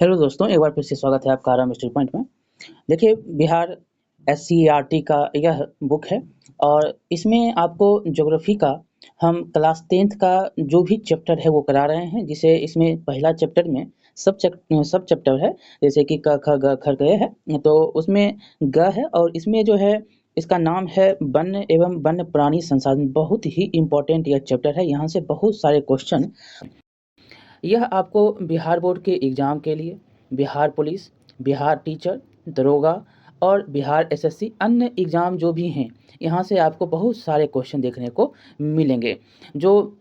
Hello दोस्तों, एक बार फिर से स्वागत है आपका आरा मिस्ट्री पॉइंट में। देखिए, बिहार एससीईआरटी का यह बुक है और इसमें आपको ज्योग्राफी का हम क्लास 10th का जो भी चैप्टर है वो करा रहे हैं, जिसे इसमें पहला चैप्टर में सब चैप्टर है, जैसे कि क ख ग घ ग है, तो उसमें ग है और इसमें जो है इसका नाम है वन्य एवं वन्य प्राणी संसाधन। बहुत ही इम्पोर्टेंट यह चैप्टर है, यहाँ से बहुत सारे क्वेश्चन यह आपको बिहार बोर्ड के एग्ज़ाम के लिए, बिहार पुलिस, बिहार टीचर, दरोगा और बिहार एसएससी अन्य एग्ज़ाम जो भी हैं, यहाँ से आपको बहुत सारे क्वेश्चन देखने को मिलेंगे। जो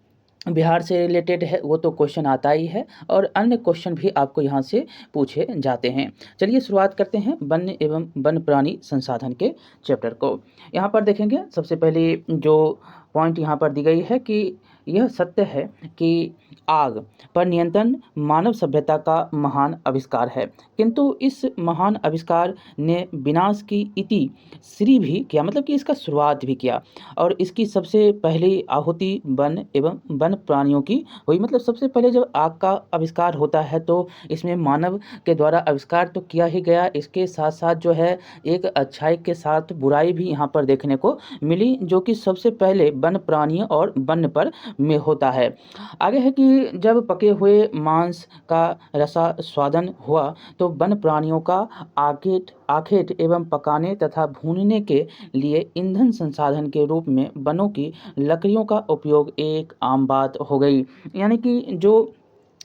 बिहार से रिलेटेड है वो तो क्वेश्चन आता ही है और अन्य क्वेश्चन भी आपको यहाँ से पूछे जाते हैं। चलिए शुरुआत करते हैं वन्य एवं वन्य प्राणी संसाधन के चैप्टर को। यहाँ पर देखेंगे, सबसे पहले जो पॉइंट यहाँ पर दी गई है कि यह सत्य है कि आग पर नियंत्रण मानव सभ्यता का महान आविष्कार है, किंतु इस महान आविष्कार ने विनाश की इति श्री भी किया, मतलब कि इसका शुरुआत भी किया और इसकी सबसे पहली आहुति वन एवं वन प्राणियों की हुई। मतलब सबसे पहले जब आग का आविष्कार होता है तो इसमें मानव के द्वारा आविष्कार तो किया ही गया, इसके साथ साथ जो है एक अच्छाई के साथ बुराई भी यहाँ पर देखने को मिली, जो कि सबसे पहले वन प्राणियों और वन्य पर में होता है। आगे है कि जब पके हुए मांस का रसा स्वादन हुआ तो वन प्राणियों का आखेट एवं पकाने तथा भूनने के लिए ईंधन संसाधन के रूप में वनों की लकड़ियों का उपयोग एक आम बात हो गई। यानी कि जो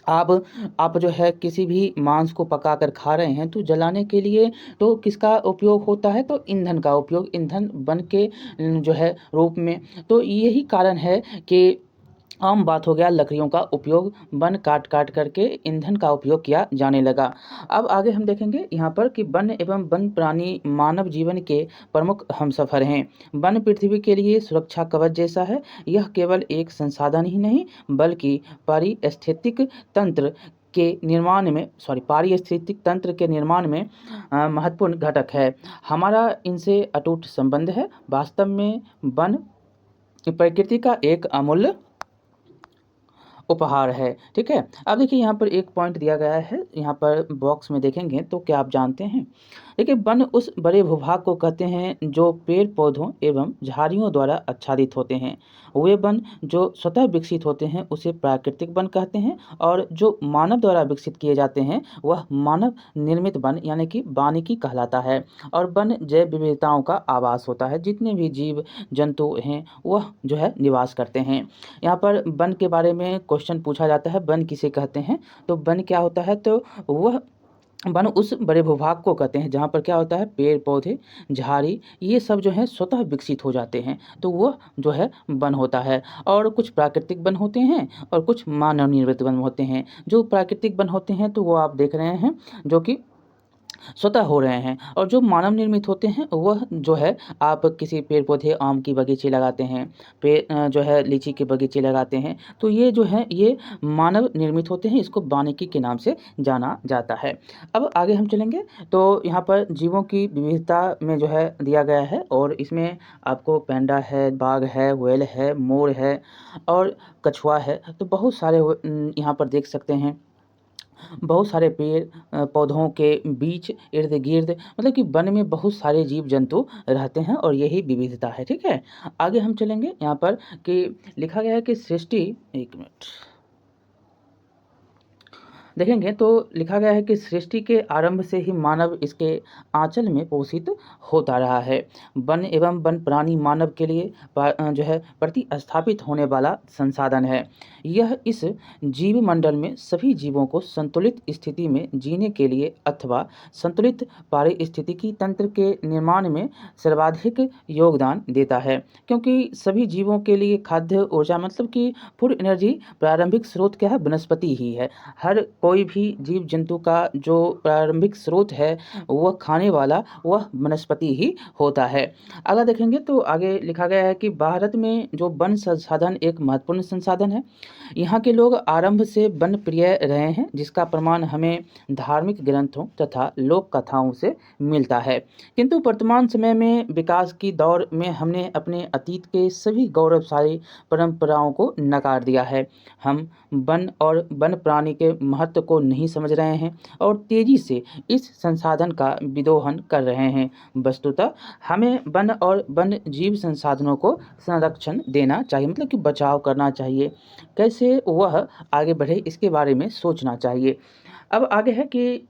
आप जो है किसी भी मांस को पकाकर खा रहे हैं तो जलाने के लिए तो किसका उपयोग होता है, तो ईंधन का उपयोग, ईंधन वन के जो है रूप में। तो यही कारण है कि आम बात हो गया लकड़ियों का उपयोग, वन काट करके ईंधन का उपयोग किया जाने लगा। अब आगे हम देखेंगे यहाँ पर कि वन्य एवं वन्य प्राणी मानव जीवन के प्रमुख हमसफ़र हैं। वन पृथ्वी के लिए सुरक्षा कवच जैसा है, यह केवल एक संसाधन ही नहीं बल्कि पारिस्थितिक तंत्र पारिस्थितिक तंत्र के निर्माण में महत्वपूर्ण घटक है। हमारा इनसे अटूट संबंध है। वास्तव में वन प्रकृति का एक अमूल्य उपहार है। ठीक है, अब देखिए यहाँ पर एक पॉइंट दिया गया है, यहाँ पर बॉक्स में देखेंगे तो क्या आप जानते हैं। देखिए, वन उस बड़े भूभाग को कहते हैं जो पेड़ पौधों एवं झाड़ियों द्वारा आच्छादित होते हैं। वे वन जो स्वतः विकसित होते हैं उसे प्राकृतिक वन कहते हैं और जो मानव द्वारा विकसित किए जाते हैं वह मानव निर्मित वन यानी कि वानिकी कहलाता है। और वन जैव विविधताओं का आवास होता है, जितने भी जीव जंतु हैं वह जो है निवास करते हैं। यहाँ पर वन के बारे में क्वेश्चन पूछा जाता है, वन किसे कहते हैं, तो वन क्या होता है, तो वह वन उस बड़े भूभाग को कहते हैं जहाँ पर क्या होता है, पेड़ पौधे झाड़ी ये सब जो है स्वतः विकसित हो जाते हैं, तो वह जो है वन होता है। और कुछ प्राकृतिक वन होते हैं और कुछ मानव निर्मित वन होते हैं। जो प्राकृतिक वन होते हैं तो वो आप देख रहे हैं जो कि स्वतः हो रहे हैं, और जो मानव निर्मित होते हैं वह जो है आप किसी पेड़ पौधे आम की बगीचे लगाते हैं, जो है लीची के बगीचे लगाते हैं, तो ये जो है ये मानव निर्मित होते हैं, इसको वानिकी के नाम से जाना जाता है। अब आगे हम चलेंगे तो यहाँ पर जीवों की विविधता में जो है दिया गया है और इसमें आपको पैंडा है, बाघ है, व्हेल है, मोर है और कछुआ है। तो बहुत सारे यहाँ पर देख सकते हैं, बहुत सारे पेड़ पौधों के बीच इर्द गिर्द, मतलब कि वन में बहुत सारे जीव जंतु रहते हैं और यही विविधता है। ठीक है, आगे हम चलेंगे यहाँ पर कि लिखा गया है कि सृष्टि, एक मिनट देखेंगे तो लिखा गया है कि सृष्टि के आरंभ से ही मानव इसके आंचल में पोषित होता रहा है। वन एवं वन प्राणी मानव के लिए जो है प्रतिस्थापित होने वाला संसाधन है। यह इस जीव मंडल में सभी जीवों को संतुलित स्थिति में जीने के लिए अथवा संतुलित पारिस्थितिकी तंत्र के निर्माण में सर्वाधिक योगदान देता है, क्योंकि सभी जीवों के लिए खाद्य ऊर्जा मतलब कि फूड एनर्जी प्रारंभिक स्रोत क्या है, वनस्पति ही है। हर कोई भी जीव जंतु का जो प्रारंभिक स्रोत है वह खाने वाला वह वनस्पति ही होता है। अगर देखेंगे तो आगे लिखा गया है कि भारत में जो वन संसाधन एक महत्वपूर्ण संसाधन है। यहाँ के लोग आरंभ से वन प्रिय रहे हैं, जिसका प्रमाण हमें धार्मिक ग्रंथों तथा लोक कथाओं से मिलता है। किंतु वर्तमान समय में विकास की दौर में हमने अपने अतीत के सभी गौरवशाली परंपराओं को नकार दिया है। हम वन और वन प्राणी के महत्व महत्व को नहीं समझ रहे हैं और तेज़ी से इस संसाधन का विदोहन कर रहे हैं। वस्तुतः हमें वन और वन्य जीव संसाधनों को संरक्षण देना चाहिए, मतलब कि बचाव करना चाहिए। कैसे वह आगे बढ़े इसके बारे में सोचना चाहिए। अब आगे है कि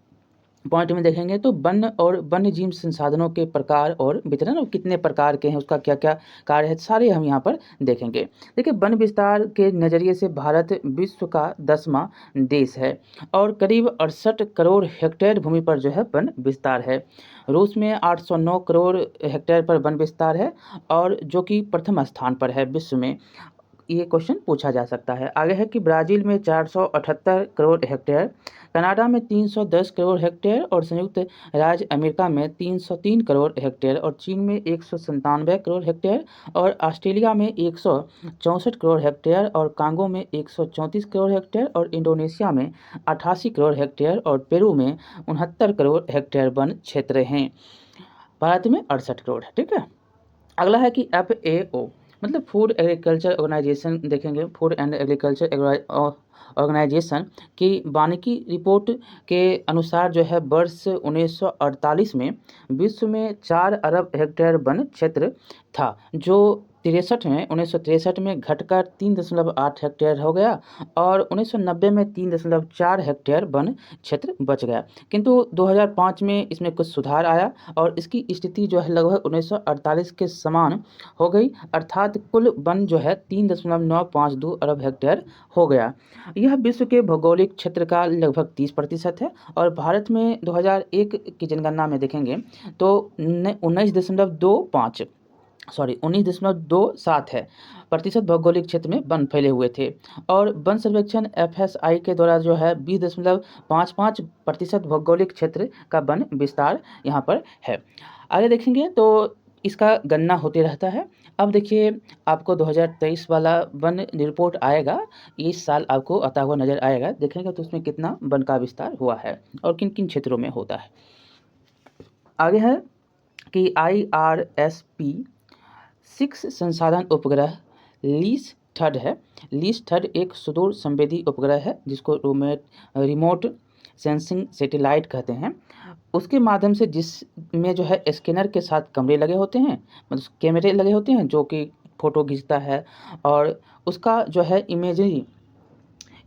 पॉइंट में देखेंगे तो वन और वन्य जीव संसाधनों के प्रकार और वितरण और कितने प्रकार के हैं, उसका क्या क्या कार्य है, सारे हम यहाँ पर देखेंगे। देखिए, वन विस्तार के नज़रिए से भारत विश्व का 10वां देश है और करीब 68 करोड़ हेक्टेयर भूमि पर जो है वन विस्तार है। रूस में 809 करोड़ हेक्टेयर पर वन विस्तार है और जो कि प्रथम स्थान पर है विश्व में। ये क्वेश्चन पूछा जा सकता है। आगे है कि ब्राज़ील में 478 करोड़ हेक्टेयर, कनाडा में 310 करोड़ हेक्टेयर और संयुक्त राज्य अमेरिका में 303 करोड़ हेक्टेयर और चीन में 197 करोड़ हेक्टेयर और ऑस्ट्रेलिया में 164 करोड़ हेक्टेयर और कांगो में 134 करोड़ हेक्टेयर और इंडोनेशिया में 88 करोड़ हेक्टेयर और पेरू में 69 करोड़ हेक्टेयर वन क्षेत्र हैं। भारत में 68 करोड़ है। ठीक है। अगला है कि FAO मतलब फूड एग्रीकल्चर ऑर्गेनाइजेशन देखेंगे। फूड एंड एग्रीकल्चर ऑर्गेनाइजेशन की वानिकी रिपोर्ट के अनुसार जो है वर्ष 1948 में विश्व में 4 अरब हेक्टेयर वन क्षेत्र था, जो 1963 में घटकर 3.8 हेक्टेयर हो गया और 1990 में 3.4 हेक्टेयर वन क्षेत्र बच गया। किंतु 2005 में इसमें कुछ सुधार आया और इसकी स्थिति जो है लगभग 1948 के समान हो गई, अर्थात कुल वन जो है 3.952 अरब हेक्टेयर हो गया। यह विश्व के भौगोलिक क्षेत्र का लगभग 30% है और भारत में 2001 की जनगणना में देखेंगे तो 19.27 है प्रतिशत भौगोलिक क्षेत्र में वन फैले हुए थे और वन सर्वेक्षण FSI के द्वारा जो है 20.55% भौगोलिक क्षेत्र का वन विस्तार यहाँ पर है। आगे देखेंगे तो इसका गणना होते रहता है। अब देखिए, आपको 2023 वाला वन रिपोर्ट आएगा, इस साल आपको आता हुआ नज़र आएगा। देखेंगे तो उसमें कितना वन का विस्तार हुआ है और किन किन क्षेत्रों में होता है। आगे है कि IRSP 6 संसाधन उपग्रह लीस थर्ड है। लीस थर्ड एक सुदूर संवेदी उपग्रह है जिसको रिमोट सेंसिंग सैटेलाइट कहते हैं। उसके माध्यम से जिसमें जो है स्कैनर के साथ कैमरे लगे होते हैं, मतलब कैमरे लगे होते हैं जो कि फ़ोटो खींचता है और उसका जो है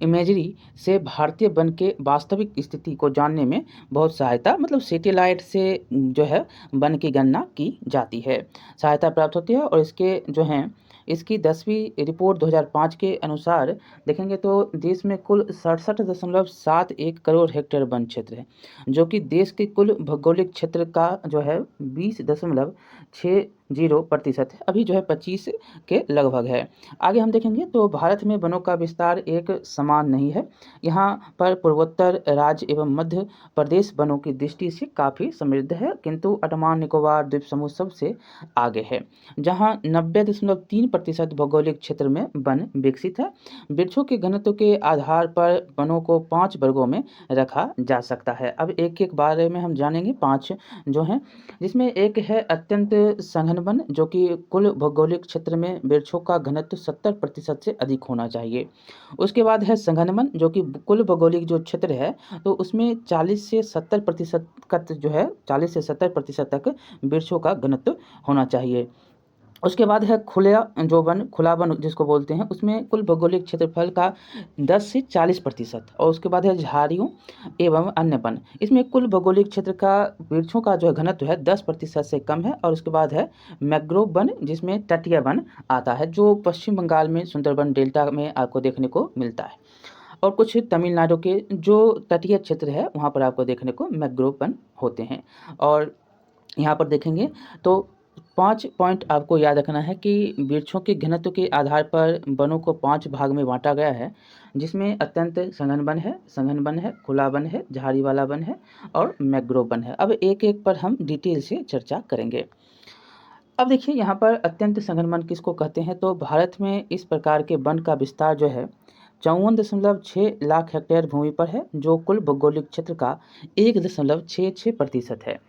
इमेजरी से भारतीय वन के वास्तविक स्थिति को जानने में बहुत सहायता, मतलब सैटेलाइट से जो है वन की गणना की जाती है, सहायता प्राप्त होती है। और इसके जो हैं इसकी 10वीं रिपोर्ट 2005 के अनुसार देखेंगे तो देश में कुल 67.71 करोड़ हेक्टेयर वन क्षेत्र है, जो कि देश के कुल भौगोलिक क्षेत्र का जो है 20.60% है। अभी जो है 25 के लगभग है। आगे हम देखेंगे तो भारत में वनों का विस्तार एक समान नहीं है। यहाँ पर पूर्वोत्तर राज्य एवं मध्य प्रदेश वनों की दृष्टि से काफ़ी समृद्ध है, किंतु अंडमान निकोबार द्वीप समूह सबसे आगे है, जहाँ 90.3% भौगोलिक क्षेत्र में वन विकसित है। वृक्षों के घनत्व के आधार पर वनों को 5 वर्गों में रखा जा सकता है। अब एक एक बारे में हम जानेंगे, 5 जो हैं, जिसमें एक है अत्यंत सघन वन, जो कि कुल भौगोलिक क्षेत्र में वृक्षों का घनत्व 70% से अधिक होना चाहिए। उसके बाद है सघन वन, जो कि कुल भौगोलिक जो क्षेत्र है तो उसमें 40 से 70% का जो है 40 से 70% तक वृक्षों का घनत्व होना चाहिए। उसके बाद है खुला वन जिसको बोलते हैं, उसमें कुल भौगोलिक क्षेत्रफल का 10 से 40%। और उसके बाद है झाड़ियों एवं अन्य वन, इसमें कुल भौगोलिक क्षेत्र का वृक्षों का जो घनत्व है 10% से कम है। और उसके बाद है मैंग्रोव वन, जिसमें तटीय वन आता है, जो पश्चिम बंगाल में सुंदरबन डेल्टा में आपको देखने को मिलता है। और कुछ तमिलनाडु के जो तटीय क्षेत्र है वहाँ पर आपको देखने को मैंग्रोव वन होते हैं। और यहाँ पर देखेंगे तो 5 पॉइंट आपको याद रखना है कि वृक्षों के घनत्व के आधार पर वनों को 5 भाग में बांटा गया है, जिसमें अत्यंत सघन वन है, खुला वन है, झाड़ी वाला वन है और मैंग्रोव वन है। अब एक एक पर हम डिटेल से चर्चा करेंगे। अब देखिए, यहाँ पर अत्यंत सघन वन किसको कहते हैं, तो भारत में इस प्रकार के वन का विस्तार जो है 54.6 लाख हेक्टेयर भूमि पर है, जो कुल भौगोलिक क्षेत्र का 1.66% है।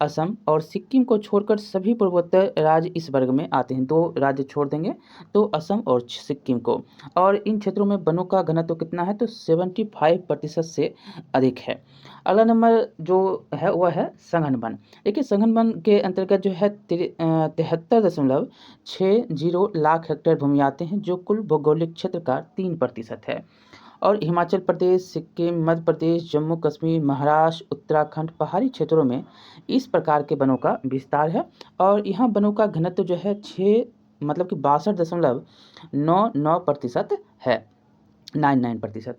असम और सिक्किम को छोड़कर सभी पूर्वोत्तर राज्य इस वर्ग में आते हैं। 2 राज्य छोड़ देंगे तो असम और सिक्किम को। और इन क्षेत्रों में वनों का घनत्व कितना है तो 75% से अधिक है। अगला नंबर जो है वह है सघन वन। देखिए सघन वन के अंतर्गत जो है 73.60 लाख हेक्टेयर भूमि आते हैं, जो कुल भौगोलिक क्षेत्र का 3% है। और हिमाचल प्रदेश, सिक्किम, मध्य प्रदेश, जम्मू कश्मीर, महाराष्ट्र, उत्तराखंड पहाड़ी क्षेत्रों में इस प्रकार के वनों का विस्तार है। और यहाँ वनों का घनत्व जो है 62.99% है, 99%।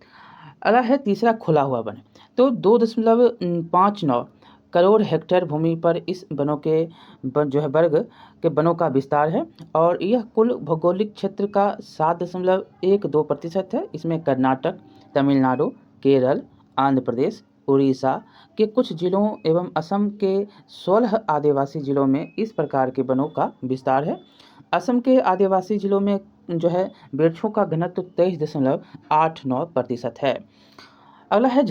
अगला है तीसरा खुला हुआ वन। तो 2.59 करोड़ हेक्टेयर भूमि पर इस वनों के जो है वर्ग के वनों का विस्तार है। और यह कुल भौगोलिक क्षेत्र का 7.12% है। इसमें कर्नाटक, तमिलनाडु, केरल, आंध्र प्रदेश, उड़ीसा के कुछ जिलों एवं असम के 16 आदिवासी जिलों में इस प्रकार के वनों का विस्तार है। असम के आदिवासी जिलों में जो है वृक्षों का घनत्व 23.89% है। अगला है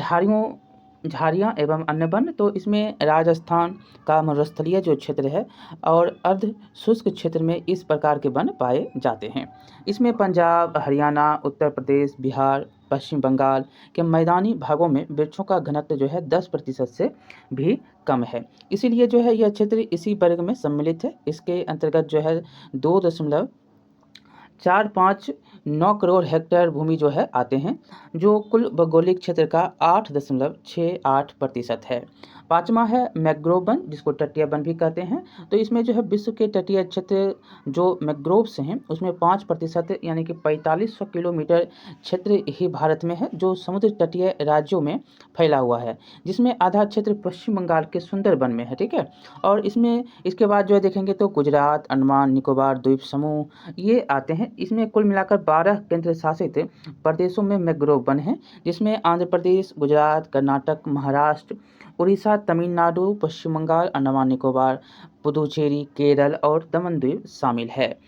झाड़ियाँ एवं अन्य वन। तो इसमें राजस्थान का मरुस्थलीय जो क्षेत्र है और अर्ध शुष्क क्षेत्र में इस प्रकार के वन पाए जाते हैं। इसमें पंजाब, हरियाणा, उत्तर प्रदेश, बिहार, पश्चिम बंगाल के मैदानी भागों में वृक्षों का घनत्व जो है 10% से भी कम है। इसीलिए जो है यह क्षेत्र इसी वर्ग में सम्मिलित है। इसके अंतर्गत जो है 2.459 करोड़ हेक्टेयर भूमि जो है आते हैं, जो कुल भौगोलिक क्षेत्र का 8.68% है। पाँचवा है मैंग्रोव वन, जिसको तटीय वन भी कहते हैं। तो इसमें जो है विश्व के तटीय क्षेत्र जो मैंग्रोव्स हैं उसमें 5% यानी कि 4500 किलोमीटर क्षेत्र ही भारत में है, जो समुद्र तटीय राज्यों में फैला हुआ है, जिसमें आधा क्षेत्र पश्चिम बंगाल के सुंदरबन में है। ठीक है। और इसमें इसके बाद जो है देखेंगे तो गुजरात, अंडमान निकोबार द्वीप समूह ये आते हैं। इसमें कुल मिलाकर 12 केंद्र शासित प्रदेशों में मैंग्रोव वन है, जिसमें आंध्र प्रदेश, गुजरात, कर्नाटक, महाराष्ट्र, उड़ीसा, तमिलनाडु, पश्चिम बंगाल, अंडमान निकोबार, पुदुचेरी, केरल और दमन द्वीप शामिल है।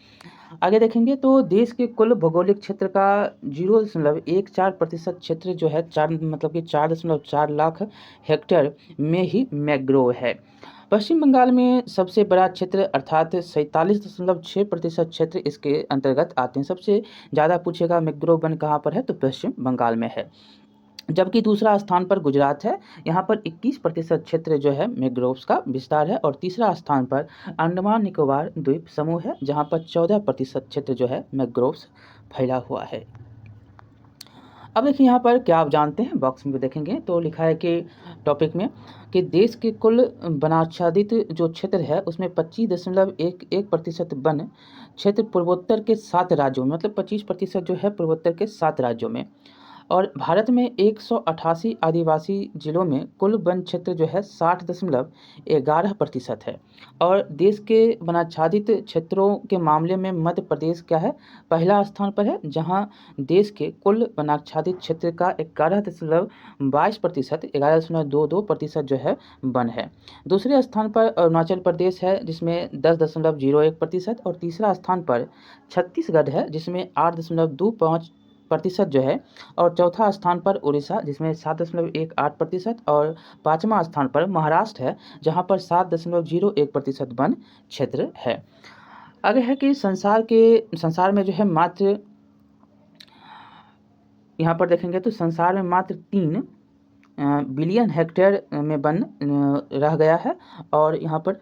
आगे देखेंगे तो देश के कुल भौगोलिक क्षेत्र का 0.14% क्षेत्र जो है 4.4 लाख हेक्टेयर में ही मैंग्रोव है। पश्चिम बंगाल में सबसे बड़ा क्षेत्र अर्थात 47.6% क्षेत्र इसके अंतर्गत आते हैं। सबसे ज़्यादा पूछेगा मैंग्रोव वन कहाँ पर है तो पश्चिम बंगाल में है। जबकि दूसरा स्थान पर गुजरात है, यहाँ पर 21% क्षेत्र जो है मैंग्रोव्स का विस्तार है। और तीसरा स्थान पर अंडमान निकोबार द्वीप समूह है, जहाँ पर 14% क्षेत्र जो है मैंग्रोव्स फैला हुआ है। अब देखिए यहाँ पर क्या आप जानते हैं, बॉक्स में देखेंगे तो लिखा है कि टॉपिक में कि देश के कुल वनाच्छादित जो क्षेत्र है उसमें 25.11% वन क्षेत्र पूर्वोत्तर के 7 राज्यों में, मतलब 25% जो है पूर्वोत्तर के 7 राज्यों में। और भारत में 188 आदिवासी जिलों में कुल वन क्षेत्र जो है 60.11% है। और देश के वनाच्छादित क्षेत्रों के मामले में मध्य प्रदेश क्या है, पहला स्थान पर है, जहां देश के कुल वनाच्छादित क्षेत्र का 11.22%, 11.22% जो है वन है। दूसरे स्थान पर अरुणाचल प्रदेश है, जिसमें 10.01%। और तीसरा स्थान पर छत्तीसगढ़ है, जिसमें 8.25% जो है। और चौथा स्थान पर उड़ीसा, जिसमें 7.18%। और पाँचवा स्थान पर महाराष्ट्र है, जहां पर 7.01% वन क्षेत्र है। आगे है कि संसार में जो है मात्र, यहाँ पर देखेंगे तो संसार में मात्र 3 बिलियन हेक्टेयर में वन रह गया है। और यहाँ पर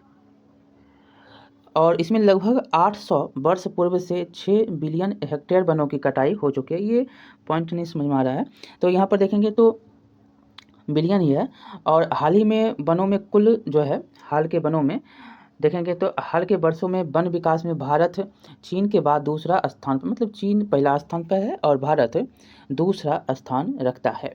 और इसमें लगभग 800 वर्ष पूर्व से 6 बिलियन हेक्टेयर वनों की कटाई हो चुकी है। ये पॉइंट नहीं समझ में आ रहा है, तो यहाँ पर देखेंगे तो बिलियन ही है। और हाल ही में वनों में कुल जो है, हाल के वनों में देखेंगे तो हाल के वर्षों में वन विकास में भारत चीन के बाद दूसरा स्थान पर, मतलब चीन पहला स्थान पर है और भारत दूसरा स्थान रखता है।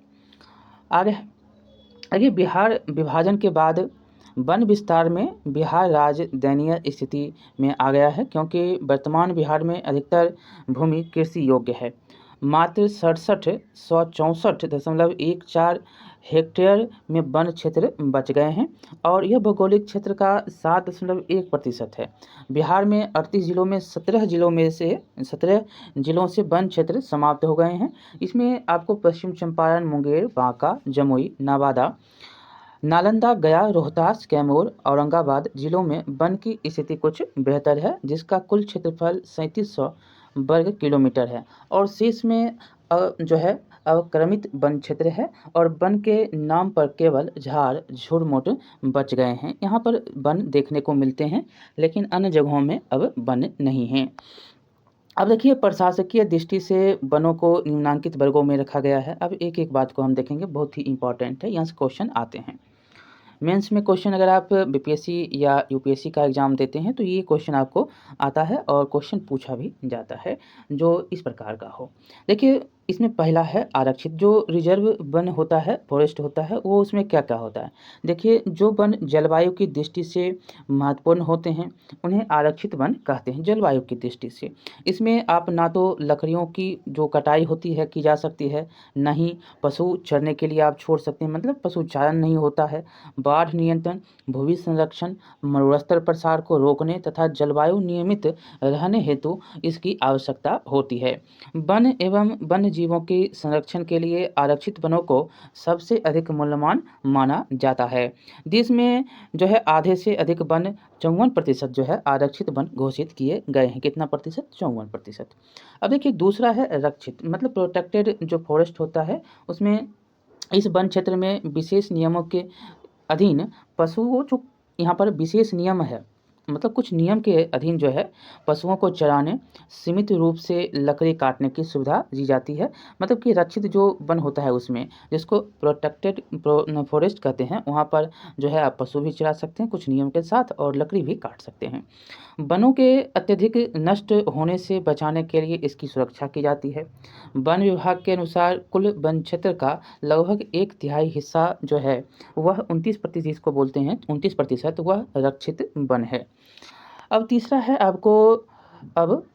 आगे बिहार विभाजन के बाद वन विस्तार में बिहार राज्य दयनीय स्थिति में आ गया है, क्योंकि वर्तमान बिहार में अधिकतर भूमि कृषि योग्य है। मात्र 67,164.14 हेक्टेयर में वन क्षेत्र बच गए हैं, और यह भौगोलिक क्षेत्र का 7.1% है। बिहार में 38 जिलों में 17 जिलों से वन क्षेत्र समाप्त हो गए हैं। इसमें आपको पश्चिम चंपारण, मुंगेर, बांका, जमुई, नवादा, नालंदा, गया, रोहतास, कैमूर, औरंगाबाद जिलों में वन की स्थिति कुछ बेहतर है, जिसका कुल क्षेत्रफल 3700 वर्ग किलोमीटर है और शेष में जो है अवक्रमित वन क्षेत्र है और वन के नाम पर केवल झाड़ झुरमुट बच गए हैं। यहाँ पर वन देखने को मिलते हैं, लेकिन अन्य जगहों में अब वन नहीं हैं। अब देखिए, प्रशासकीय दृष्टि से वनों को निम्नांकित वर्गों में रखा गया है। अब एक-एक बात को हम देखेंगे, बहुत ही इम्पोर्टेंट है, यहाँ से क्वेश्चन आते हैं। मेंस में क्वेश्चन अगर आप बीपीएससी या यूपीएससी का एग्ज़ाम देते हैं तो ये क्वेश्चन आपको आता है और क्वेश्चन पूछा भी जाता है, जो इस प्रकार का हो। देखिए, इसमें पहला है आरक्षित। जो रिजर्व वन होता है, फॉरेस्ट होता है, वो उसमें क्या-क्या होता है? देखिए, जो वन जलवायु की दृष्टि से महत्वपूर्ण होते हैं, उन्हें आरक्षित वन कहते हैं, जलवायु की दृष्टि से। इसमें आप ना तो लकड़ियों की जो कटाई होती है की जा सकती है, ना ही पशु चरने के लिए आप छोड़ सकते हैं, मतलब पशुचारण नहीं होता है। बाढ़ नियंत्रण, भूमि संरक्षण, मरुस्थल प्रसार को रोकने तथा जलवायु नियमित रहने हेतु इसकी आवश्यकता होती है। वन एवं वन्य जीवों के संरक्षण के लिए आरक्षित वनों को सबसे अधिक मूल्यवान माना जाता है। देश में जो है आधे से अधिक वन 54% जो है आरक्षित वन घोषित किए गए हैं। कितना प्रतिशत? 54%। अब देखिए, दूसरा है रक्षित, मतलब प्रोटेक्टेड जो फॉरेस्ट होता है, उसमें इस वन क्षेत्र में विशेष नियमों के अधीन पशुओं जो यहाँ पर विशेष नियम है, मतलब कुछ नियम के अधीन जो है पशुओं को चराने, सीमित रूप से लकड़ी काटने की सुविधा दी जाती है। मतलब कि रक्षित जो वन होता है उसमें, जिसको प्रोटेक्टेड फॉरेस्ट कहते हैं, वहाँ पर जो है आप पशु भी चरा सकते हैं कुछ नियम के साथ और लकड़ी भी काट सकते हैं। वनों के अत्यधिक नष्ट होने से बचाने के लिए इसकी सुरक्षा की जाती है। वन विभाग के अनुसार कुल वन क्षेत्र का लगभग 1/3 हिस्सा जो है वह 29% जिसको बोलते हैं 29% वह रक्षित वन है। अब तीसरा है आपको, अब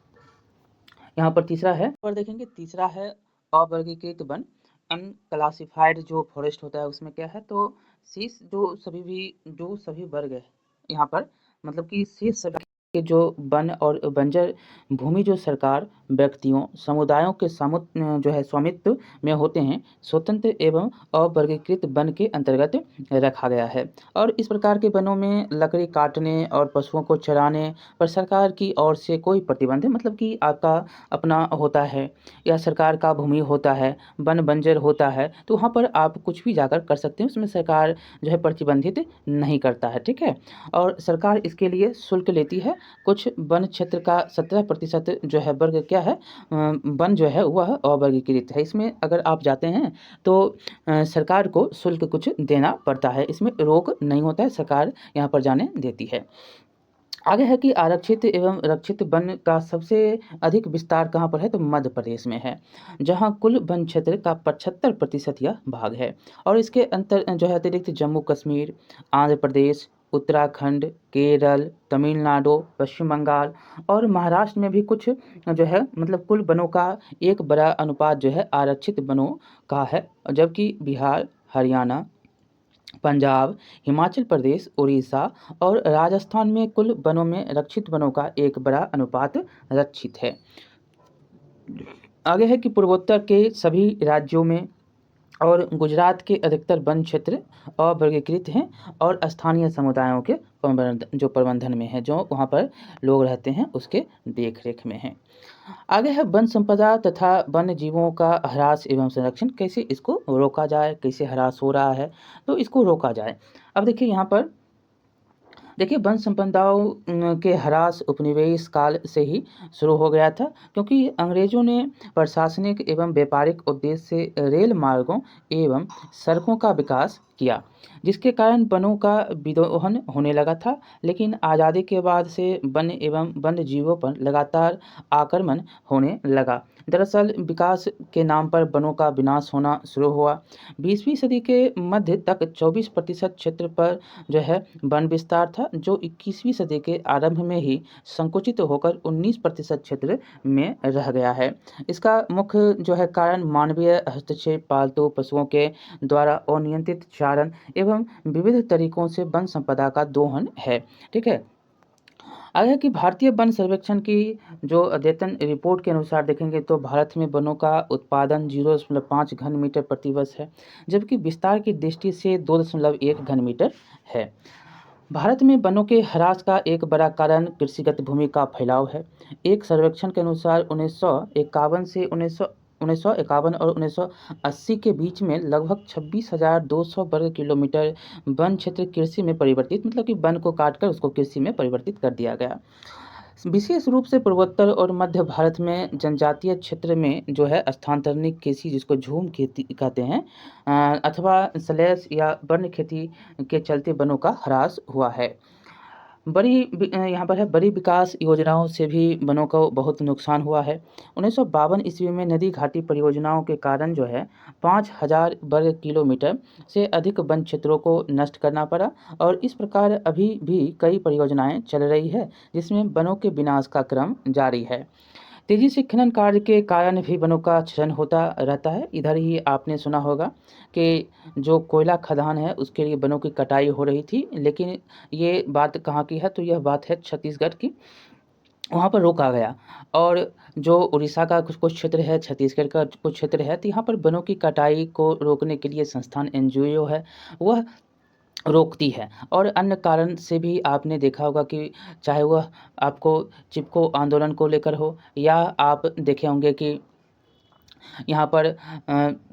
यहाँ पर तीसरा है और देखेंगे, तीसरा है अवर्गीकृत वन, अनक्लासिफाइड जो फॉरेस्ट होता है उसमें क्या है, तो शेष जो सभी वर्ग है यहाँ पर, मतलब कि शेष सभी के जो वन और बंजर भूमि जो सरकार, व्यक्तियों, समुदायों के जो है स्वामित्व में होते हैं, स्वतंत्र एवं अवर्गीकृत वन के अंतर्गत रखा गया है। और इस प्रकार के वनों में लकड़ी काटने और पशुओं को चराने पर सरकार की ओर से कोई प्रतिबंध, मतलब कि आपका अपना होता है या सरकार का भूमि होता है, वन बंजर होता है, तो वहाँ पर आप कुछ भी जाकर कर सकते हैं, उसमें सरकार जो है प्रतिबंधित नहीं करता है, ठीक है। और सरकार इसके लिए शुल्क लेती है। कुछ वन क्षेत्र का 17% जो है वर्ग क्या है, वन जो है वह अवर्गीकृत है। इसमें अगर आप जाते हैं तो सरकार को शुल्क कुछ देना पड़ता है, इसमें रोक नहीं होता है, सरकार यहाँ पर जाने देती है। आगे है कि आरक्षित एवं रक्षित वन का सबसे अधिक विस्तार कहाँ पर है, तो मध्य प्रदेश में है, जहाँ कुल वन क्षेत्र का 75% यह भाग है। और इसके जो है अतिरिक्त जम्मू कश्मीर, आंध्र प्रदेश, उत्तराखंड, केरल, तमिलनाडु, पश्चिम बंगाल और महाराष्ट्र में भी कुछ जो है, मतलब कुल वनों का एक बड़ा अनुपात जो है आरक्षित वनों का है, जबकि बिहार, हरियाणा, पंजाब, हिमाचल प्रदेश, उड़ीसा और राजस्थान में कुल वनों में रक्षित वनों का एक बड़ा अनुपात रक्षित है। आगे है कि पूर्वोत्तर के सभी राज्यों में और गुजरात के अधिकतर वन क्षेत्र अवर्गीकृत हैं और स्थानीय समुदायों के प्रबंधन में है, जो वहाँ पर लोग रहते हैं उसके देख-रेख में हैं। आगे है वन संपदा तथा वन्य जीवों का ह्रास एवं संरक्षण, कैसे इसको रोका जाए, कैसे ह्रास हो रहा है, तो इसको रोका जाए। अब देखिए, यहाँ पर देखिए, वन संपदाओं के ह्रास उपनिवेश काल से ही शुरू हो गया था, क्योंकि अंग्रेजों ने प्रशासनिक एवं व्यापारिक उद्देश्य से रेल मार्गों एवं सड़कों का विकास किया, जिसके कारण वनों का विदोहन होने लगा था। लेकिन आज़ादी के बाद से वन एवं वन्य जीवों पर लगातार आक्रमण होने लगा। दरअसल विकास के नाम पर वनों का विनाश होना शुरू हुआ। 20वीं सदी के मध्य तक 24% क्षेत्र पर जो है वन विस्तार था, जो 21वीं सदी के आरंभ में ही संकुचित होकर 19% क्षेत्र में रह गया है। इसका मुख्य जो है कारण मानवीय हस्तक्षेप, पालतू पशुओं के द्वारा अनियंत्रित चारण एवं विविध तरीकों से वन संपदा का दोहन है, ठीक है। आगे है कि भारतीय वन सर्वेक्षण की जो अद्यतन रिपोर्ट के अनुसार देखेंगे तो भारत में वनों का उत्पादन 0.5 घन मीटर प्रति वर्ष है, जबकि विस्तार की दृष्टि से 2.1 घन मीटर है। भारत में वनों के ह्रास का एक बड़ा कारण कृषिगत भूमि का फैलाव है। एक सर्वेक्षण के अनुसार 1951 और 1980 के बीच में लगभग 26,200 वर्ग किलोमीटर वन क्षेत्र कृषि में परिवर्तित, मतलब कि वन को काटकर उसको कृषि में परिवर्तित कर दिया गया। विशेष रूप से पूर्वोत्तर और मध्य भारत में जनजातीय क्षेत्र में जो है स्थानांतरणीय कृषि, जिसको झूम खेती कहते हैं, अथवा स्लैश या वन्य खेती के चलते वनों का ह्रास हुआ है। यहाँ पर है बड़ी विकास योजनाओं से भी वनों को बहुत नुकसान हुआ है। 1952 ईस्वी में नदी घाटी परियोजनाओं के कारण जो है 5,000 वर्ग किलोमीटर से अधिक वन क्षेत्रों को नष्ट करना पड़ा, और इस प्रकार अभी भी कई परियोजनाएं चल रही है जिसमें वनों के विनाश का क्रम जारी है। तेजी से खनन कार्य के कारण भी वनों का क्षरण होता रहता है। इधर ही आपने सुना होगा कि जो कोयला खदान है उसके लिए वनों की कटाई हो रही थी, लेकिन ये बात कहाँ की है, तो यह बात है छत्तीसगढ़ की। वहाँ पर रोका गया, और जो उड़ीसा का कुछ कुछ क्षेत्र है, छत्तीसगढ़ का कुछ क्षेत्र है, तो यहाँ पर वनों की कटाई को रोकने के लिए संस्थान एनजीओ है वह रोकती है। और अन्य कारण से भी आपने देखा होगा कि चाहे वह आपको चिपको आंदोलन को लेकर हो, या आप देखे होंगे कि यहाँ पर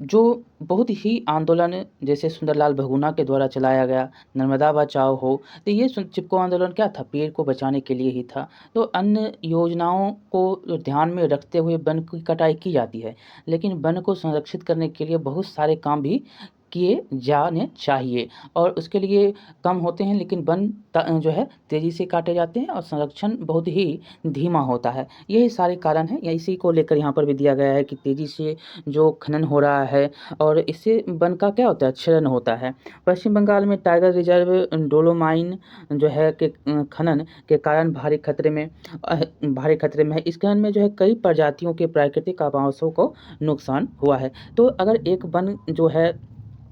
जो बहुत ही आंदोलन जैसे सुंदरलाल बहुगुणा के द्वारा चलाया गया, नर्मदा बचाओ हो, तो ये चिपको आंदोलन क्या था, पेड़ को बचाने के लिए ही था। तो अन्य योजनाओं को ध्यान में रखते हुए वन की कटाई की जाती है, लेकिन वन को संरक्षित करने के लिए बहुत सारे काम भी किए जाने चाहिए, और उसके लिए कम होते हैं, लेकिन वन जो है तेज़ी से काटे जाते हैं और संरक्षण बहुत ही धीमा होता है। यही सारे कारण हैं, या इसी को लेकर यहाँ पर भी दिया गया है कि तेज़ी से जो खनन हो रहा है और इससे वन का क्या होता है, क्षरण होता है। पश्चिम बंगाल में टाइगर रिजर्व डोलोमाइन जो है के खनन के कारण भारी खतरे में है। इस खनन में जो है कई प्रजातियों के प्राकृतिक आवासों को नुकसान हुआ है। तो अगर एक वन जो है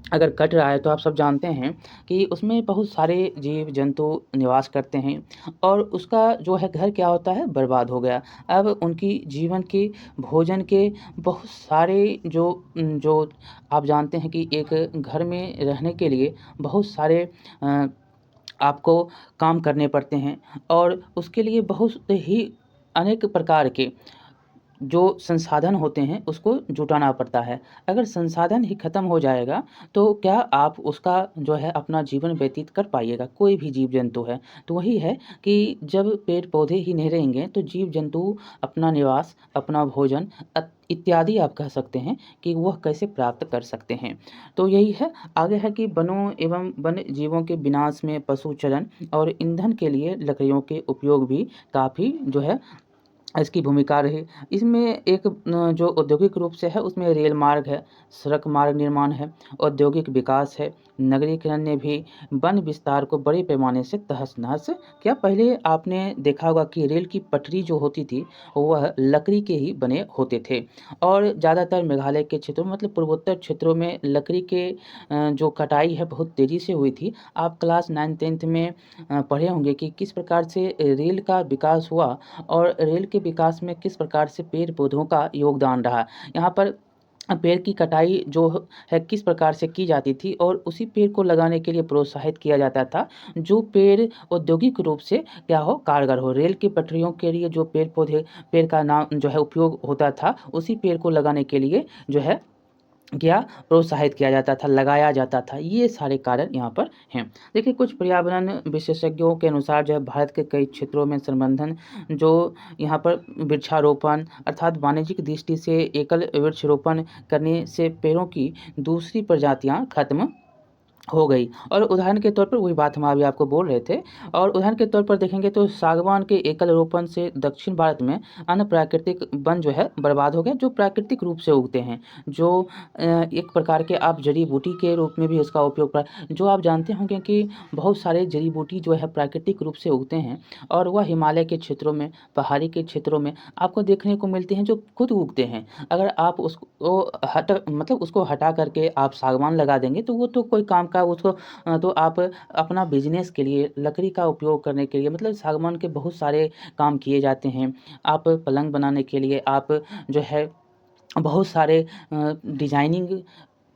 अगर कट रहा है, तो आप सब जानते हैं कि उसमें बहुत सारे जीव जंतु निवास करते हैं, और उसका जो है घर क्या होता है, बर्बाद हो गया। अब उनकी जीवन के, भोजन के बहुत सारे जो आप जानते हैं कि एक घर में रहने के लिए बहुत सारे आपको काम करने पड़ते हैं, और उसके लिए बहुत ही अनेक प्रकार के जो संसाधन होते हैं उसको जुटाना पड़ता है। अगर संसाधन ही ख़त्म हो जाएगा तो क्या आप उसका जो है अपना जीवन व्यतीत कर पाइएगा, कोई भी जीव जंतु है। तो वही है कि जब पेड़ पौधे ही नहीं रहेंगे तो जीव जंतु अपना निवास, अपना भोजन इत्यादि आप कह सकते हैं कि वह कैसे प्राप्त कर सकते हैं। तो यही है। आगे है कि वनों एवं वन्य जीवों के विनाश में पशुचरण और ईंधन के लिए लकड़ियों के उपयोग भी काफ़ी जो है इसकी भूमिका रही। इसमें एक जो औद्योगिक रूप से है उसमें रेल मार्ग है, सड़क मार्ग निर्माण है, औद्योगिक विकास है, नगरीकरण ने भी वन विस्तार को बड़े पैमाने से तहस-नहस किया। पहले आपने देखा होगा कि रेल की पटरी जो होती थी वह लकड़ी के ही बने होते थे, और ज़्यादातर मेघालय के क्षेत्रों में, मतलब पूर्वोत्तर क्षेत्रों में लकड़ी के जो कटाई है बहुत तेज़ी से हुई थी। आप क्लास 9-10 में पढ़े होंगे कि किस प्रकार से रेल का विकास हुआ, और रेल के विकास में किस प्रकार से पेड़ पौधों का योगदान रहा। यहाँ पर पेड़ की कटाई जो है किस प्रकार से की जाती थी, और उसी पेड़ को लगाने के लिए प्रोत्साहित किया जाता था जो पेड़ औद्योगिक रूप से क्या हो, कारगर हो। रेल की पटरियों के लिए जो पेड़ का नाम जो है उपयोग होता था, उसी पेड़ को लगाने के लिए जो है क्या प्रोत्साहित किया जाता था, लगाया जाता था। ये सारे कारण यहाँ पर हैं। देखिए, कुछ पर्यावरण विशेषज्ञों के अनुसार जो है भारत के कई क्षेत्रों में संवर्धन जो यहाँ पर वृक्षारोपण अर्थात वाणिज्यिक दृष्टि से एकल वृक्षारोपण करने से पेड़ों की दूसरी प्रजातियाँ खत्म हो गई। और उदाहरण के तौर पर वही बात हम अभी आपको बोल रहे थे, और उदाहरण के तौर पर देखेंगे तो सागवान के एकल रोपण से दक्षिण भारत में अन्य प्राकृतिक वन जो है बर्बाद हो गया, जो प्राकृतिक रूप से उगते हैं, जो एक प्रकार के आप जड़ी बूटी के रूप में भी उसका उपयोग जो आप जानते होंगे कि बहुत सारे जड़ी बूटी जो है प्राकृतिक रूप से उगते हैं, और वह हिमालय के क्षेत्रों में, पहाड़ी के क्षेत्रों में आपको देखने को मिलते हैं जो खुद उगते हैं। अगर आप उसको उसको हटा करके आप सागवान लगा देंगे तो वो तो कोई काम का उसको तो आप अपना बिजनेस के लिए लकड़ी का उपयोग करने के लिए मतलब सागवान के बहुत सारे काम किए जाते हैं। आप पलंग बनाने के लिए आप जो है बहुत सारे डिजाइनिंग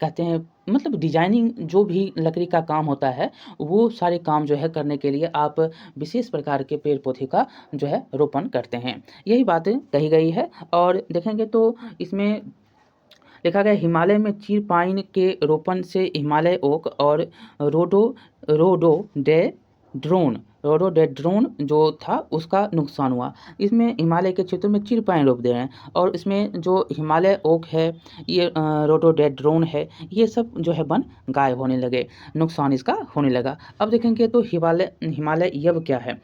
कहते हैं मतलब डिजाइनिंग जो भी लकड़ी का काम होता है वो सारे काम जो है करने के लिए आप विशेष प्रकार के पेड़ पौधे का जो है रोपण करते हैं। यही बातें कही गई है। और देखेंगे तो इसमें लिखा गया हिमालय में चीड़ पाइन के रोपण से हिमालय ओक और रोडोडेंड्रोन जो था उसका नुकसान हुआ। इसमें हिमालय के क्षेत्र में चीड़ पाइन रोप दे रहे हैं और इसमें जो हिमालय ओक है ये रोडोडेंड्रोन है ये सब जो है वन गायब होने लगे, नुकसान इसका होने लगा। अब देखेंगे तो हिमालय यब क्या है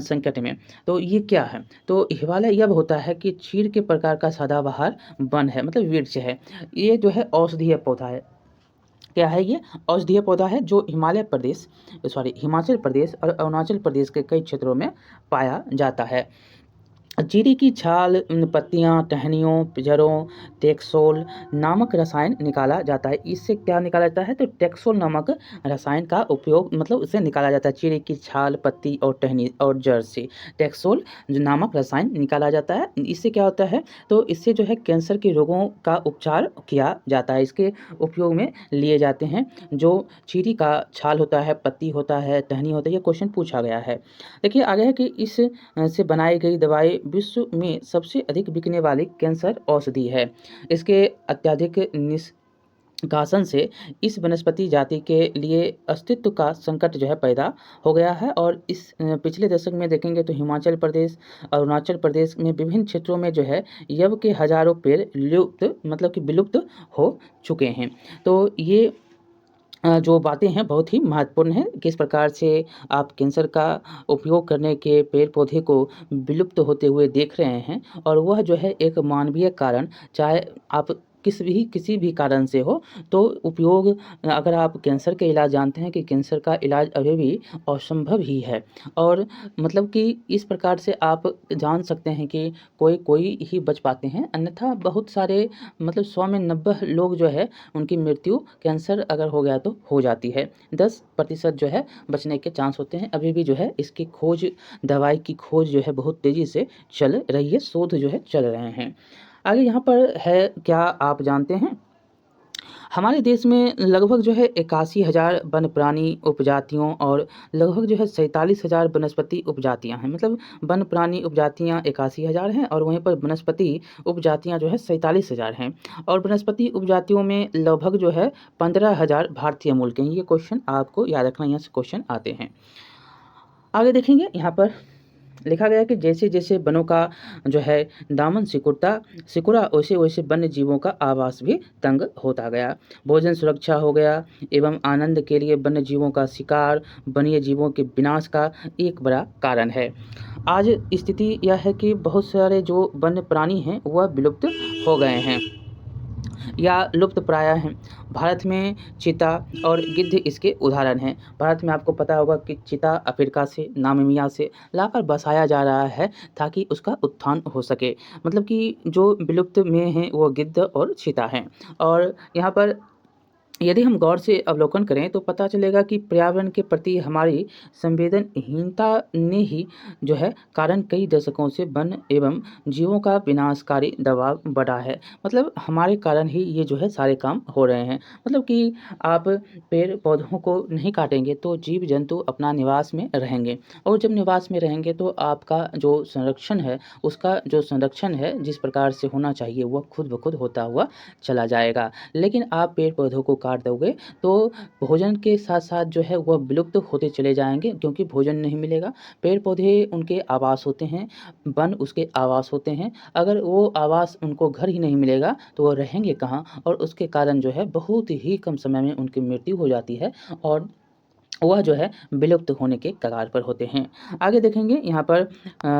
संकट में, तो ये क्या है, तो हिमालय यब होता है कि चीड़ के प्रकार का सदाबहार वन है मतलब वृक्ष है। ये जो है औषधीय पौधा है। क्या है ये? औषधीय पौधा है जो हिमाचल प्रदेश और अरुणाचल प्रदेश के कई क्षेत्रों में पाया जाता है। चीड़ी की छाल, पत्तियां, टहनियों, जड़ों टेक्सोल नामक रसायन निकाला जाता है। इससे क्या निकाला जाता है? तो टेक्सोल नामक रसायन का उपयोग मतलब उससे निकाला जाता है। चीड़ी की छाल, पत्ती और टहनी और जड़ से टेक्सोल नामक रसायन निकाला जाता है। इससे क्या होता है? तो इससे जो है कैंसर के रोगों का उपचार किया जाता है। इसके उपयोग में लिए जाते हैं। जो चीड़ी का छाल होता है, पत्ती होता है, टहनी होता है, ये क्वेश्चन पूछा गया है। देखिए आगे है कि इस से बनाई गई दवाई विश्व में सबसे अधिक बिकने वाली कैंसर औषधि है। इसके अत्यधिक निष्कासन से इस वनस्पति जाति के लिए अस्तित्व का संकट जो है पैदा हो गया है। और इस पिछले दशक में देखेंगे तो हिमाचल प्रदेश, अरुणाचल प्रदेश में विभिन्न क्षेत्रों में जो है यव के हजारों पेड़ विलुप्त हो चुके हैं। तो ये जो बातें हैं बहुत ही महत्वपूर्ण हैं, किस प्रकार से आप कैंसर का उपयोग करने के पेड़ पौधे को विलुप्त होते हुए देख रहे हैं। और वह जो है एक मानवीय कारण, चाहे आप किसी भी कारण से हो तो उपयोग, अगर आप कैंसर के इलाज जानते हैं कि कैंसर का इलाज अभी भी असंभव ही है। और मतलब कि इस प्रकार से आप जान सकते हैं कि कोई ही बच पाते हैं, अन्यथा बहुत सारे मतलब 100 में 90 लोग जो है उनकी मृत्यु कैंसर अगर हो गया तो हो जाती है। 10% जो है बचने के चांस होते हैं। अभी भी जो है इसकी खोज, दवाई की खोज जो है बहुत तेज़ी से चल रही है, शोध जो है चल रहे हैं। आगे यहाँ पर है, क्या आप जानते हैं हमारे देश में लगभग जो है 81,000 वन प्राणी उपजातियों और लगभग जो है 47,000 वनस्पति उपजातियां हैं। मतलब वन प्राणी उपजातियां 81,000 हैं और वहीं पर वनस्पति उपजातियां जो है 47,000 हैं। और वनस्पति उपजातियों में लगभग जो है 15,000 भारतीय मूल के हैं। ये क्वेश्चन आपको याद रखना, यहाँ से क्वेश्चन आते हैं। आगे देखेंगे यहाँ पर लिखा गया कि जैसे जैसे वनों का जो है दामन सिकुड़ा वैसे वैसे वन्य जीवों का आवास भी तंग होता गया। भोजन सुरक्षा हो गया एवं आनंद के लिए वन्य जीवों का शिकार वन्य जीवों के विनाश का एक बड़ा कारण है। आज स्थिति यह है कि बहुत सारे जो वन्य प्राणी हैं वह विलुप्त हो गए हैं या लुप्त प्राय हैं। भारत में चीता और गिद्ध इसके उदाहरण हैं। भारत में आपको पता होगा कि चीता अफ्रीका से, नामीबिया से लाकर बसाया जा रहा है ताकि उसका उत्थान हो सके। मतलब कि जो विलुप्त में हैं वो गिद्ध और चीता हैं। और यहाँ पर यदि हम गौर से अवलोकन करें तो पता चलेगा कि पर्यावरण के प्रति हमारी संवेदनहीनता ने ही जो है कारण कई दशकों से वन एवं जीवों का विनाशकारी दबाव बढ़ा है। मतलब हमारे कारण ही ये जो है सारे काम हो रहे हैं। मतलब कि आप पेड़ पौधों को नहीं काटेंगे तो जीव जंतु अपना निवास में रहेंगे और जब निवास में रहेंगे तो आपका जो संरक्षण है, उसका जो संरक्षण है जिस प्रकार से होना चाहिए वह खुद ब खुद होता हुआ चला जाएगा। लेकिन आप पेड़ पौधों को काट दोगे तो भोजन के साथ साथ जो है वह विलुप्त होते चले जाएंगे, क्योंकि भोजन नहीं मिलेगा। पेड़ पौधे उनके आवास होते हैं, वन उसके आवास होते हैं। अगर वो आवास उनको घर ही नहीं मिलेगा तो वो रहेंगे कहाँ, और उसके कारण जो है बहुत ही कम समय में उनकी मृत्यु हो जाती है। और वह जो है विलुप्त होने के कगार पर होते हैं। आगे देखेंगे यहाँ पर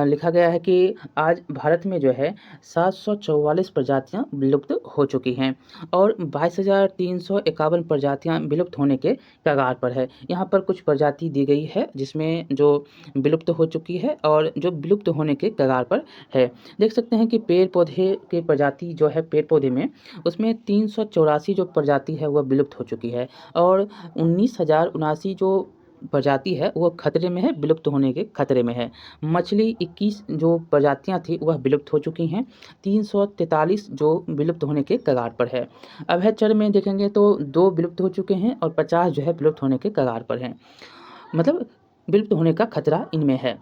लिखा गया है कि आज भारत में जो है 744 प्रजातियाँ विलुप्त हो चुकी हैं और 22,351 प्रजातियाँ विलुप्त होने के कगार पर है। यहाँ पर कुछ प्रजाति दी गई है जिसमें जो विलुप्त हो चुकी है और जो विलुप्त होने के कगार पर है। देख सकते हैं कि पेड़ पौधे के प्रजाति जो है पेड़ पौधे में उसमें 384 जो प्रजाति है वह विलुप्त हो चुकी है और 19,079 जो प्रजाति है वो खतरे में है, विलुप्त होने के खतरे में है। मछली 21 जो प्रजातियां थी वह विलुप्त हो चुकी हैं। 343 जो विलुप्त होने के कगार पर है। अभयचर में देखेंगे तो 2 विलुप्त हो चुके हैं और 50 जो है विलुप्त होने के कगार पर हैं। मतलब विलुप्त होने का खतरा इनमें है।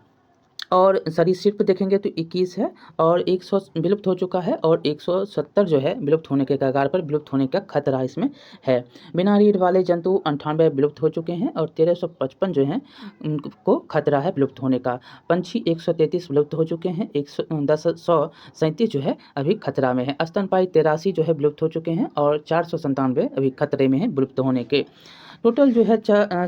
और सरीसृप देखेंगे तो 21 है और 100 विलुप्त हो चुका है और 170 जो है विलुप्त होने के कगार पर, विलुप्त होने का खतरा इसमें है। बिना रीढ़ वाले जंतु 98 विलुप्त हो चुके हैं और 1355 जो हैं उनको खतरा है विलुप्त होने का। पंछी 133 विलुप्त हो चुके हैं, 137 जो है अभी खतरा में है। स्तनपायी 83 जो है विलुप्त हो चुके हैं और 497 अभी खतरे में है विलुप्त होने के। टोटल जो है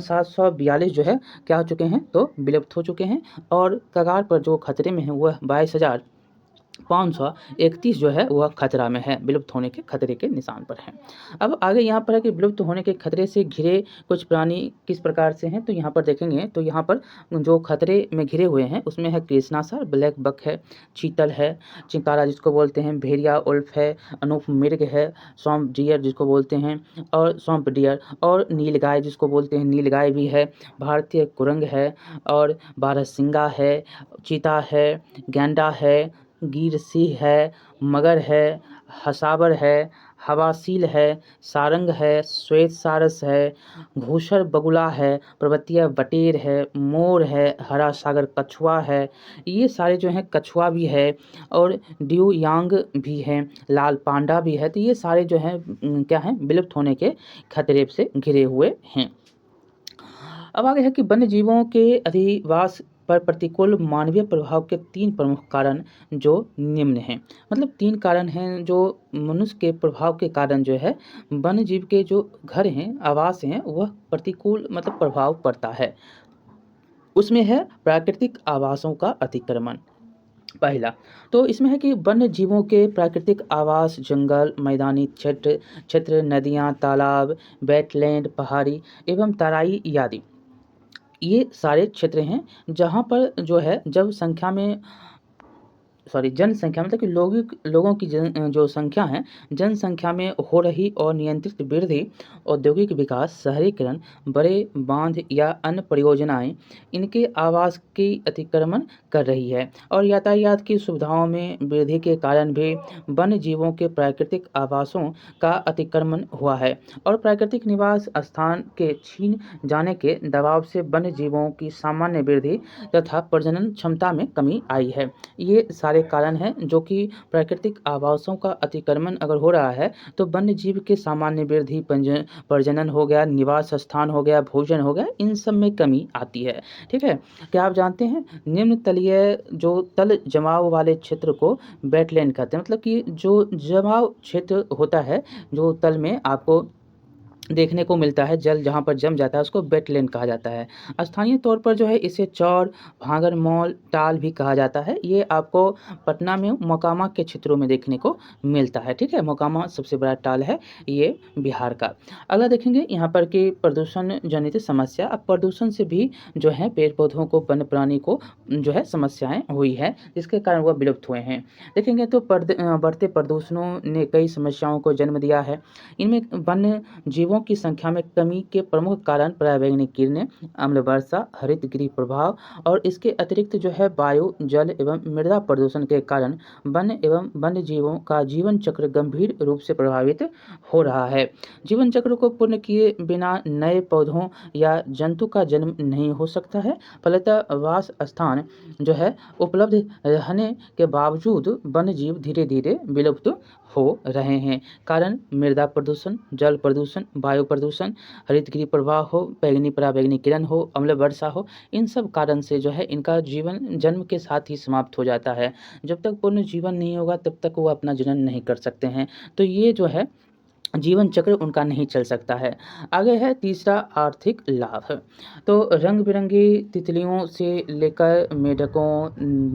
742 जो है क्या हो चुके हैं तो विलुप्त हो चुके हैं और कगार पर जो खतरे में है वह 22,531 जो है वह खतरा में है, विलुप्त होने के खतरे के निशान पर है। अब आगे यहाँ पर है कि विलुप्त होने के खतरे से घिरे कुछ प्राणी किस प्रकार से हैं, तो यहाँ पर देखेंगे तो यहाँ पर जो खतरे में घिरे हुए हैं उसमें है कृष्णासर, ब्लैक बक है, चीतल है, चिंकारा जिसको बोलते हैं, भेड़िया उल्फ है, अनूप मृग है, सौंप डियर जिसको बोलते हैं और सौंप डियर, और नीलगाय जिसको बोलते हैं, नीलगाय भी है, भारतीय कुरंग है और बारहसिंगा है, चीता है, गैंडा है, गिर सिंह है, मगर है, हसावर है, हवासील है, सारंग है, श्वेत सारस है, घूसर बगुला है, पर्वतीय बटेर है, मोर है, हरा सागर कछुआ है, ये सारे जो हैं, कछुआ भी है और ड्यू यांग भी हैं, लाल पांडा भी है। तो ये सारे जो हैं क्या हैं, विलुप्त होने के खतरे से घिरे हुए हैं। अब आगे है कि वन्य जीवों के अधिवास पर प्रतिकूल मानवीय प्रभाव के 3 प्रमुख कारण जो निम्न हैं। मतलब 3 कारण हैं जो मनुष्य के प्रभाव के कारण जो है वन्य जीव के जो घर हैं, आवास हैं, वह प्रतिकूल मतलब प्रभाव पड़ता है। उसमें है प्राकृतिक आवासों का अतिक्रमण। पहला तो इसमें है कि वन्य जीवों के प्राकृतिक आवास जंगल, मैदानी क्षेत्र, नदियाँ, तालाब, वेटलैंड, पहाड़ी एवं तराई आदि ये सारे क्षेत्र हैं जहाँ पर जो है जब संख्या में जनसंख्या मतलब कि लोगों की जो संख्या है, जनसंख्या में हो रही और नियंत्रित वृद्धि, औद्योगिक विकास, शहरीकरण, बड़े बांध या अन्य परियोजनाएं इनके आवास की अतिक्रमण कर रही है और यातायात की सुविधाओं में वृद्धि के कारण भी वन्य जीवों के प्राकृतिक आवासों का अतिक्रमण हुआ है और प्राकृतिक निवास स्थान के छीन जाने के दबाव से वन्य जीवों की सामान्य वृद्धि तथा प्रजनन क्षमता में कमी आई है। ये सारे कारण हैं जो कि प्राकृतिक आवासों का अतिक्रमण अगर हो रहा है तो वन्य जीव के सामान्य वृद्धि, प्रजनन हो गया, निवास स्थान हो गया, भोजन हो गया, इन सब में कमी आती है। ठीक है, क्या आप जानते हैं निम्न तलीय जो तल जमाव वाले क्षेत्र को वेटलैंड कहते हैं। मतलब कि जो जमाव क्षेत्र होता है, जो तल में आपको देखने को मिलता है, जल जहाँ पर जम जाता है उसको वेटलैंड कहा जाता है। स्थानीय तौर पर जो है इसे चौर, भांगर मॉल, टाल भी कहा जाता है। ये आपको पटना में मोकामा के क्षेत्रों में देखने को मिलता है। ठीक है, मोकामा सबसे बड़ा टाल है ये बिहार का। अगला देखेंगे यहाँ पर कि प्रदूषण जनित समस्या। अब प्रदूषण से भी जो है पेड़ पौधों को, वन्य प्राणी को जो है समस्याएं हुई है जिसके कारण वह विलुप्त हुए हैं। देखेंगे तो बढ़ते प्रदूषणों ने कई समस्याओं को जन्म दिया है। इनमें वन्य जीवों की संख्या में कमी के प्रमुख कारण पराबैंगनी किरणें, अम्ल वर्षा, हरित गृह प्रभाव और इसके अतिरिक्त जो है वायु, जल एवं मृदा प्रदूषण के कारण वन्य एवं वन्य जीवों का जीवन चक्र गंभीर रूप से प्रभावित हो रहा है। जीवन चक्र को पूर्ण किए बिना नए पौधों या जंतु का जन्म नहीं हो सकता है। फलतः वास स्थान जो है उपलब्ध रहने के बावजूद वन्य जीव धीरे धीरे विलुप्त हो रहे हैं। कारण मृदा प्रदूषण, जल प्रदूषण, वायु प्रदूषण, हरित गृह प्रवाह हो, बैंगनी पराबैंगनी किरण हो, अम्ल वर्षा हो, इन सब कारण से जो है इनका जीवन जन्म के साथ ही समाप्त हो जाता है। जब तक पूर्ण जीवन नहीं होगा तब तक वो अपना जनन नहीं कर सकते हैं। तो ये जो है जीवन चक्र उनका नहीं चल सकता है। आगे है तीसरा आर्थिक लाभ। तो रंग बिरंगी तितलियों से लेकर मेढकों,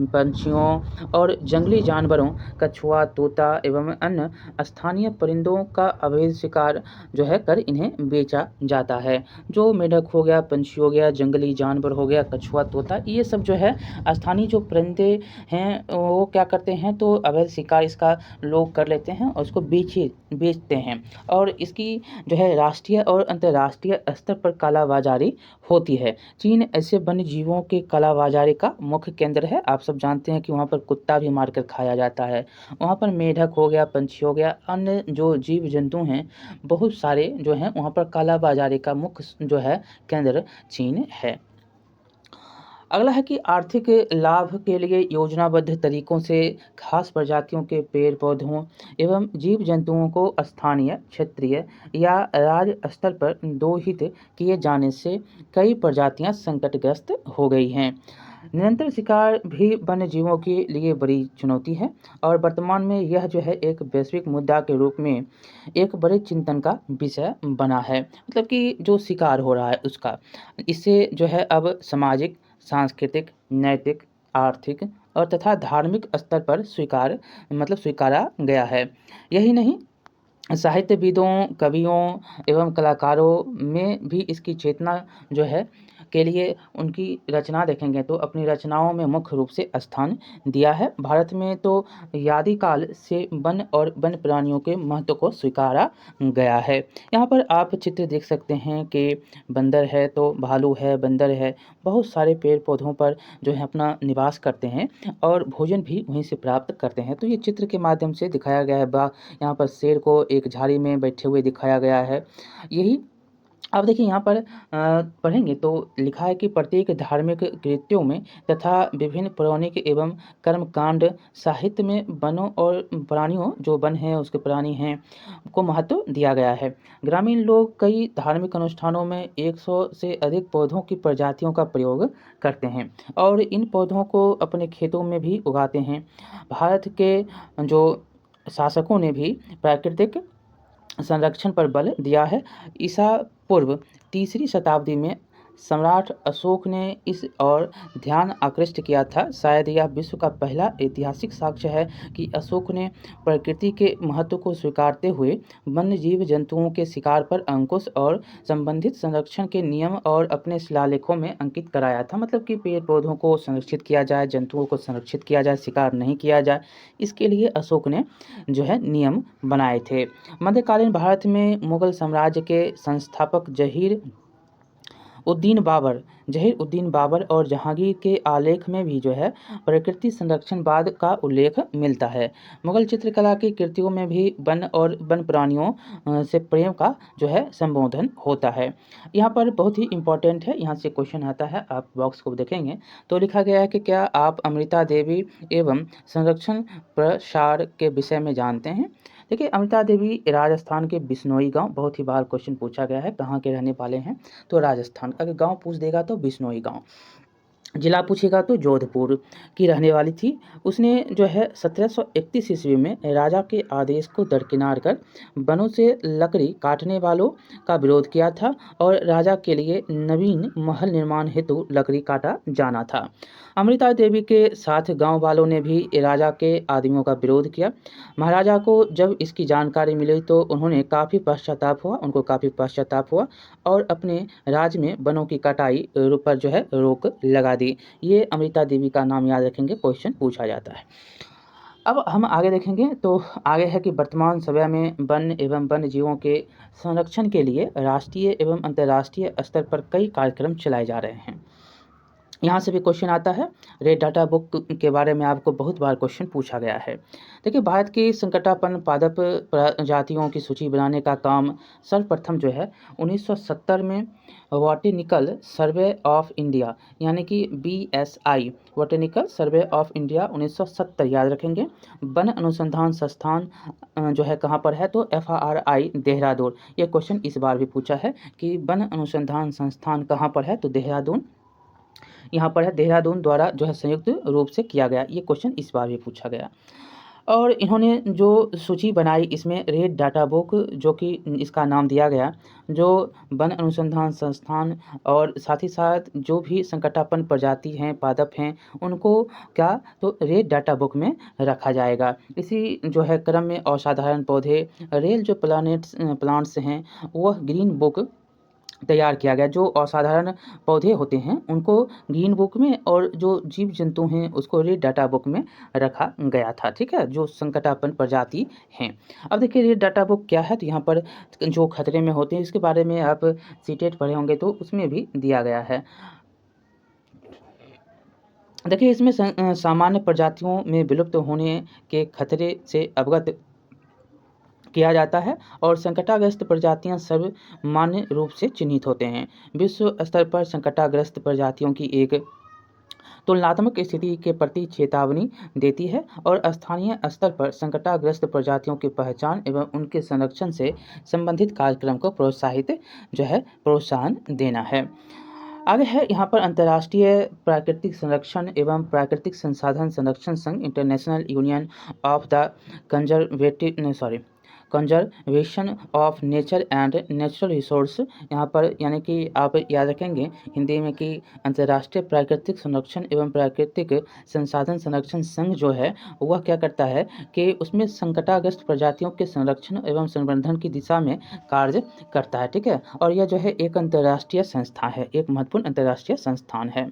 पंछियों और जंगली जानवरों, कछुआ, तोता एवं अन्य स्थानीय परिंदों का अवैध शिकार जो है कर इन्हें बेचा जाता है। जो मेढक हो गया, पंछी हो गया, जंगली जानवर हो गया, कछुआ, तोता, ये सब जो है स्थानीय जो परिंदे हैं वो क्या करते हैं, तो अवैध शिकार इसका लोग कर लेते हैं और उसको बेचते हैं। और इसकी जो है राष्ट्रीय और अंतर्राष्ट्रीय स्तर पर कालाबाजारी होती है। चीन ऐसे वन्य जीवों के कालाबाजारी का मुख्य केंद्र है। आप सब जानते हैं कि वहाँ पर कुत्ता भी मारकर खाया जाता है। वहाँ पर मेढक हो गया, पंछी हो गया, अन्य जो जीव जंतु हैं बहुत सारे जो हैं वहाँ पर कालाबाजारी का मुख्य जो है केंद्र चीन है। अगला है कि आर्थिक लाभ के लिए योजनाबद्ध तरीकों से खास प्रजातियों के पेड़ पौधों एवं जीव जंतुओं को स्थानीय, क्षेत्रीय या राज्य स्तर पर दोहित किए जाने से कई प्रजातियां संकटग्रस्त हो गई हैं। निरंतर शिकार भी वन्य जीवों के लिए बड़ी चुनौती है और वर्तमान में यह जो है एक वैश्विक मुद्दा के रूप में एक बड़े चिंतन का विषय बना है। मतलब कि जो शिकार हो रहा है उसका, इससे जो है अब सामाजिक, सांस्कृतिक, नैतिक, आर्थिक और तथा धार्मिक स्तर पर स्वीकारा गया है। यही नहीं, साहित्यविदों, कवियों एवं कलाकारों में भी इसकी चेतना जो है के लिए उनकी रचना देखेंगे तो अपनी रचनाओं में मुख्य रूप से स्थान दिया है। भारत में तो आदिकाल से वन और वन्य प्राणियों के महत्व को स्वीकारा गया है। यहाँ पर आप चित्र देख सकते हैं कि बंदर है तो भालू है, बंदर है, बहुत सारे पेड़ पौधों पर जो है अपना निवास करते हैं और भोजन भी वहीं से प्राप्त करते हैं। तो ये चित्र के माध्यम से दिखाया गया है। यहाँ पर शेर को एक झाड़ी में बैठे हुए दिखाया गया है। यही अब देखिए यहाँ पर पढ़ेंगे तो लिखा है कि प्रत्येक धार्मिक कृत्यों में तथा विभिन्न पौराणिक एवं कर्मकांड साहित्य में वनों और प्राणियों, जो वन हैं उसके प्राणी हैं, को महत्व दिया गया है। ग्रामीण लोग कई धार्मिक अनुष्ठानों में 100 से अधिक पौधों की प्रजातियों का प्रयोग करते हैं और इन पौधों को अपने खेतों में भी उगाते हैं। भारत के जो शासकों ने भी प्राकृतिक संरक्षण पर बल दिया है। ईसा पूर्व तीसरी शताब्दी में सम्राट अशोक ने इस और ध्यान आकृष्ट किया था। शायद यह विश्व का पहला ऐतिहासिक साक्ष्य है कि अशोक ने प्रकृति के महत्व को स्वीकारते हुए वन्य जीव जंतुओं के शिकार पर अंकुश और संबंधित संरक्षण के नियम और अपने शिलालेखों में अंकित कराया था। मतलब कि पेड़ पौधों को संरक्षित किया जाए, जंतुओं को संरक्षित किया जाए, शिकार नहीं किया जाए, इसके लिए अशोक ने जो है नियम बनाए थे। मध्यकालीन भारत में मुगल साम्राज्य के संस्थापक जहीर उद्दीन बाबर और जहांगीर के आलेख में भी जो है प्रकृति संरक्षणवाद का उल्लेख मिलता है। मुगल चित्रकला की कृतियों में भी वन और वन प्राणियों से प्रेम का जो है संबोधन होता है। यहाँ पर बहुत ही इम्पोर्टेंट है, यहाँ से क्वेश्चन आता है, आप बॉक्स को देखेंगे तो लिखा गया है कि क्या आप अमृता देवी एवं संरक्षण प्रसार के विषय में जानते हैं। देखिए, अमृता देवी राजस्थान के बिश्नोई गांव, बहुत ही बार क्वेश्चन पूछा गया है कहाँ के रहने वाले हैं, तो राजस्थान। अगर गांव पूछ देगा तो बिश्नोई गांव, जिला पूछेगा तो जोधपुर की रहने वाली थी। उसने जो है 1731 ईस्वी में राजा के आदेश को दरकिनार कर वनों से लकड़ी काटने वालों का विरोध किया था और राजा के लिए नवीन महल निर्माण हेतु लकड़ी काटा जाना था। अमृता देवी के साथ गांव वालों ने भी राजा के आदमियों का विरोध किया। महाराजा को जब इसकी जानकारी मिली तो उन्होंने उनको काफ़ी पश्चाताप हुआ और अपने राज्य में वनों की कटाई पर जो है रोक लगा दी। ये अमृता देवी का नाम याद रखेंगे, क्वेश्चन पूछा जाता है। अब हम आगे देखेंगे तो आगे है कि वर्तमान समय में वन एवं वन्य जीवों के संरक्षण के लिए राष्ट्रीय एवं अंतर्राष्ट्रीय स्तर पर कई कार्यक्रम चलाए जा रहे हैं। यहाँ से भी क्वेश्चन आता है। रेड डाटा बुक के बारे में आपको बहुत बार क्वेश्चन पूछा गया है। देखिए, भारत की संकटापन्न पादप प्रजातियों की सूची बनाने का काम सर्वप्रथम जो है 1970 में बॉटेनिकल सर्वे ऑफ इंडिया यानी कि BSI botanical survey of India 1970 याद रखेंगे। वन अनुसंधान संस्थान जो है कहाँ पर है, तो FRI देहरादून। ये क्वेश्चन इस बार भी पूछा है कि वन अनुसंधान संस्थान कहाँ पर है, तो देहरादून यहाँ पर है। देहरादून द्वारा जो है संयुक्त रूप से किया गया, ये क्वेश्चन इस बार भी पूछा गया। और इन्होंने जो सूची बनाई इसमें रेड डाटा बुक, जो कि इसका नाम दिया गया, जो वन अनुसंधान संस्थान और साथ ही साथ जो भी संकटापन्न प्रजाति हैं, पादप हैं, उनको क्या तो रेड डाटा बुक में रखा जाएगा। इसी जो है क्रम में असाधारण पौधे, रेल जो प्लांट्स हैं, वह ग्रीन बुक तैयार किया गया। जो असाधारण पौधे होते हैं उनको ग्रीन बुक में और जो जीव जंतु हैं उसको रेड डाटा बुक में रखा गया था। ठीक है, जो संकटापन्न प्रजाति हैं। अब देखिए रेड डाटा बुक क्या है, तो यहाँ पर जो खतरे में होते हैं इसके बारे में आप सीटेट पढ़े होंगे तो उसमें भी दिया गया है। देखिए इसमें सामान्य प्रजातियों में विलुप्त होने के खतरे से अवगत किया जाता है और संकटाग्रस्त प्रजातियां सर्वमान्य रूप से चिन्हित होते हैं। विश्व स्तर पर संकटाग्रस्त प्रजातियों की एक तुलनात्मक स्थिति के प्रति चेतावनी देती है और स्थानीय स्तर पर संकटाग्रस्त प्रजातियों की पहचान एवं उनके संरक्षण से संबंधित कार्यक्रम को प्रोत्साहन देना है। आगे है यहाँ पर अंतर्राष्ट्रीय प्राकृतिक संरक्षण एवं प्राकृतिक संसाधन संरक्षण संघ, international union of the conservation of nature and natural resource. यहाँ पर यानी कि आप याद रखेंगे हिंदी में कि अंतर्राष्ट्रीय प्राकृतिक संरक्षण एवं प्राकृतिक संसाधन संरक्षण संघ जो है वह क्या करता है कि उसमें संकटाग्रस्त प्रजातियों के संरक्षण एवं संवर्धन की दिशा में कार्य करता है। ठीक है, और यह जो है एक अंतर्राष्ट्रीय संस्था है, एक महत्वपूर्ण अंतर्राष्ट्रीय संस्थान है।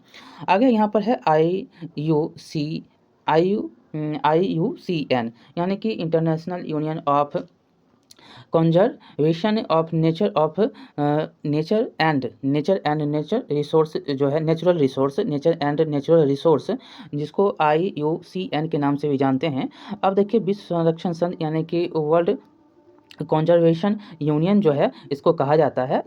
आगे यहाँ पर है IUCN यानी कि international union of conservation of nature and nature resource, जो है नेचर एंड नेचुरल रिसोर्स, जिसको IUCN के नाम से भी जानते हैं। अब देखिए विश्व संरक्षण संघ यानी कि वर्ल्ड कंजर्वेशन यूनियन जो है इसको कहा जाता है,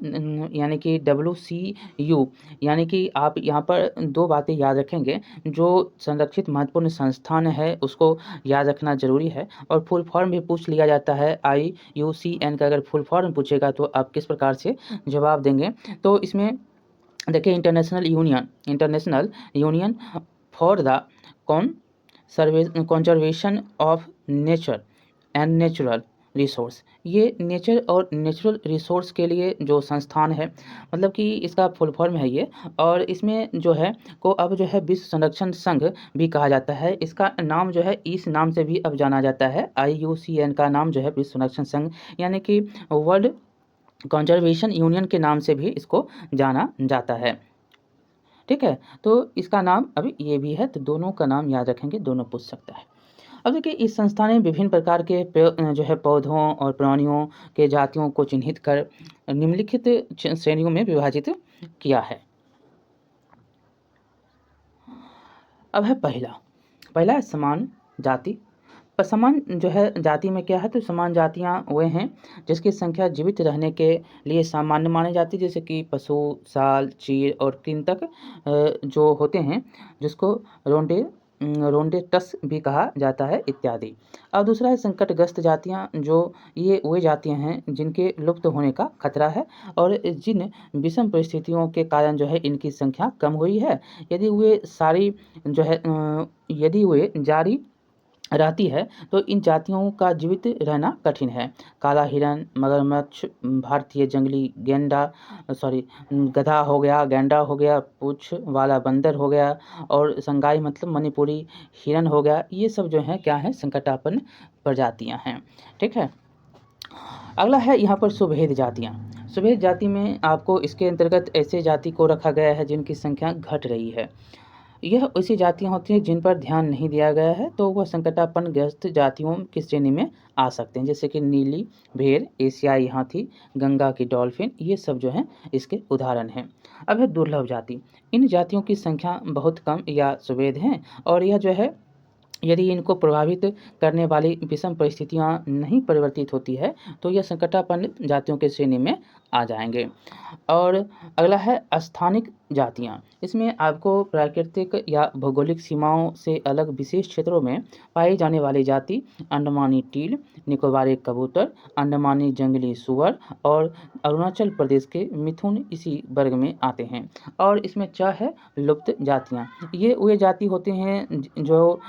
यानी कि WCU। यानी कि आप यहाँ पर दो बातें याद रखेंगे, जो संरक्षित महत्वपूर्ण संस्थान है उसको याद रखना जरूरी है। और फुल फॉर्म भी पूछ लिया जाता है IUCN का, अगर फुल फॉर्म पूछेगा तो आप किस प्रकार से जवाब देंगे। तो इसमें देखिए international union for the conservation of nature and natural resource, ये नेचर और नेचुरल रिसोर्स के लिए जो संस्थान है, मतलब कि इसका फुल फॉर्म है ये। और इसमें जो है को अब जो है विश्व संरक्षण संघ भी कहा जाता है। इसका नाम जो है इस नाम से भी अब जाना जाता है, IUCN का नाम जो है विश्व संरक्षण संघ यानी कि वर्ल्ड कंजर्वेशन यूनियन के नाम से भी इसको जाना जाता है। ठीक है, तो इसका नाम अभी ये भी है, तो दोनों का नाम याद रखेंगे, दोनों पूछ सकता है। अब देखिए इस संस्था ने विभिन्न प्रकार के जो है पौधों और प्राणियों के जातियों को चिन्हित कर निम्नलिखित श्रेणियों में विभाजित किया है। अब है पहला है समान जाति। समान जो है जाति में क्या है, तो समान जातियां वे हैं जिसकी संख्या जीवित रहने के लिए सामान्य मानी जाती है, जैसे कि पशु, साल, चील और कृंतक जो होते हैं, जिसको रोडेंटस भी कहा जाता है इत्यादि। अब दूसरा है संकटग्रस्त जातियां, जो ये वे जातियां हैं जिनके लुप्त होने का खतरा है और जिन विषम परिस्थितियों के कारण जो है इनकी संख्या कम हुई है। यदि वे जारी रहती है तो इन जातियों का जीवित रहना कठिन है। काला हिरन, मगरमच्छ, भारतीय जंगली गधा हो गया, पूंछ वाला बंदर हो गया और संगाई मतलब मणिपुरी हिरन हो गया, ये सब जो है क्या है, संकटापन्न प्रजातियां हैं। ठीक है, अगला है यहाँ पर सुभेद जातियाँ। सुभेद जाति में आपको इसके अंतर्गत ऐसे जाति को रखा गया है जिनकी संख्या घट रही है। यह ऐसी जातियाँ होती हैं जिन पर ध्यान नहीं दिया गया है, तो वह संकटापन्न ग्रस्त जातियों की श्रेणी में आ सकते हैं, जैसे कि नीली भेड़, एशियाई हाथी, गंगा की डॉल्फिन, ये सब जो हैं इसके उदाहरण हैं। अब है दुर्लभ जाति। इन जातियों की संख्या बहुत कम या सुभेद हैं और यह जो है यदि इनको प्रभावित करने वाली विषम परिस्थितियां नहीं परिवर्तित होती है तो यह संकटापन्न जातियों के श्रेणी में आ जाएंगे। और अगला है स्थानिक जातियाँ। इसमें आपको प्राकृतिक या भौगोलिक सीमाओं से अलग विशेष क्षेत्रों में पाई जाने वाली जाति अंडमानी टील, निकोबारी कबूतर, अंडमानी जंगली सूअर और अरुणाचल प्रदेश के मिथुन इसी वर्ग में आते हैं। और इसमें है लुप्त जातियाँ। ये वे जाति होते हैं जो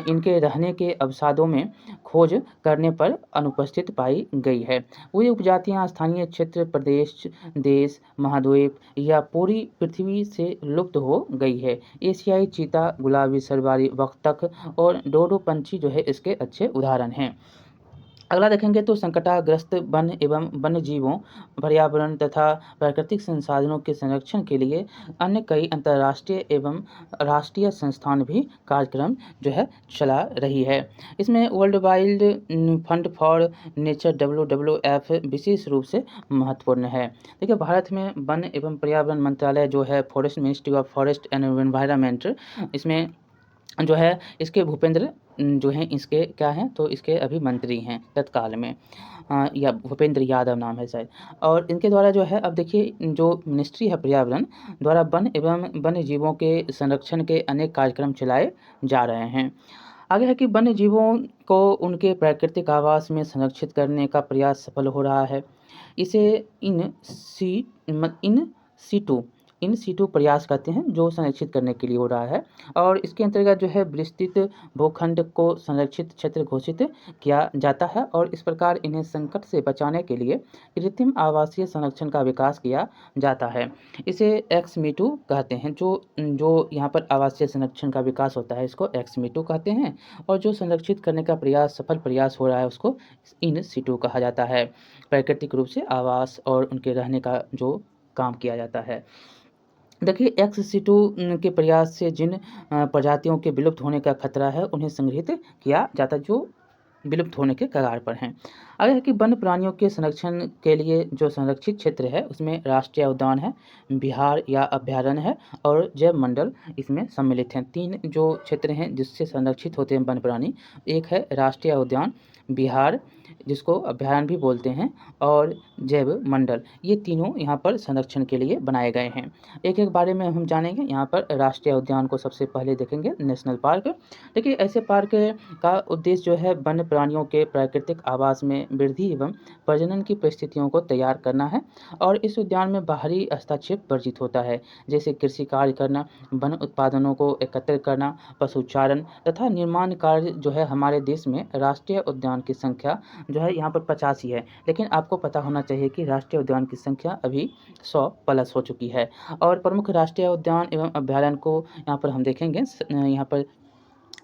इनके रहने के अवसादों में खोज करने पर अनुपस्थित पाई गई है। वे उपजातियाँ स्थानीय क्षेत्र, प्रदेश, देश, महाद्वीप या पूरी पृथ्वी से लुप्त हो गई है। एशियाई चीता, गुलाबी सरबारी बख्तख और डोडो पंछी जो है इसके अच्छे उदाहरण हैं। अगला देखेंगे तो संकटाग्रस्त वन एवं वन्य जीवों, पर्यावरण तथा प्राकृतिक संसाधनों के संरक्षण के लिए अन्य कई अंतर्राष्ट्रीय एवं राष्ट्रीय संस्थान भी कार्यक्रम जो है चला रही है। इसमें world wild fund for nature WWF विशेष रूप से महत्वपूर्ण है। देखिए, भारत में वन एवं पर्यावरण मंत्रालय जो है forest ministry of forest and environment, इसमें जो है इसके भूपेंद्र जो हैं इसके क्या हैं तो इसके अभी मंत्री हैं तत्काल में, या भूपेंद्र यादव नाम है शायद। और इनके द्वारा जो है अब देखिए जो मिनिस्ट्री है पर्यावरण द्वारा वन एवं वन्य जीवों के संरक्षण के अनेक कार्यक्रम चलाए जा रहे हैं। आगे है कि वन्य जीवों को उनके प्राकृतिक आवास में संरक्षित करने का प्रयास सफल हो रहा है। इसे इन सीटू प्रयास कहते हैं जो संरक्षित करने के लिए हो रहा है। और इसके अंतर्गत जो है विस्तृत भूखंड को संरक्षित क्षेत्र घोषित किया जाता है और इस प्रकार इन्हें संकट से बचाने के लिए कृत्रिम आवासीय संरक्षण का विकास किया जाता है। इसे एक्स-मीटू कहते हैं। जो यहाँ पर आवासीय संरक्षण का विकास होता है इसको एक्स-मीटू कहते हैं, और जो संरक्षित करने का सफल प्रयास हो रहा है उसको इन सीटू कहा जाता है। प्राकृतिक रूप से आवास और उनके रहने का जो काम किया जाता है। देखिए, एक्स-सीटू के प्रयास से जिन प्रजातियों के विलुप्त होने का खतरा है उन्हें संग्रहित किया जाता है जो विलुप्त होने के कगार पर हैं। आगे है कि वन्य प्राणियों के संरक्षण के लिए जो संरक्षित क्षेत्र है उसमें राष्ट्रीय उद्यान है, बिहार या अभयारण्य है और जैव मंडल इसमें सम्मिलित हैं। 3 जो क्षेत्र हैं जिससे संरक्षित होते हैं वन्य प्राणी, एक है राष्ट्रीय उद्यान, बिहार जिसको अभयारण्य भी बोलते हैं, और जैव मंडल, ये तीनों यहाँ पर संरक्षण के लिए बनाए गए हैं। एक-एक बारे में हम जानेंगे। यहाँ पर राष्ट्रीय उद्यान को सबसे पहले देखेंगे, नेशनल पार्क। देखिए, ऐसे पार्क का उद्देश्य जो है वन्य प्राणियों के प्राकृतिक आवास में वृद्धि एवं प्रजनन की परिस्थितियों को तैयार करना है। और इस उद्यान में बाहरी हस्तक्षेप वर्जित होता है, जैसे कृषि कार्य करना, वन उत्पादनों को एकत्रित करना, पशुचारण तथा निर्माण कार्य जो है। हमारे देश में राष्ट्रीय उद्यान की संख्या जो है यहाँ पर 85 है, लेकिन आपको पता होना चाहिए कि राष्ट्रीय उद्यान की संख्या अभी 100 प्लस हो चुकी है। और प्रमुख राष्ट्रीय उद्यान एवं अभयारण्य को यहाँ पर हम देखेंगे, यहाँ पर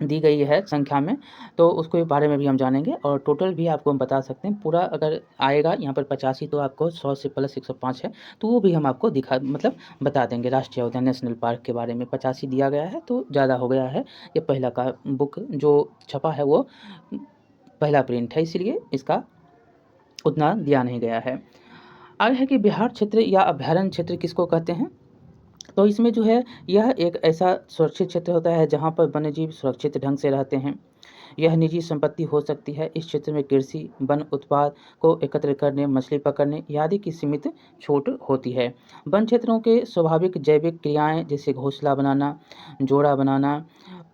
दी गई है संख्या में, तो उसके बारे में भी हम जानेंगे और टोटल भी आपको हम बता सकते हैं। पूरा अगर आएगा यहाँ पर 85 तो आपको 100 से प्लस 105 है, तो वो भी हम आपको बता देंगे। राष्ट्रीय उद्यान नेशनल पार्क के बारे में 85 दिया गया है तो ज़्यादा हो गया है। ये पहला का बुक जो छपा है वो पहला प्रिंट है, इसलिए इसका उतना दिया नहीं गया है। आगे है कि बिहार क्षेत्र या अभयारण्य क्षेत्र किसको कहते हैं, तो इसमें जो है यह एक ऐसा सुरक्षित क्षेत्र होता है जहाँ पर वन्यजीव सुरक्षित ढंग से रहते हैं। यह निजी संपत्ति हो सकती है। इस क्षेत्र में कृषि, वन उत्पाद को एकत्र करने, मछली पकड़ने आदि की सीमित छूट होती है। वन क्षेत्रों के स्वाभाविक जैविक क्रियाएं जैसे घोंसला बनाना, जोड़ा बनाना,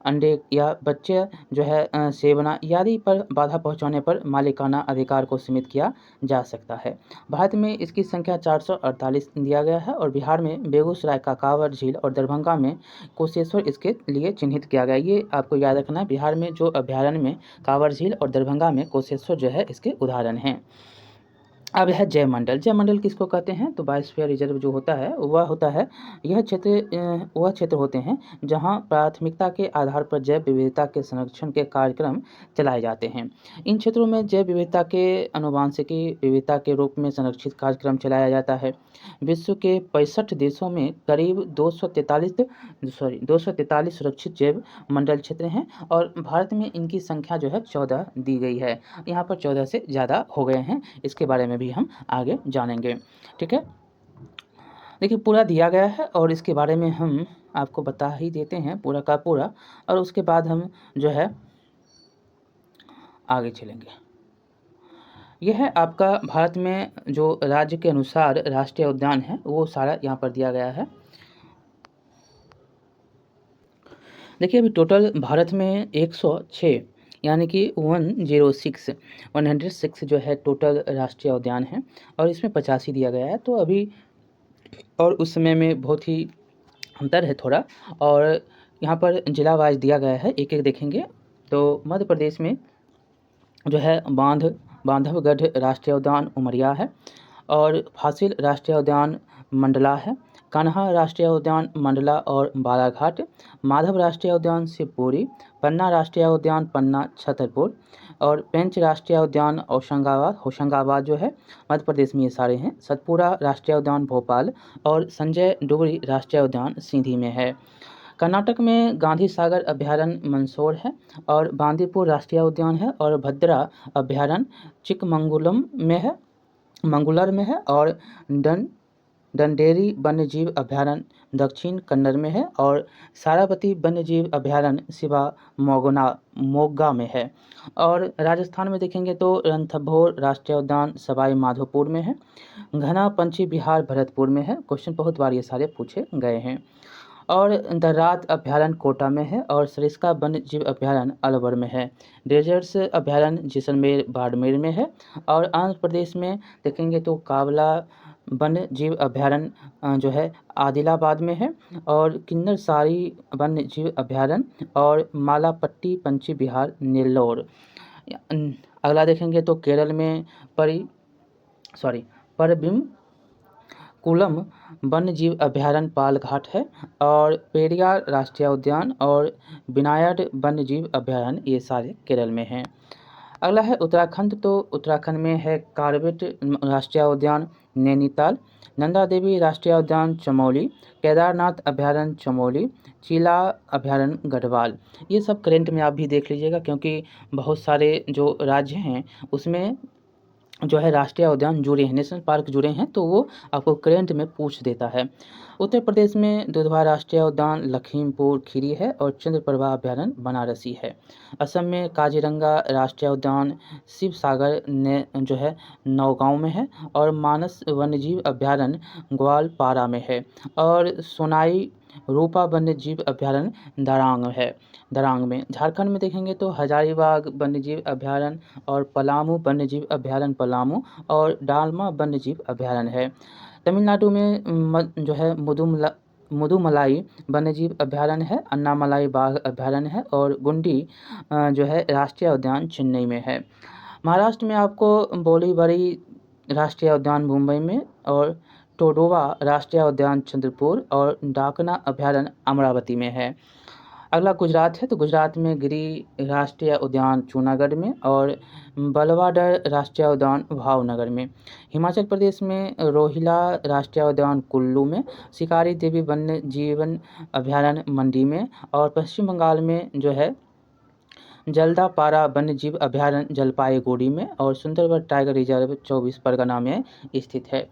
अंडे या बच्चे जो है सेवना आदि पर बाधा पहुंचाने पर मालिकाना अधिकार को सीमित किया जा सकता है। भारत में इसकी संख्या 448 दिया गया है और बिहार में बेगूसराय का कांवर झील और दरभंगा में कुशेश्वर इसके लिए चिन्हित किया गया है। ये आपको याद रखना है, बिहार में जो अभयारण्य में कांवर झील और दरभंगा में कुशेश्वर जो है इसके उदाहरण हैं। अब है जैव मंडल। जैव मंडल किसको कहते हैं, तो बायोस्फीयर रिजर्व जो होता है वह होता है, यह वह क्षेत्र होते हैं जहां प्राथमिकता के आधार पर जैव विविधता के संरक्षण के कार्यक्रम चलाए जाते हैं। इन क्षेत्रों में जैव विविधता के आनुवांशिकी विविधता के रूप में संरक्षित कार्यक्रम चलाया जाता है। विश्व के 65 देशों में करीब 243 सुरक्षित जैव मंडल क्षेत्र हैं और भारत में इनकी संख्या जो है 14 दी गई है। यहाँ पर 14 से ज़्यादा हो गए हैं, इसके बारे में भी हम आगे जानेंगे। ठीक है, देखिए पूरा दिया गया है और इसके बारे में हम आपको बता ही देते हैं पूरा का पूरा, और उसके बाद हम जो है आगे चलेंगे। यह है आपका भारत में जो राज्य के अनुसार राष्ट्रीय उद्यान है वो सारा यहाँ पर दिया गया है। देखिए अभी टोटल भारत में 106 यानी कि 106 जो है टोटल राष्ट्रीय उद्यान है और इसमें 85 दिया गया है। तो अभी और उस समय में बहुत ही अंतर है थोड़ा। और यहाँ पर जिला वाइज दिया गया है, एक एक देखेंगे। तो मध्य प्रदेश में जो है बांधवगढ़ राष्ट्रीय उद्यान उमरिया है, और फासिल राष्ट्रीय उद्यान मंडला है, कान्हा राष्ट्रीय उद्यान मंडला और बालाघाट, माधव राष्ट्रीय उद्यान शिवपुरी, पन्ना राष्ट्रीय उद्यान पन्ना छतरपुर, और पेंच राष्ट्रीय उद्यान होशंगाबाद जो है मध्य प्रदेश में ये सारे हैं, सतपुरा राष्ट्रीय उद्यान भोपाल, और संजय डुगरी राष्ट्रीय उद्यान सीधी में है। कर्नाटक में गांधी सागर अभयारण्य मंदसौर है, और बांदीपुर राष्ट्रीय उद्यान है, और भद्रा अभयारण्य मंगुलर में है, और डंडेरी वन्यजीव अभयारण्य दक्षिण कन्नड़ में है, और सारावती वन्यजीव अभयारण्य शिवा मोग्गा में है। और राजस्थान में देखेंगे तो रणथंभौर राष्ट्रीय उद्यान सवाई माधोपुर में है, घना पंछी विहार भरतपुर में है। क्वेश्चन बहुत बार ये सारे पूछे गए हैं। और दर्रात अभयारण्य कोटा में है, और सरिस्का वन्य जीव अभयारण्य अलवर में है। डेजर्ट्स अभयारण्य जैसलमेर बाड़मेर में है। और आंध्र प्रदेश में देखेंगे तो कावला वन्य जीव अभयारण्य जो है आदिलाबाद में है, और किन्नरसारी वन्य जीव अभयारण्य और मालापट्टी पंछी विहार नेल्लोर। अगला देखेंगे तो केरल में परबिम कुलम वन्यजीव अभयारण्य पालघाट है, और पेरियार राष्ट्रीय उद्यान और विनायड वन्यजीव अभयारण्य ये सारे केरल में हैं। अगला है उत्तराखंड। तो उत्तराखंड में है कार्बेट राष्ट्रीय उद्यान नैनीताल, नंदा देवी राष्ट्रीय उद्यान चमोली, केदारनाथ अभयारण्य चमोली, चीला अभयारण्य गढ़वाल। ये सब करेंट में आप भी देख लीजिएगा, क्योंकि बहुत सारे जो राज्य हैं उसमें जो है राष्ट्रीय उद्यान जुड़े हैं, नेशनल पार्क जुड़े हैं, तो वो आपको करेंट में पूछ देता है। उत्तर प्रदेश में दुधवा राष्ट्रीय उद्यान लखीमपुर खीरी है, और चंद्रप्रभा अभयारण्य बनारसी है। असम में काजीरंगा राष्ट्रीय उद्यान शिवसागर ने जो है नौगांव में है, और मानस वन्यजीव अभयारण्य ग्वालपारा में है, और सोनाई रूपा वन्यजीव अभयारण्य दरांग में। झारखंड में देखेंगे तो हजारीबाग वन्यजीव अभयारण्य और पलामू वन्यजीव अभयारण्य पलामू, और डालमा वन्यजीव अभयारण्य है। तमिलनाडु में जो है मुदुमलाई वन्यजीव अभयारण्य है, अन्नामलाई बाघ अभयारण्य है, और गुंडी जो है राष्ट्रीय उद्यान चेन्नई में है। महाराष्ट्र में आपको बोलीवरी राष्ट्रीय उद्यान मुंबई में, और टोडोवा राष्ट्रीय उद्यान चंद्रपुर, और डाकना अभयारण्य अमरावती में है। अगला गुजरात है। तो गुजरात में गिरी राष्ट्रीय उद्यान जूनागढ़ में, और बलवाडर राष्ट्रीय उद्यान भावनगर में। हिमाचल प्रदेश में रोहिला राष्ट्रीय उद्यान कुल्लू में, शिकारी देवी वन्य जीवन अभयारण्य मंडी में, और पश्चिम बंगाल में जो है जल्दापारा वन्यजीव अभयारण्य जलपाईगुड़ी में, और सुंदरबन टाइगर रिजर्व 24 परगना में स्थित है।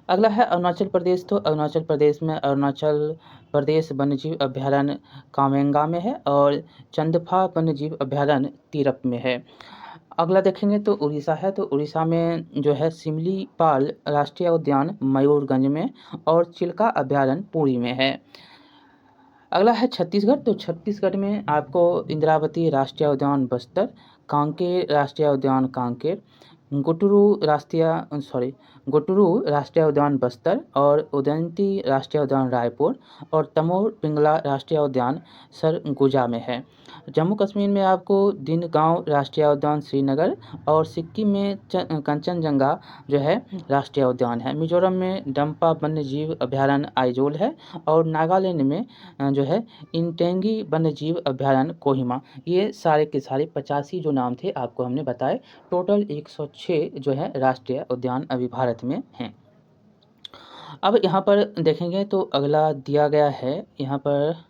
अगला है अरुणाचल प्रदेश। तो अरुणाचल प्रदेश में अरुणाचल प्रदेश वन्यजीव अभयारण्य कामेंगा में है, और चंदफा वन्यजीव अभयारण्य तीरप में है। अगला देखेंगे तो उड़ीसा है। तो उड़ीसा में जो है सिमलीपाल राष्ट्रीय उद्यान मयूरगंज में, और चिल्का अभयारण्य पुरी में है। अगला है छत्तीसगढ़। तो छत्तीसगढ़ में आपको इंद्रावती राष्ट्रीय उद्यान बस्तर, कांकेर राष्ट्रीय उद्यान कांकेर, गुटरू राष्ट्रीय उद्यान बस्तर, और उदयंती राष्ट्रीय उद्यान रायपुर, और तमोर पिंगला राष्ट्रीय उद्यान सरगुजा में है। जम्मू कश्मीर में आपको दिनगांव राष्ट्रीय उद्यान श्रीनगर, और सिक्किम में कंचनजंगा जो है राष्ट्रीय उद्यान है। मिजोरम में डंपा वन्यजीव अभयारण्य आइजोल है, और नागालैंड में जो है इंटेंगी वन्यजीव अभयारण्य कोहिमा। ये सारे के सारे 85 जो नाम थे आपको हमने बताए। टोटल 106 जो है राष्ट्रीय उद्यान अभी भारत में हैं। अब यहाँ पर देखेंगे तो अगला दिया गया है, यहाँ पर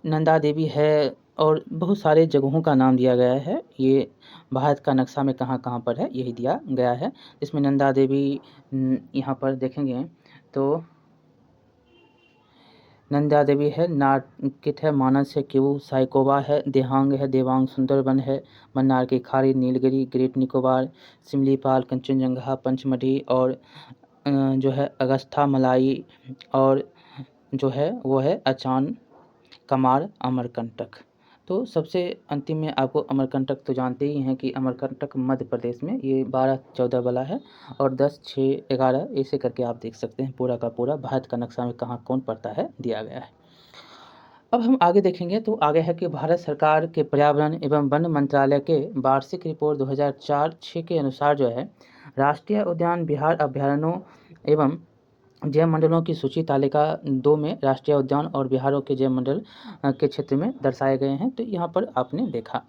नंदा देवी है, और बहुत सारे जगहों का नाम दिया गया है। ये भारत का नक्शा में कहाँ कहाँ पर है यही दिया गया है। इसमें नंदा देवी यहाँ पर देखेंगे तो नंदा देवी है, नारकिट है, मानस है, क्यू साइकोवा है, देहांग है, देवांग सुंदरबन है, मन्नार की खाड़ी, नीलगिरी, ग्रेट निकोबार, सिमलीपाल, कंचनजंगा, पंचमढ़ी, और जो है अगस्था मलाई, और जो है वो है अचान कमार, अमरकंटक। तो सबसे अंतिम में आपको अमरकंटक तो जानते ही हैं कि अमरकंटक मध्य प्रदेश में ये 12-14 वाला है और 10-6-11 ऐसे करके आप देख सकते हैं पूरा का पूरा भारत का नक्शा में कहाँ कौन पड़ता है दिया गया है। अब हम आगे देखेंगे तो आगे है कि भारत सरकार के पर्यावरण एवं वन मंत्रालय के वार्षिक रिपोर्ट 2004-06 के अनुसार जो है राष्ट्रीय उद्यान बिहार अभयारण्यों एवं जैव मंडलों की सूची तालिका 2 में राष्ट्रीय उद्यान और बिहारों के जैव मंडल के क्षेत्र में दर्शाए गए हैं। तो यहाँ पर आपने देखा।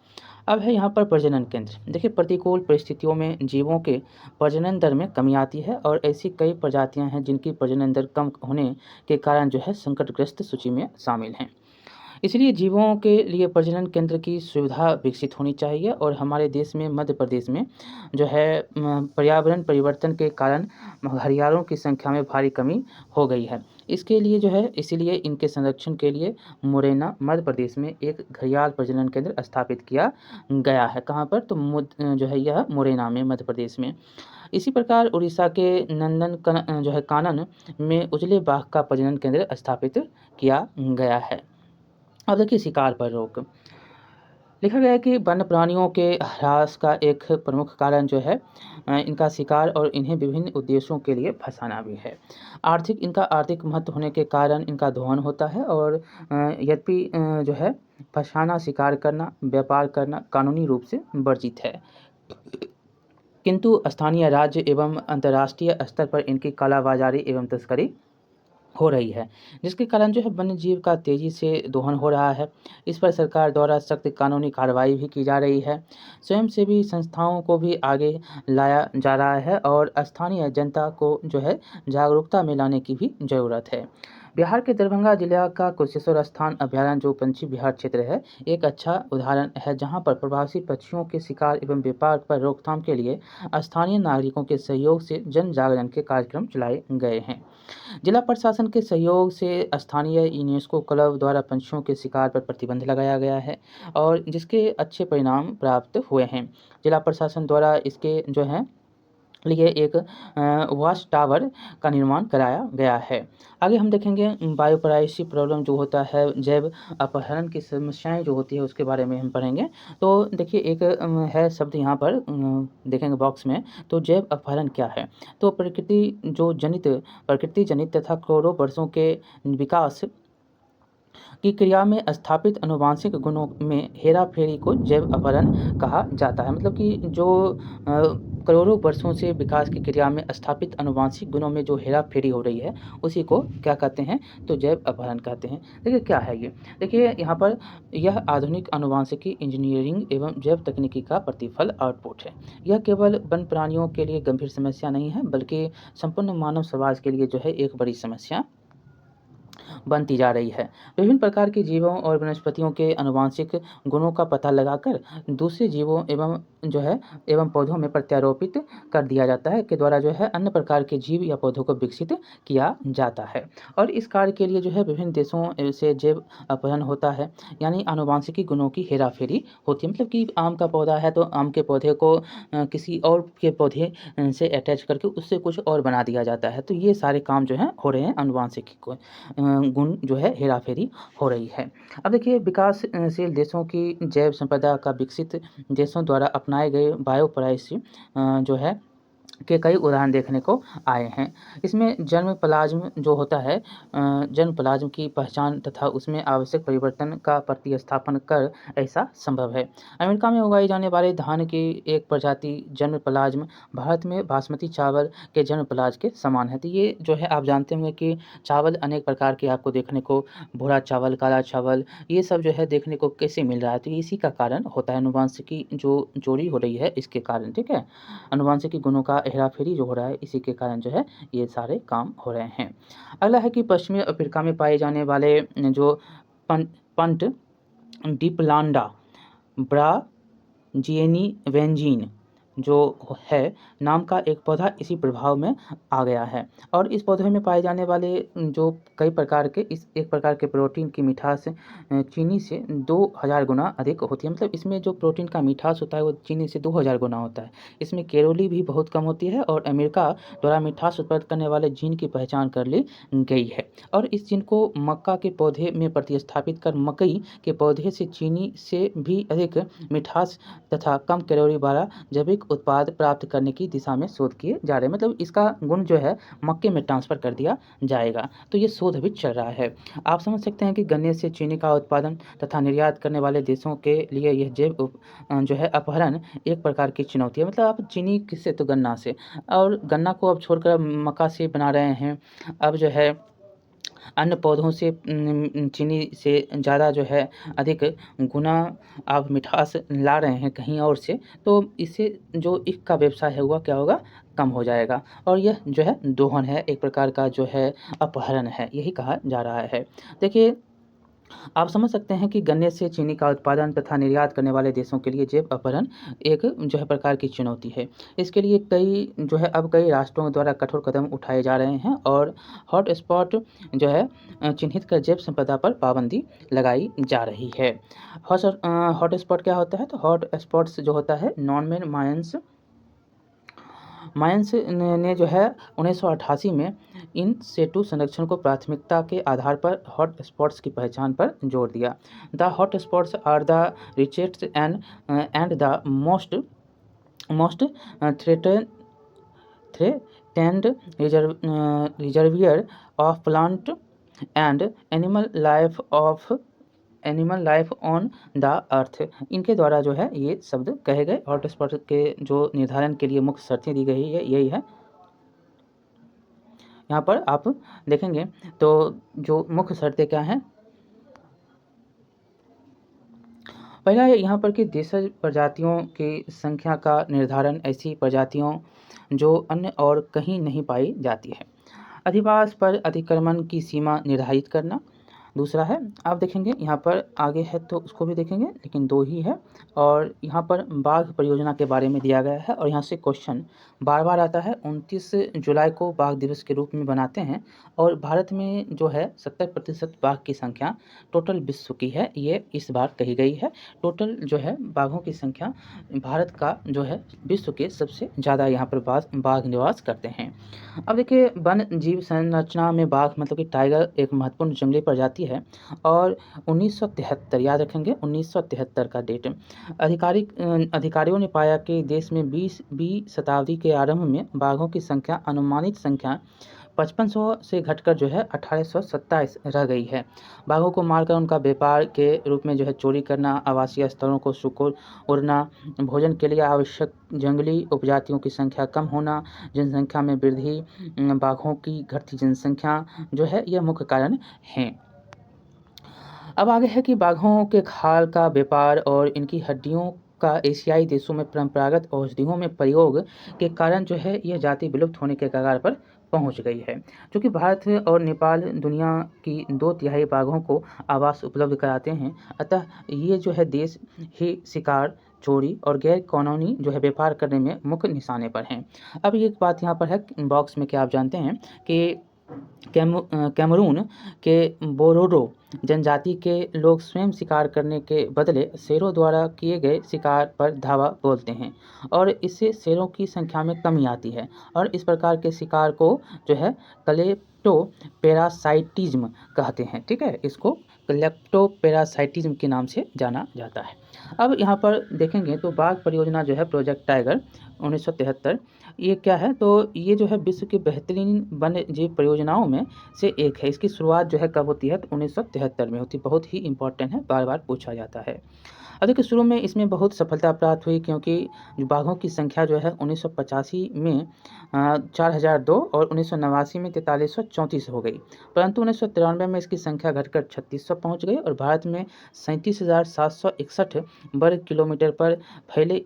अब है यहाँ पर प्रजनन केंद्र। देखिए प्रतिकूल परिस्थितियों में जीवों के प्रजनन दर में कमी आती है और ऐसी कई प्रजातियाँ हैं जिनकी प्रजनन दर कम होने के कारण जो है संकटग्रस्त सूची में शामिल हैं। इसलिए जीवों के लिए प्रजनन केंद्र की सुविधा विकसित होनी चाहिए और हमारे देश में मध्य प्रदेश में जो है पर्यावरण परिवर्तन के कारण घड़ियालों की संख्या में भारी कमी हो गई है। इसके लिए जो है इसीलिए इनके संरक्षण के लिए मुरैना मध्य प्रदेश में एक घड़ियाल प्रजनन केंद्र स्थापित किया गया है। कहाँ पर? तो जो है यह मुरैना में मध्य प्रदेश में। इसी प्रकार उड़ीसा के जो है कानन में उजले बाघ का प्रजनन केंद्र स्थापित किया गया है। अब देखिए शिकार पर रोक। लिखा गया है कि वन्य प्राणियों के ह्रास का एक प्रमुख कारण जो है इनका शिकार और इन्हें विभिन्न उद्देश्यों के लिए फंसाना भी है। इनका आर्थिक महत्व होने के कारण इनका दोहन होता है और यद्यपि जो है फंसाना, शिकार करना, व्यापार करना कानूनी रूप से वर्जित है, किंतु स्थानीय, राज्य एवं अंतर्राष्ट्रीय स्तर पर इनकी कालाबाजारी एवं तस्करी हो रही है, जिसके कारण जो है वन्य जीव का तेज़ी से दोहन हो रहा है। इस पर सरकार द्वारा सख्त कानूनी कार्रवाई भी की जा रही है। स्वयंसेवी संस्थाओं को भी आगे लाया जा रहा है और स्थानीय जनता को जो है जागरूकता में लाने की भी ज़रूरत है। बिहार के दरभंगा जिला का कुशेश्वर स्थान अभयारण्य जो पश्चिमी बिहार क्षेत्र है, एक अच्छा उदाहरण है जहां पर प्रवासी पक्षियों के शिकार एवं व्यापार पर रोकथाम के लिए स्थानीय नागरिकों के सहयोग से जन जागरण के कार्यक्रम चलाए गए हैं। जिला प्रशासन के सहयोग से स्थानीय यूनेस्को क्लब द्वारा पंछियों के शिकार पर प्रतिबंध लगाया गया है और जिसके अच्छे परिणाम प्राप्त हुए हैं। जिला प्रशासन द्वारा इसके जो है लिए एक वॉच टावर का निर्माण कराया गया है। आगे हम देखेंगे बायोपराइसी प्रॉब्लम जो होता है, जैव अपहरण की समस्याएं जो होती है उसके बारे में हम पढ़ेंगे। तो देखिए एक है शब्द यहाँ पर देखेंगे बॉक्स में। तो जैव अपहरण क्या है? तो प्रकृति जनित तथा करोड़ों वर्षों के विकास की क्रिया में स्थापित आनुवंशिक गुणों में हेरा-फेरी को जैव अपहरण कहा जाता है। मतलब कि जो करोड़ों वर्षों से विकास की क्रिया में स्थापित आनुवंशिक गुणों में जो हेरा-फेरी हो रही है, उसी को क्या कहते हैं? तो जैव अपहरण कहते हैं। देखिए क्या है ये? देखिए यहाँ पर यह आधुनिक आनुवंशिकी, इंजीनियरिंग एवं जैव तकनीकी का प्रतिफल आउटपुट है। यह केवल वन्य प्राणियों के लिए गंभीर समस्या नहीं है, बल्कि संपूर्ण मानव समाज के लिए जो है एक बड़ी समस्या बनती जा रही है। विभिन्न प्रकार के जीवों और वनस्पतियों के आनुवंशिक गुणों का पता लगाकर दूसरे जीवों एवं पौधों में प्रत्यारोपित कर दिया जाता है, के द्वारा जो है अन्य प्रकार के जीव या पौधों को विकसित किया जाता है। और इस कार्य के लिए जो है विभिन्न देशों से जैव अपहरण होता है, यानी आनुवंशिकी गुणों की हेराफेरी होती है। मतलब कि आम का पौधा है तो आम के पौधे को किसी और के पौधे से अटैच करके उससे कुछ और बना दिया जाता है। तो ये सारे काम जो हैं हो रहे हैं, आनुवंशिकी को गुण जो है हेराफेरी हो रही है। अब देखिए विकासशील देशों की जैव संपदा का विकसित देशों द्वारा अपनाए गए बायोपराइसी जो है के कई उदाहरण देखने को आए हैं। इसमें जर्म प्लाज्म जो होता है, जर्म प्लाज्म की पहचान तथा उसमें आवश्यक परिवर्तन का प्रतिस्थापन कर ऐसा संभव है। अमेरिका में उगाए जाने वाले धान की एक प्रजाति जर्म प्लाज्म भारत में बासमती चावल के जर्म प्लाज्म के समान है। तो ये जो है आप जानते होंगे कि चावल अनेक प्रकार के आपको देखने को, भूरा चावल, काला चावल, ये सब जो है देखने को कैसे मिल रहा है? तो इसी का कारण होता है, आनुवंशिकी जो चोरी हो रही है इसके कारण, ठीक है। आनुवंशिकी गुणों का हेराफेरी जो हो रहा है, इसी के कारण जो है ये सारे काम हो रहे हैं। अगला है कि पश्चिमी अफ्रीका में पाए जाने वाले जो पंट डिप्लांडा ब्राजीनिवेंजीन जो है नाम का एक पौधा इसी प्रभाव में आ गया है। और इस पौधे में पाए जाने वाले जो कई प्रकार के इस एक प्रकार के प्रोटीन की मिठास चीनी से 2000 गुना अधिक होती है। मतलब इसमें जो प्रोटीन का मिठास होता है वो चीनी से 2000 गुना होता है। इसमें कैलोरी भी बहुत कम होती है और अमेरिका द्वारा मिठास उत्पन्न करने वाले जीन की पहचान कर ली गई है। और इस जीन को मक्का के पौधे में प्रतिस्थापित कर मकई के पौधे से चीनी से भी अधिक मिठास तथा कम कैलोरी वाला जैविक उत्पाद प्राप्त करने की दिशा में शोध किए जा रहे हैं। मतलब इसका गुण जो है मक्के में ट्रांसफ़र कर दिया जाएगा। तो ये शोध अभी चल रहा है। आप समझ सकते हैं कि गन्ने से चीनी का उत्पादन तथा निर्यात करने वाले देशों के लिए यह जो है अपहरण एक प्रकार की चुनौती है। मतलब आप चीनी किससे, तो गन्ना से, और गन्ना को अब छोड़कर अब मक्का से बना रहे हैं। अब जो है अन्य पौधों से चीनी से ज़्यादा जो है अधिक गुना आप मिठास ला रहे हैं कहीं और से, तो इससे जो ईख का व्यवसाय है हुआ क्या होगा, कम हो जाएगा। और यह जो है दोहन है, एक प्रकार का जो है अपहरण है, यही कहा जा रहा है। देखिए, आप समझ सकते हैं कि गन्ने से चीनी का उत्पादन तथा निर्यात करने वाले देशों के लिए जैव अपहरण एक जो है प्रकार की चुनौती है। इसके लिए कई राष्ट्रों द्वारा कठोर कदम उठाए जा रहे हैं और हॉटस्पॉट जो है चिन्हित कर जैव संपदा पर पाबंदी लगाई जा रही है। हॉटस्पॉट क्या होता है, तो हॉटस्पॉट्स जो होता है नॉर्मन मायंस ने जो है 1988 में इन सेटू संरक्षण को प्राथमिकता के आधार पर हॉट स्पॉट्स की पहचान पर जोर दिया। The hot spots are the richest and the most threatened reservoir of plant and animal life on the earth. इनके द्वारा जो है ये शब्द कहे गए। हॉटस्पॉट के जो निर्धारण के लिए मुख्य शर्तें दी गई है यही है। यहाँ पर आप देखेंगे तो जो मुख्य शर्तें क्या हैं, पहला है यहाँ पर कि देशज प्रजातियों की संख्या का निर्धारण, ऐसी प्रजातियों जो अन्य और कहीं नहीं पाई जाती है। अधिवास पर अतिक्रमण की सीमा निर्धारित करना। दूसरा है, आप देखेंगे यहाँ पर आगे है तो उसको भी देखेंगे, लेकिन 2 ही है। और यहाँ पर बाघ परियोजना के बारे में दिया गया है और यहाँ से क्वेश्चन बार-बार आता है। 29 जुलाई को बाघ दिवस के रूप में बनाते हैं और भारत में जो है 70% बाघ की संख्या टोटल विश्व की है, ये इस बार कही गई है। टोटल जो है बाघों की संख्या भारत का जो है विश्व के सबसे ज़्यादा यहाँ पर बाघ निवास करते हैं। अब देखिए, वन जीव संरचना में बाघ मतलब कि टाइगर एक महत्वपूर्ण जंगली प्रजाति है और 1973, याद रखेंगे 1973 का डेट। अधिकारियों ने पाया कि देश में 20वीं शताब्दी के आरंभ में बाघों की संख्या अनुमानित संख्या 5500 से घटकर जो है 1827 रह गई है। बाघों को मारकर उनका व्यापार के रूप में जो है चोरी करना, आवासीय स्थलों को उड़ना, भोजन के लिए आवश्यक जंगली उपजातियों की संख्या कम होना, जनसंख्या में वृद्धि, बाघों की घटती जनसंख्या जो है यह मुख्य कारण हैं। अब आगे है कि बाघों के खाल का व्यापार और इनकी हड्डियों का एशियाई देशों में परंपरागत औषधियों में प्रयोग के कारण जो है यह जाति विलुप्त होने के कगार पर पहुंच गई है। क्योंकि भारत और नेपाल दुनिया की 2/3 बाघों को आवास उपलब्ध कराते हैं, अतः ये जो है देश ही शिकार, चोरी और गैर कानूनी जो है व्यापार करने में मुख्य निशाने पर हैं। अब एक बात यहाँ पर है बॉक्स में, क्या आप जानते हैं कि कैमरून के बोरोरो जनजाति के लोग स्वयं शिकार करने के बदले शेरों द्वारा किए गए शिकार पर धावा बोलते हैं और इससे शेरों की संख्या में कमी आती है और इस प्रकार के शिकार को जो है क्लेप्टोपेरासाइटिज्म कहते हैं। ठीक है, इसको क्लेप्टोपेरासाइटिज्म के नाम से जाना जाता है। अब यहाँ पर देखेंगे तो बाघ परियोजना जो है प्रोजेक्ट टाइगर 1973, ये क्या है, तो ये जो है विश्व की बेहतरीन वन्य जीव परियोजनाओं में से एक है। इसकी शुरुआत जो है कब होती है, तो 1973 में होती है। बहुत ही इंपॉर्टेंट है, बार बार पूछा जाता है। अब देखिए, शुरू में इसमें बहुत सफलता प्राप्त हुई क्योंकि जो बाघों की संख्या जो है 1985 में 4002 और 1989 में 4334 हो गई, परंतु 1993 में इसकी संख्या घटकर 3600 पहुँच गई और भारत में 37,761 वर्ग किलोमीटर पर फैले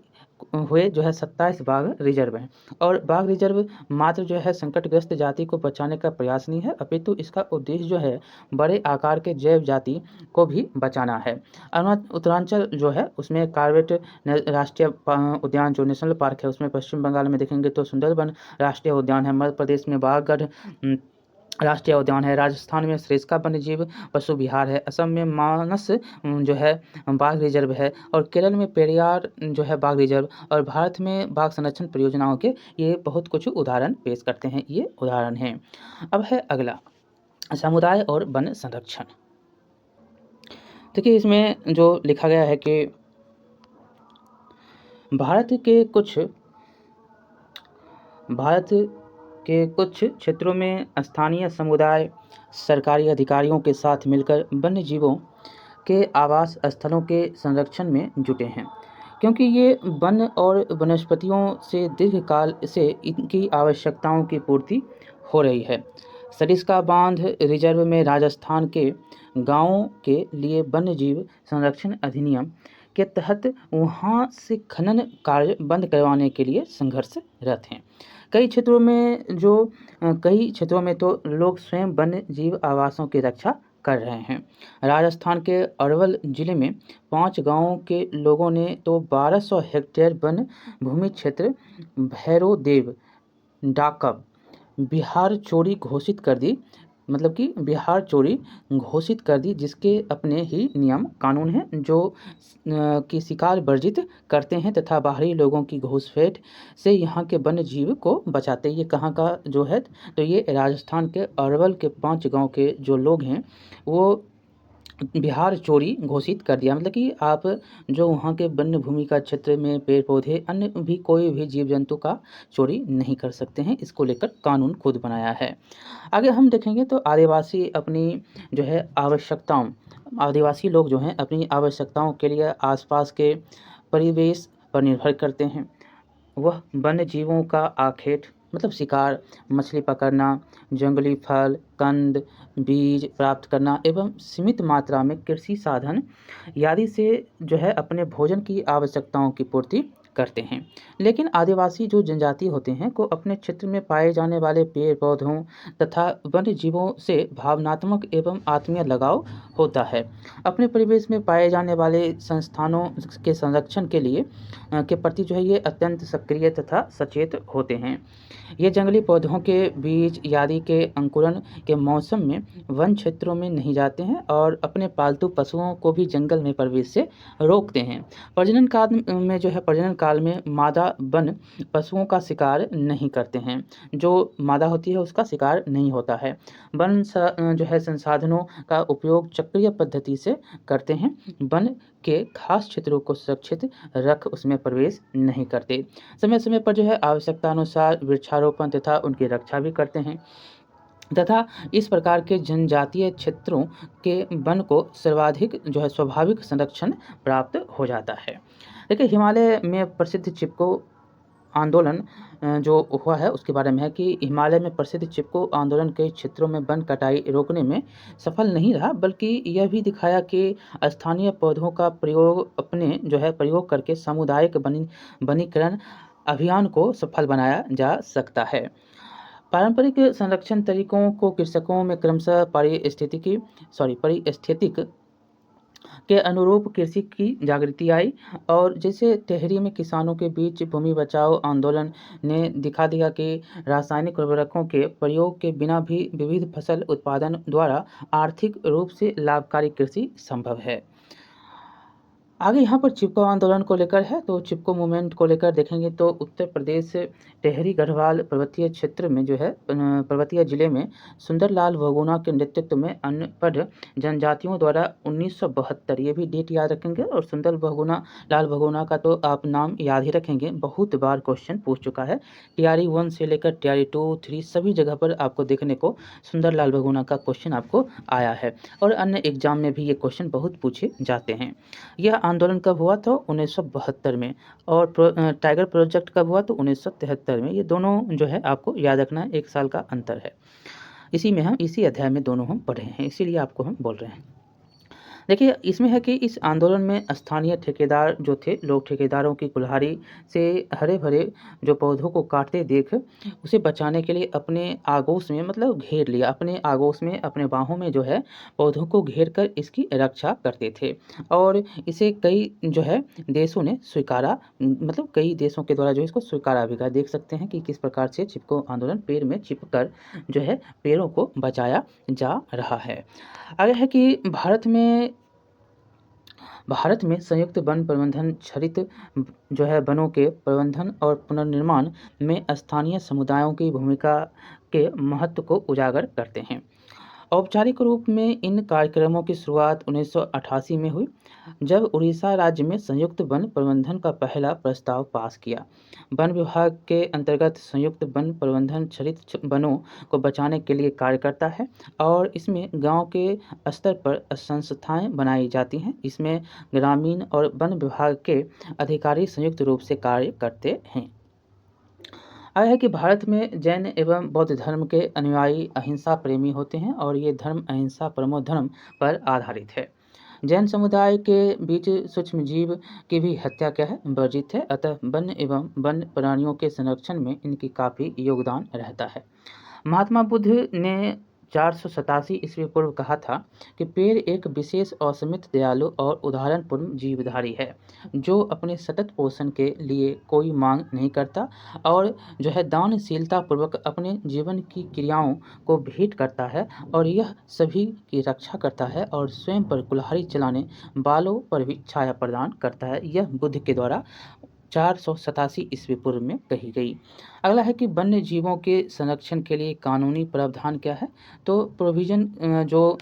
हुए जो है 27 बाघ रिजर्व हैं। और बाघ रिजर्व मात्र जो है संकटग्रस्त जाति को बचाने का प्रयास नहीं है, अपितु इसका उद्देश्य जो है बड़े आकार के जैव जाति को भी बचाना है। उत्तरांचल जो है उसमें कार्बेट राष्ट्रीय उद्यान जो नेशनल पार्क है उसमें पश्चिम बंगाल में देखेंगे तो सुंदरबन राष्ट्रीय उद्यान है, मध्य प्रदेश में बाघगढ़ राष्ट्रीय उद्यान है, राजस्थान में सरिस्का वन्यजीव पशु विहार है, असम में मानस जो है बाघ रिजर्व है, और केरल में पेरियार जो है बाघ रिजर्व, और भारत में बाघ संरक्षण परियोजनाओं के ये बहुत कुछ उदाहरण पेश करते हैं। ये उदाहरण हैं। अब है अगला, समुदाय और वन संरक्षण। देखिए इसमें जो लिखा गया है कि भारत के कुछ क्षेत्रों में स्थानीय समुदाय सरकारी अधिकारियों के साथ मिलकर वन्य जीवों के आवास स्थलों के संरक्षण में जुटे हैं, क्योंकि ये वन और वनस्पतियों से दीर्घकाल से इनकी आवश्यकताओं की पूर्ति हो रही है। सरिस्का बांध रिजर्व में राजस्थान के गांवों के लिए वन्य जीव संरक्षण अधिनियम के तहत वहां से खनन कार्य बंद करवाने के लिए संघर्षरत हैं। कई क्षेत्रों में तो लोग स्वयं वन्य जीव आवासों की रक्षा कर रहे हैं। राजस्थान के अरवल जिले में 5 गांवों के लोगों ने तो 1200 हेक्टेयर वन भूमि क्षेत्र भैरोदेव डाकब बिहार चोरी घोषित कर दी, जिसके अपने ही नियम कानून हैं जो कि शिकार वर्जित करते हैं तथा बाहरी लोगों की घुसपैठ से यहाँ के वन्य जीव को बचाते हैं। ये कहाँ का जो है, तो ये राजस्थान के अरवल के 5 गांव के जो लोग हैं वो बिहार चोरी घोषित कर दिया, मतलब कि आप जो वहाँ के वन्य भूमि का क्षेत्र में पेड़ पौधे अन्य भी कोई भी जीव जंतु का चोरी नहीं कर सकते हैं। इसको लेकर कानून खुद बनाया है। आगे हम देखेंगे तो आदिवासी लोग जो हैं अपनी आवश्यकताओं के लिए आसपास के परिवेश पर निर्भर करते हैं। वह वन्य जीवों का आखेट मतलब शिकार, मछली पकड़ना, जंगली फल, कंद, बीज प्राप्त करना एवं सीमित मात्रा में कृषि साधन आदि से जो है अपने भोजन की आवश्यकताओं की पूर्ति करते हैं। लेकिन आदिवासी जो जनजाति होते हैं को अपने क्षेत्र में पाए जाने वाले पेड़ पौधों तथा वन्य जीवों से भावनात्मक एवं आत्मीय लगाव होता है। अपने परिवेश में पाए जाने वाले संस्थानों के संरक्षण के प्रति जो है ये अत्यंत सक्रिय तथा सचेत होते हैं। ये जंगली पौधों के बीज आदि के अंकुरण के मौसम में वन क्षेत्रों में नहीं जाते हैं और अपने पालतू पशुओं को भी जंगल में प्रवेश से रोकते हैं। प्रजनन काल में मादा वन पशुओं का शिकार नहीं करते हैं, जो मादा होती है उसका शिकार नहीं होता है। वन संसाधनों का उपयोग चक्रीय पद्धति से करते हैं। वन के खास क्षेत्रों को सुरक्षित रख उसमें प्रवेश नहीं करते। समय समय पर जो है आवश्यकता अनुसार वृक्षारोपण तथा उनकी रक्षा भी करते हैं तथा इस प्रकार के जनजातीय क्षेत्रों के वन को सर्वाधिक जो है स्वाभाविक संरक्षण प्राप्त हो जाता है। देखिए हिमालय में प्रसिद्ध चिपको आंदोलन जो हुआ है उसके बारे में है कि हिमालय में प्रसिद्ध चिपको आंदोलन कई क्षेत्रों में वन कटाई रोकने में सफल नहीं रहा, बल्कि यह भी दिखाया कि स्थानीय पौधों का प्रयोग करके सामुदायिक वनीकरण अभियान को सफल बनाया जा सकता है। पारंपरिक संरक्षण तरीकों को कृषकों में क्रमशः पारिस्थितिक के अनुरूप कृषि की जागृति आई, और जैसे टिहरी में किसानों के बीच भूमि बचाओ आंदोलन ने दिखा दिया कि रासायनिक उर्वरकों के प्रयोग के बिना भी विविध फसल उत्पादन द्वारा आर्थिक रूप से लाभकारी कृषि संभव है। आगे यहाँ पर चिपको आंदोलन को लेकर है, तो चिपको मूवमेंट को लेकर देखेंगे तो उत्तर प्रदेश टेहरी गढ़वाल पर्वतीय क्षेत्र में जो है पर्वतीय जिले में सुंदरलाल बहुगुणा के नेतृत्व में अनपढ़ जनजातियों द्वारा 1972, ये भी डेट याद रखेंगे, और लाल बहुगुणा का तो आप नाम याद ही रखेंगे, बहुत बार क्वेश्चन पूछ चुका है। TRE 1 से लेकर TRE 2, 3 सभी जगह पर आपको देखने को सुंदरलाल बहुगुणा का क्वेश्चन आपको आया है, और अन्य एग्जाम में भी ये क्वेश्चन बहुत पूछे जाते हैं। यह आंदोलन कब हुआ था? 1972 में। और टाइगर प्रोजेक्ट कब हुआ? तो 1973 में। ये दोनों जो है आपको याद रखना है, 1 साल का अंतर है। इसी अध्याय में दोनों हम पढ़े हैं, इसीलिए आपको हम बोल रहे हैं। देखिए, इसमें है कि इस आंदोलन में स्थानीय ठेकेदार जो थे, लोग ठेकेदारों की कुल्हाड़ी से हरे-भरे जो पौधों को काटते देख उसे बचाने के लिए अपने आगोश में मतलब घेर लिया। अपने आगोश में, अपने बाहों में जो है पौधों को घेर कर इसकी रक्षा करते थे और इसे कई जो है देशों ने स्वीकारा, मतलब कई देशों के द्वारा जो है इसको स्वीकारा भी गया। देख सकते हैं कि किस प्रकार से चिपको आंदोलन पेड़ में चिपकर जो है पेड़ों को बचाया जा रहा है। आगे है कि भारत में संयुक्त वन प्रबंधन क्षरित जो है वनों के प्रबंधन और पुनर्निर्माण में स्थानीय समुदायों की भूमिका के महत्व को उजागर करते हैं। औपचारिक रूप में इन कार्यक्रमों की शुरुआत 1988 में हुई, जब उड़ीसा राज्य में संयुक्त वन प्रबंधन का पहला प्रस्ताव पास किया। वन विभाग के अंतर्गत संयुक्त वन प्रबंधन क्षरित वनों को बचाने के लिए कार्य करता है और इसमें गांव के स्तर पर संस्थाएं बनाई जाती हैं। इसमें ग्रामीण और वन विभाग के अधिकारी संयुक्त रूप से कार्य करते हैं। आया है कि भारत में जैन एवं बौद्ध धर्म के अनुयायी अहिंसा प्रेमी होते हैं और ये धर्म अहिंसा परमो धर्म पर आधारित है। जैन समुदाय के बीच सूक्ष्म जीव की भी हत्या क्या है, वर्जित है। अतः वन्य एवं वन्य प्राणियों के संरक्षण में इनकी काफ़ी योगदान रहता है। महात्मा बुद्ध ने 487 ईस्वी पूर्व कहा था कि पेड़ एक विशेष असीमित दयालु और उदाहरणपूर्ण जीवधारी है, जो अपने सतत पोषण के लिए कोई मांग नहीं करता और जो है दानशीलता पूर्वक अपने जीवन की क्रियाओं को भेंट करता है और यह सभी की रक्षा करता है और स्वयं पर कुल्हाड़ी चलाने वालों पर भी छाया प्रदान करता है। यह बुद्ध के द्वारा 487 ईस्वी पूर्व में कही गई। अगला है कि वन्य जीवों के संरक्षण के लिए कानूनी प्रावधान क्या है। तो प्रोविज़न जो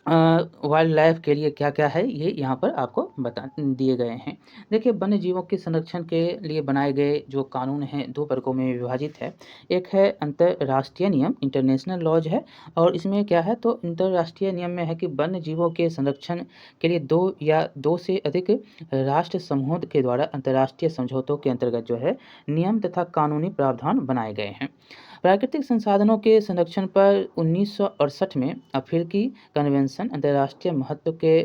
वाइल्ड लाइफ के लिए क्या-क्या है, ये यहाँ पर आपको बता दिए गए हैं। देखिए, वन्य जीवों के संरक्षण के लिए बनाए गए जो कानून हैं 2 वर्गों में विभाजित है। एक है अंतर्राष्ट्रीय नियम, इंटरनेशनल लॉज है और इसमें क्या है, तो अंतर्राष्ट्रीय नियम में है कि वन्य जीवों के संरक्षण के लिए 2 या 2 से अधिक राष्ट्र समूहों के द्वारा अंतर्राष्ट्रीय समझौतों के अंतर्गत जो है नियम तथा कानूनी प्रावधान बनाए गए हैं। प्राकृतिक संसाधनों के संरक्षण पर 1968 में अफ्रीकी कन्वेंशन, अंतर्राष्ट्रीय महत्व के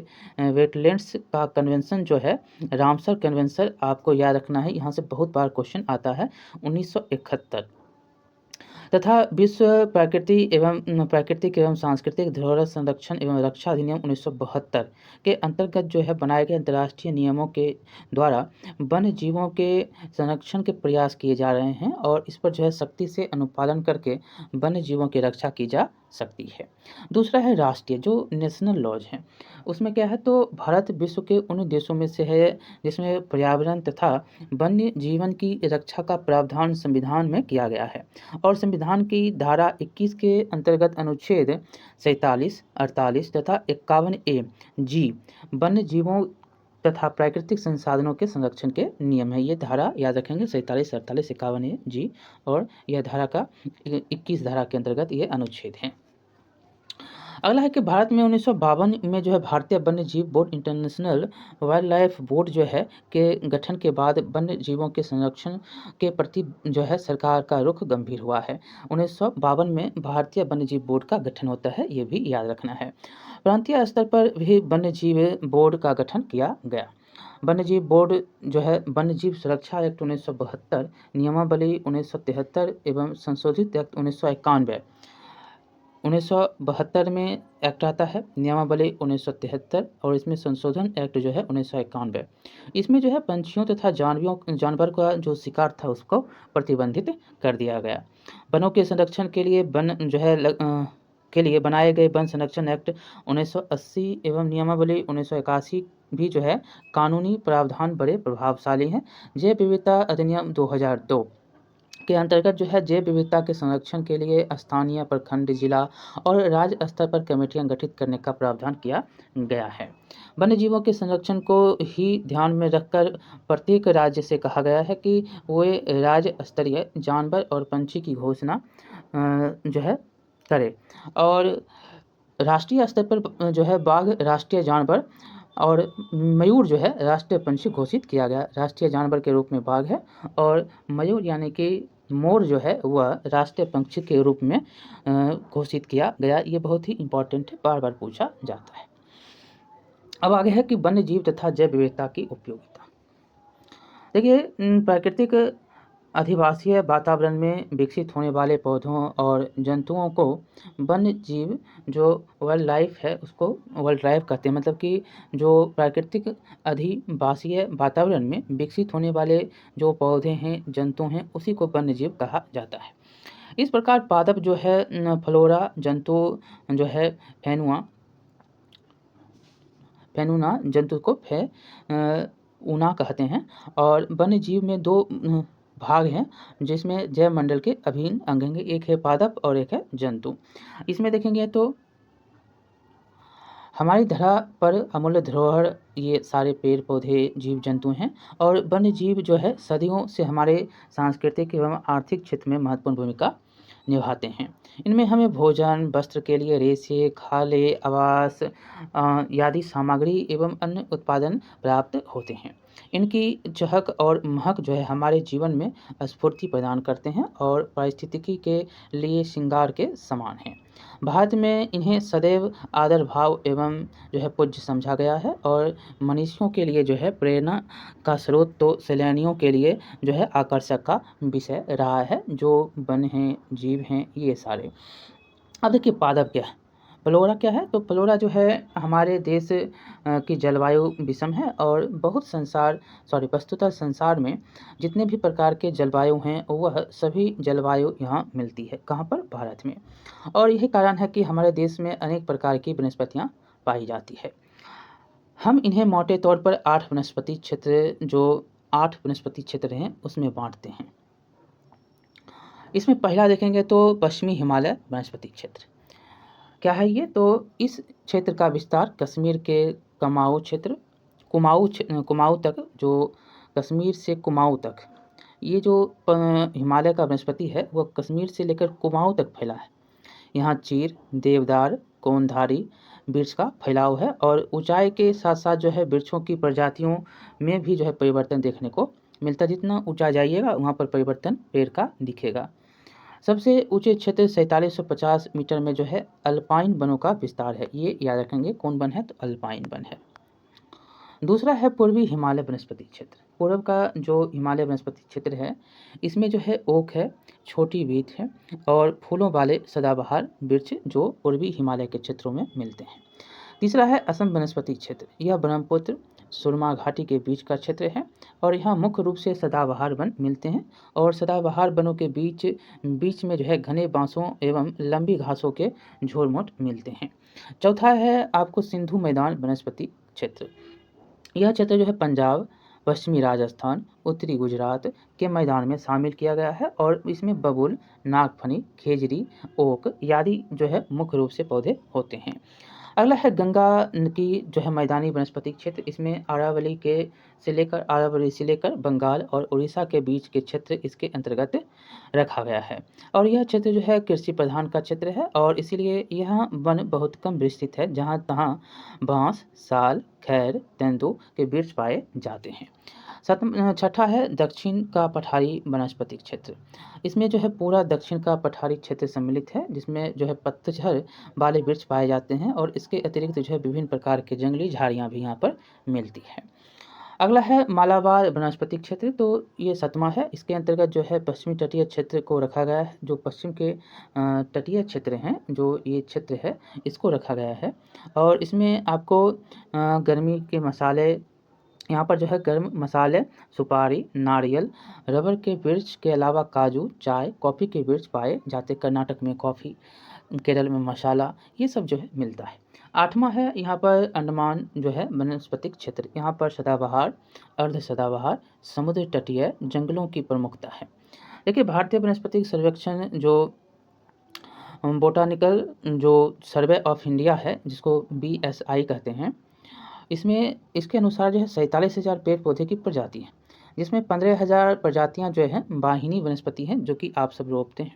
वेटलैंड्स का कन्वेंशन जो है, रामसर कन्वेंशन आपको याद रखना है, यहाँ से बहुत बार क्वेश्चन आता है, 1971 तथा विश्व प्राकृतिक एवं सांस्कृतिक धरोहर संरक्षण एवं रक्षा अधिनियम 1972 के अंतर्गत जो है बनाए गए अंतर्राष्ट्रीय नियमों के द्वारा वन्य जीवों के संरक्षण के प्रयास किए जा रहे हैं और इस पर जो है सख्ती से अनुपालन करके वन्य जीवों की रक्षा की जा सकती है। दूसरा है राष्ट्रीय जो नेशनल लॉज हैं, उसमें क्या है, तो भारत विश्व के उन देशों में से है जिसमें पर्यावरण तथा वन्य जीवन की रक्षा का प्रावधान संविधान में किया गया है और संविधान की धारा 21 के अंतर्गत अनुच्छेद 47, 48 तथा 51 ए जी वन्य जीवों तथा प्राकृतिक संसाधनों के संरक्षण के नियम है। ये धारा याद रखेंगे, 47, 48, 51 ए जी और यह धारा का 21 धारा के अंतर्गत ये अनुच्छेद हैं। अगला है कि भारत में 1952 में जो है भारतीय वन्य जीव board, international wild life board जो है के गठन के बाद वन्य जीवों के संरक्षण के प्रति जो है सरकार का रुख गंभीर हुआ है। 1952 में भारतीय वन्य जीव बोर्ड का गठन होता है, ये भी याद रखना है। प्रांतीय स्तर पर भी वन्य जीव बोर्ड का गठन किया गया। वन्यजीव बोर्ड जो है वन्यजीव सुरक्षा एक्ट 1972, नियमावली 1973 एवं संशोधित एक्ट 1991 1972 में एक्ट आता है, नियमावली 1973 और इसमें संशोधन एक्ट जो है 1991। इसमें जो है पंछियों तथा जानवर का जो शिकार था उसको प्रतिबंधित कर दिया गया। वनों के संरक्षण के लिए के लिए बनाए गए वन संरक्षण एक्ट 1980 एवं नियमावली 1981 भी जो है कानूनी प्रावधान बड़े प्रभावशाली हैं। जैव विविधता अधिनियम 2002 के अंतर्गत जो है जैव विविधता के संरक्षण के लिए स्थानीय, प्रखंड, जिला और राज्य स्तर पर कमेटियां गठित करने का प्रावधान किया गया है। वन्य जीवों के संरक्षण को ही ध्यान में रखकर प्रत्येक राज्य से कहा गया है कि वे राज्य स्तरीय जानवर और पंछी की घोषणा जो है करे और राष्ट्रीय स्तर पर जो है बाघ राष्ट्रीय जानवर और मयूर जो है राष्ट्रीय पंछी घोषित किया गया। राष्ट्रीय जानवर के रूप में बाघ है और मयूर यानी कि मोर जो है वह राष्ट्रीय पंछी के रूप में घोषित किया गया। ये बहुत ही इम्पोर्टेंट है, बार बार पूछा जाता है। अब आगे है कि वन्य जीव तथा जैव विविधता की उपयोगिता। देखिए, प्राकृतिक अधिवासीय वातावरण में विकसित होने वाले पौधों और जंतुओं को वन्य जीव जो वाइल्ड लाइफ है उसको वाइल्ड लाइफ कहते हैं। मतलब कि जो प्राकृतिक अधिवासीय वातावरण में विकसित होने वाले जो पौधे हैं, जंतु हैं, उसी को वन्य जीव कहा जाता है। इस प्रकार पादप जो है फ्लोरा जंतु जो है फेनुना जंतु को ऊना कहते हैं। और वन्य जीव में दो भाग हैं जिसमें जैव मंडल के अभिन्न अंग हैं, एक है पादप और एक है जंतु। इसमें देखेंगे तो हमारी धरा पर अमूल्य धरोहर ये सारे पेड़ पौधे जीव जंतु हैं। और वन्य जीव जो है सदियों से हमारे सांस्कृतिक एवं आर्थिक क्षेत्र में महत्वपूर्ण भूमिका निभाते हैं। इनमें हमें भोजन, वस्त्र के लिए रेशे, खाले, आवास आदि सामग्री एवं अन्य उत्पादन प्राप्त होते हैं। इनकी चहक और महक जो है हमारे जीवन में स्फूर्ति प्रदान करते हैं और पारिस्थितिकी के लिए श्रृंगार के समान हैं। भारत में इन्हें सदैव आदर भाव एवं जो है पूज्य समझा गया है और मनुष्यों के लिए जो है प्रेरणा का स्रोत तो सैलानियों के लिए जो है आकर्षक का विषय रहा है। जो वन हैं, जीव हैं, ये सारे। अब देखिए पादप क्या है, फ्लोरा क्या है। तो फ्लोरा जो है हमारे देश की जलवायु विषम है और बहुत वस्तुतः संसार में जितने भी प्रकार के जलवायु हैं वह सभी जलवायु यहाँ मिलती है। कहाँ पर? भारत में। और यही कारण है कि हमारे देश में अनेक प्रकार की वनस्पतियाँ पाई जाती है। हम इन्हें मोटे तौर पर 8 वनस्पति क्षेत्र हैं उसमें बांटते हैं। इसमें पहला देखेंगे तो पश्चिमी हिमालय वनस्पति क्षेत्र क्या है ये। तो इस क्षेत्र का विस्तार कश्मीर के कुमाऊं तक, जो कश्मीर से कुमाऊं तक, ये जो हिमालय का वनस्पति है वह कश्मीर से लेकर कुमाऊं तक फैला है। यहाँ चीर, देवदार, कोनधारी वृक्ष का फैलाव है और ऊंचाई के साथ साथ जो है वृक्षों की प्रजातियों में भी जो है परिवर्तन देखने को मिलता है। जितना ऊंचा जाइएगा वहाँ पर परिवर्तन पेड़ का दिखेगा। सबसे ऊंचे क्षेत्र 4750 मीटर में जो है अल्पाइन वनों का विस्तार है। ये याद रखेंगे कौन वन है, तो अल्पाइन वन है। दूसरा है पूर्वी हिमालय वनस्पति क्षेत्र। पूर्व का जो हिमालय वनस्पति क्षेत्र है इसमें जो है ओक है, छोटी बीट है और फूलों वाले सदाबहार वृक्ष जो पूर्वी हिमालय के क्षेत्रों में मिलते हैं। तीसरा है असम वनस्पति क्षेत्र। यह ब्रह्मपुत्र सुरमा घाटी के बीच का क्षेत्र है और यहाँ मुख्य रूप से सदाबहार वन मिलते हैं और सदाबहार वनों के बीच में जो है घने बांसों एवं लंबी घासों के झोरमुट मिलते हैं। चौथा है आपको सिंधु मैदान वनस्पति क्षेत्र। यह क्षेत्र जो है पंजाब, पश्चिमी राजस्थान, उत्तरी गुजरात के मैदान में शामिल किया गया है और इसमें बबूल, नागफनी, खेजरी, ओक आदि जो है मुख्य रूप से पौधे होते हैं। अगला है गंगा की जो है मैदानी वनस्पति क्षेत्र। इसमें अरावली से लेकर बंगाल और उड़ीसा के बीच के क्षेत्र इसके अंतर्गत रखा गया है। और यह क्षेत्र जो है कृषि प्रधान का क्षेत्र है और इसीलिए यहाँ वन बहुत कम विस्तृत है, जहाँ तहाँ बांस, साल, खैर, तेंदू के वृक्ष पाए जाते हैं। छठा है दक्षिण का पठारी वनस्पति क्षेत्र। इसमें जो है पूरा दक्षिण का पठारी क्षेत्र सम्मिलित है जिसमें जो है पतझड़ वाले वृक्ष पाए जाते हैं और इसके अतिरिक्त जो है विभिन्न प्रकार के जंगली झाड़ियाँ भी यहाँ पर मिलती है। अगला है मालाबार वनस्पति क्षेत्र। तो ये 7वां है। इसके अंतर्गत जो है पश्चिमी तटीय क्षेत्र को रखा गया है। जो पश्चिम के तटीय क्षेत्र हैं, जो ये क्षेत्र है इसको रखा गया है और इसमें आपको गर्मी के मसाले, यहाँ पर जो है गर्म मसाले, सुपारी, नारियल, रबर के वृक्ष के अलावा काजू, चाय, कॉफ़ी के वृक्ष पाए जाते। कर्नाटक में कॉफ़ी, केरल में मसाला, ये सब जो है मिलता है। 8वां है यहाँ पर अंडमान जो है वनस्पतिक क्षेत्र। यहाँ पर सदाबहार, अर्ध सदाबहार, समुद्र तटीय जंगलों की प्रमुखता है। देखिए भारतीय वनस्पतिक सर्वेक्षण जो बोटानिकल जो सर्वे ऑफ इंडिया है जिसको BSI कहते हैं, इसमें इसके अनुसार जो है 47,000 पेड़ पौधे की प्रजाति है जिसमें 15,000 प्रजातियां जो है वाहिनी वनस्पति हैं जो कि आप सब रोपते हैं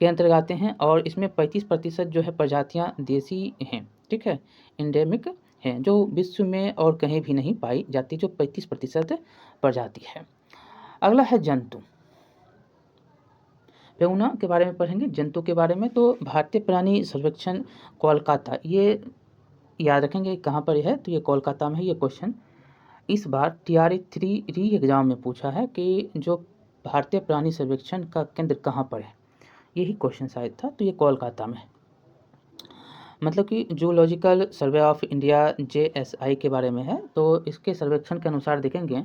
के अंतर्गत आते हैं और इसमें 35% जो है प्रजातियां देसी हैं, ठीक है, इंडेमिक हैं, जो विश्व में और कहीं भी नहीं पाई जाती, जो 35% प्रजाति है। अगला है जंतु। पेउना के बारे में पढ़ेंगे, जंतु के बारे में। तो भारतीय प्राणी सर्वेक्षण कोलकाता, ये याद रखेंगे कहाँ पर है, तो ये कोलकाता में है ये क्वेश्चन। इस बार TRA 3 री एग्ज़ाम में पूछा है कि जो भारतीय प्राणी सर्वेक्षण का केंद्र कहाँ पर है, यही क्वेश्चन शायद था, तो ये कोलकाता में है। मतलब कि zoological survey of India JSI के बारे में है। तो इसके सर्वेक्षण के अनुसार देखेंगे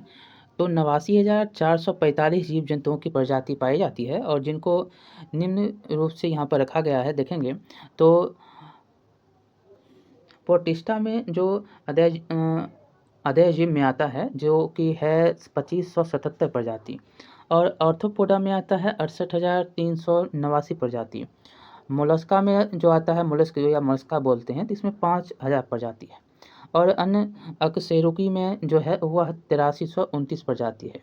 तो 89,445 जीव जंतुओं की प्रजाति पाई जाती है, और जिनको निम्न रूप से यहाँ पर रखा गया है देखेंगे तो प्रोटिस्टा में जो अध्यय जीव में आता है जो कि है 2577 प्रजाति, और ऑर्थोपोडा में आता है 68,389 प्रजाति। मोलस्का में जो आता है मोलस्क या मोलस्का बोलते हैं, तो इसमें 5,000 प्रजाति है, और अन्य अकशेरुकी में जो है वह 8329 प्रजाति है।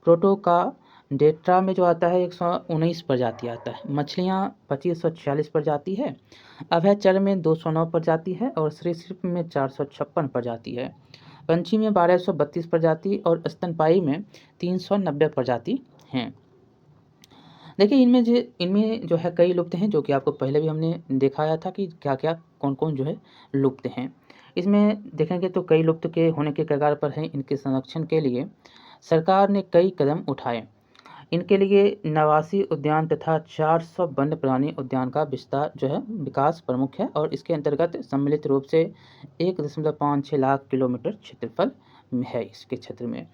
प्रोटोका डेट्रा में जो आता है 119 प्रजाति आता है। मछलियाँ 2546 प्रजाति है। अभयचर में 209 प्रजाति है, और सरीसृप में 456 प्रजाति है। पंछी में 1232 प्रजाति, और स्तनपायी में 390 प्रजाति हैं। देखिए इनमें जो है कई लुप्त हैं, जो कि आपको पहले भी हमने दिखाया था कि क्या क्या कौन कौन जो है लुप्त हैं। इसमें देखेंगे तो कई लुप्त के होने के कगार पर हैं। इनके संरक्षण के लिए सरकार ने कई कदम उठाए। इनके लिए 89 उद्यान तथा 400 वन्य प्राणी उद्यान का विस्तार जो है विकास प्रमुख है, और इसके अंतर्गत सम्मिलित रूप से 1.56 लाख किलोमीटर क्षेत्रफल है। इसके क्षेत्र में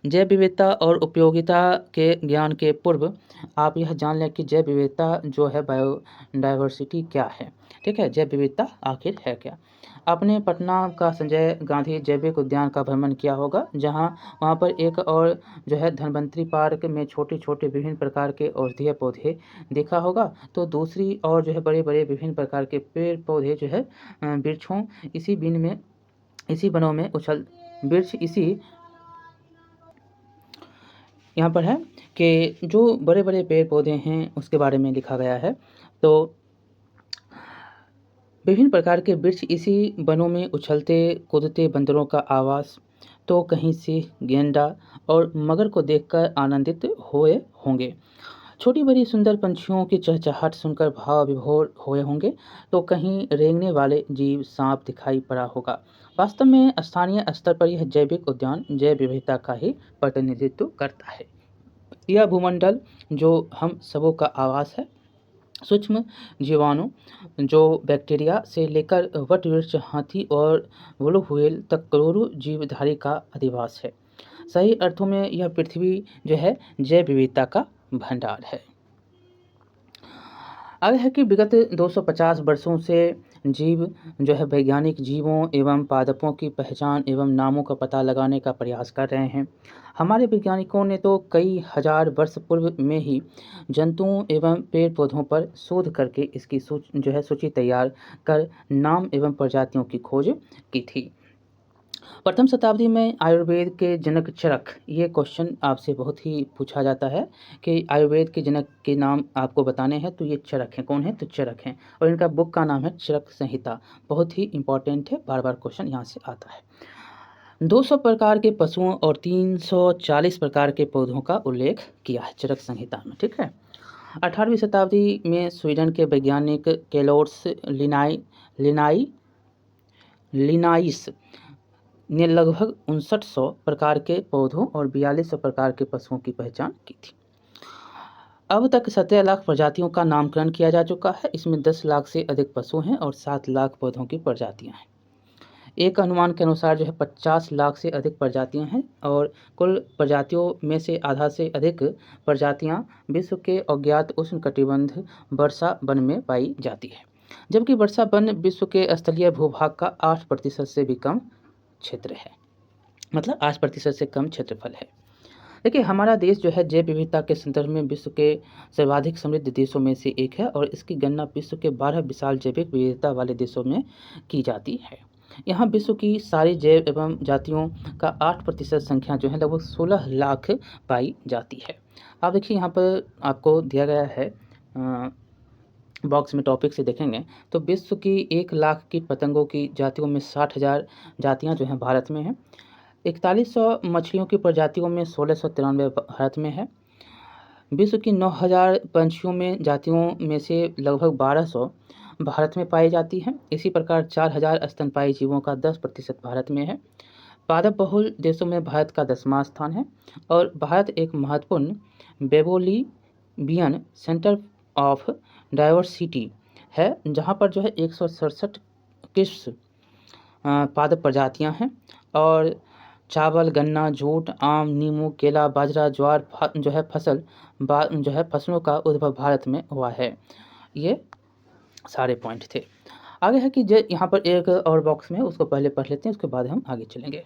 जैव विविधता और उपयोगिता के ज्ञान के पूर्व आप यह जान लें कि जैव विविधता जो है बायोडाइवर्सिटी क्या है। ठीक है, जैव विविधता आखिर है क्या। आपने पटना का संजय गांधी जैविक उद्यान का भ्रमण किया होगा, जहां वहां पर एक और जो है धन्वंतरी पार्क में छोटे छोटे विभिन्न प्रकार के औषधीय पौधे देखा होगा। तो दूसरी और जो है बड़े बड़े विभिन्न प्रकार के पेड़ पौधे जो है वृक्षों इसी वनों में वृक्ष इसी यहाँ पर है कि जो बड़े बड़े पेड़ पौधे हैं उसके बारे में लिखा गया है। तो विभिन्न प्रकार के वृक्ष इसी वनों में उछलते कूदते बंदरों का आवास, तो कहीं सिंह, गेंडा और मगर को देखकर आनंदित हुए होंगे। छोटी बड़ी सुंदर पंछियों की चहचहाट सुनकर भाव विभोर हुए होंगे, तो कहीं रेंगने वाले जीव सांप दिखाई पड़ा होगा। वास्तव में स्थानीय स्तर पर यह जैविक उद्यान जैव विविधता का ही प्रतिनिधित्व करता है। यह भूमंडल जो हम सबों का आवास है, सूक्ष्म जीवाणु जो बैक्टीरिया से लेकर वटवृक्ष, हाथी और ब्लू व्हेल तक करोड़ों जीवधारी का अधिवास है। सही अर्थों में यह पृथ्वी जो है जैव विविधता का भंडार है। आगे है कि विगत 250 वर्षों से जीव जो है वैज्ञानिक जीवों एवं पादपों की पहचान एवं नामों का पता लगाने का प्रयास कर रहे हैं। हमारे वैज्ञानिकों ने तो कई हजार वर्ष पूर्व में ही जंतुओं एवं पेड़ पौधों पर शोध करके इसकी सूची तैयार कर नाम एवं प्रजातियों की खोज की थी। प्रथम शताब्दी में आयुर्वेद के जनक चरक, ये क्वेश्चन आपसे बहुत ही पूछा जाता है कि आयुर्वेद के जनक के नाम आपको बताने हैं, तो ये चरक हैं। कौन है? तो चरक हैं, और इनका बुक का नाम है चरक संहिता। बहुत ही इंपॉर्टेंट है, बार बार क्वेश्चन यहाँ से आता है। 200 प्रकार के पशुओं और 340 प्रकार के पौधों का उल्लेख किया है चरक संहिता में। ठीक है। 18वीं शताब्दी में स्वीडन के वैज्ञानिक केलोर्स लिनाइस ने लगभग 5900 प्रकार के पौधों और 4200 प्रकार के पशुओं की पहचान की थी। अब तक 17 लाख प्रजातियों का नामकरण किया जा चुका है। इसमें 10 लाख से अधिक पशु हैं और 7 लाख पौधों की प्रजातियां हैं। एक अनुमान के अनुसार जो है 50 लाख से अधिक प्रजातियां हैं, और कुल प्रजातियों में से आधा से अधिक प्रजातियां विश्व के अज्ञात उष्णकटिबंध वर्षा वन में पाई जाती है, जबकि वर्षा वन विश्व के स्थलीय भूभाग का 8% से भी कम क्षेत्र है, मतलब 8% से कम क्षेत्रफल है। देखिए हमारा देश जो है जैव विविधता के संदर्भ में विश्व के सर्वाधिक समृद्ध देशों में से एक है, और इसकी गणना विश्व के 12 विशाल जैविक विविधता वाले देशों में की जाती है। यहाँ विश्व की सारी जैव एवं जातियों का 8% संख्या जो है लगभग 16 लाख पाई जाती है। आप देखिए यहाँ पर आपको दिया गया है बॉक्स में टॉपिक से देखेंगे तो विश्व की 1 लाख की पतंगों की जातियों में 60,000 जातियाँ जो हैं भारत में हैं। 4100 मछलियों की प्रजातियों में 1693 भारत में है। विश्व की 9000 पंछियों में जातियों में से लगभग 1200 भारत में पाई जाती हैं। इसी प्रकार 4000 स्तनपायी जीवों का 10% भारत में है। पादप बहुल देशों में भारत का 10वां स्थान है और भारत एक महत्वपूर्ण बेबोलिवियन सेंटर ऑफ डाइवर्सिटी है, जहाँ पर जो है 167 किस्म पादप प्रजातियाँ हैं और चावल, गन्ना, जूट, आम, नींबू, केला, बाजरा, ज्वार जो है फसलों का उद्भव भारत में हुआ है। ये सारे पॉइंट थे। आगे है कि यहाँ पर एक और बॉक्स में है, उसको पहले पढ़ लेते हैं, उसके बाद हम आगे चलेंगे।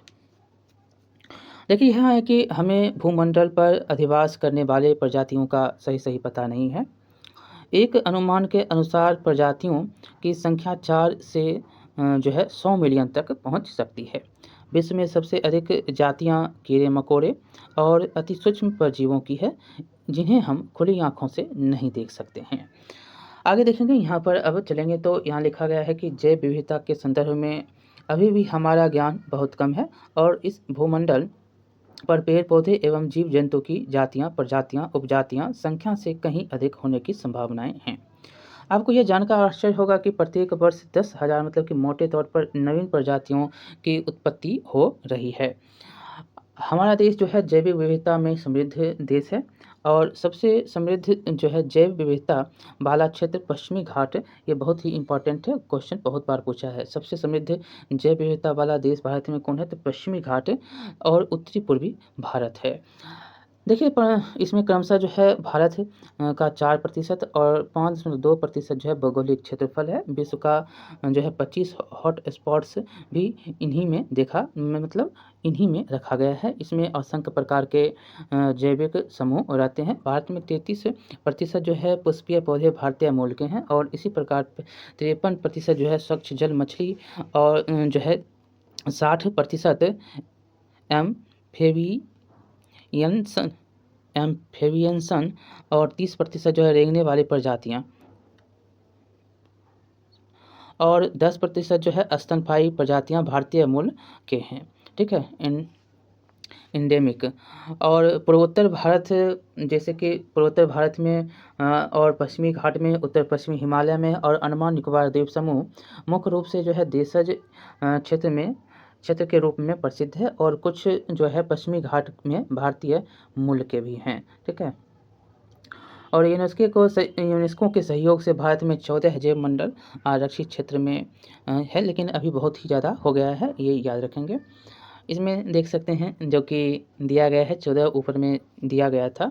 देखिए यहाँ है कि हमें भूमंडल पर अधिवास करने वाले प्रजातियों का सही पता नहीं है। एक अनुमान के अनुसार प्रजातियों की संख्या 4 से जो है 100 मिलियन तक पहुंच सकती है। विश्व में सबसे अधिक जातियां कीड़े मकोड़े और अति सूक्ष्म परजीवों की है, जिन्हें हम खुली आंखों से नहीं देख सकते हैं। आगे देखेंगे, यहाँ पर अब चलेंगे तो यहाँ लिखा गया है कि जैव विविधता के संदर्भ में अभी भी हमारा ज्ञान बहुत कम है और इस भूमंडल पर पेड़ पौधे एवं जीव जंतु की जातियाँ, प्रजातियाँ, उपजातियाँ संख्या से कहीं अधिक होने की संभावनाएं हैं। आपको यह जानकर आश्चर्य होगा कि प्रत्येक वर्ष 10,000 मतलब कि मोटे तौर पर नवीन प्रजातियों की उत्पत्ति हो रही है। हमारा देश जो है जैव विविधता में समृद्ध देश है और सबसे समृद्ध जो है जैव विविधता वाला क्षेत्र पश्चिमी घाट, ये बहुत ही इम्पोर्टेंट है, क्वेश्चन बहुत बार पूछा है। सबसे समृद्ध जैव विविधता वाला देश भारत में कौन है, तो पश्चिमी घाट और उत्तरी पूर्वी भारत है। देखिए इसमें क्रमशः जो है भारत का 4% और 5.2% जो है भौगोलिक क्षेत्रफल है। विश्व का जो है 25 हॉट स्पॉट्स भी इन्हीं में इन्हीं में रखा गया है। इसमें असंख्य प्रकार के जैविक समूह रहते हैं। भारत में 33% जो है पुष्पीय पौधे भारतीय मूल के हैं और इसी प्रकार 53% जो है स्वच्छ जल मछली और जो है 60% एम्फेबियंसन और 30% जो है रेंगने वाली प्रजातियां और 10% जो है स्तनपायी प्रजातियां भारतीय मूल के हैं। ठीक है, इंडेमिक। और पूर्वोत्तर भारत, जैसे कि पूर्वोत्तर भारत में और पश्चिमी घाट में, उत्तर पश्चिमी हिमालय में और अंडमान निकोबार द्वीप समूह मुख्य रूप से जो है देशज क्षेत्र के रूप में प्रसिद्ध है और कुछ जो है पश्चिमी घाट में भारतीय मूल के भी हैं। ठीक है, और यूनेस्को के सहयोग से भारत में 14 जैव मंडल आरक्षित क्षेत्र में है, लेकिन अभी बहुत ही ज़्यादा हो गया है, ये याद रखेंगे। इसमें देख सकते हैं जो कि दिया गया है 14 ऊपर में दिया गया था।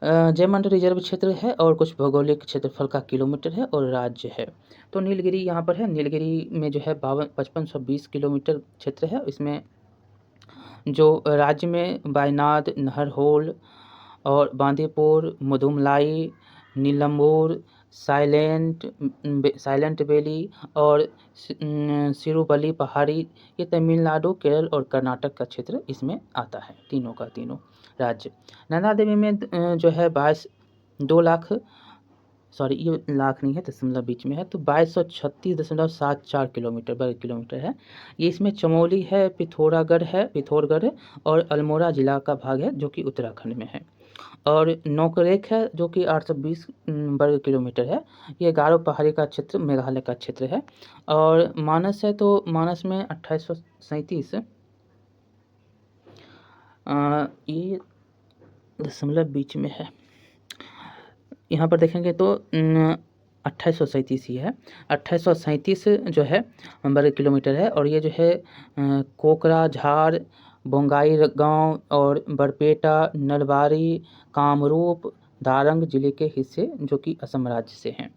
जैव मंडल रिजर्व क्षेत्र है और कुछ भौगोलिक क्षेत्रफल का किलोमीटर है और राज्य है। तो नीलगिरी यहाँ पर है। नीलगिरी में जो है 5520 किलोमीटर क्षेत्र है। इसमें जो राज्य में वायनाड, नहरहोल और बांदीपुर, मुदुमलाई, नीलम्बूर, साइलेंट वैली और सिरुपल्ली पहाड़ी, ये तमिलनाडु, केरल और कर्नाटक का क्षेत्र इसमें आता है, तीनों का तीनों राज्य। नंदा देवी में जो है ये लाख नहीं है, दशमलव बीच में है, तो 2236.74 किलोमीटर वर्ग किलोमीटर है। ये इसमें चमोली है, पिथौरागढ़ और अल्मोड़ा जिला का भाग है जो कि उत्तराखंड में है। और नोकरेक है जो कि 820 वर्ग किलोमीटर है। ये गारो पहाड़ी का क्षेत्र मेघालय का क्षेत्र है। और मानस है तो मानस में 2837 ये दशमलव बीच में है, यहाँ पर देखेंगे तो 2837 ही है। 2837 जो है वर्ग किलोमीटर है और ये जो है कोकराझार, बोंगाई गांव और बरपेटा, नलबारी, कामरूप, दारंग जिले के हिस्से जो कि असम राज्य से हैं।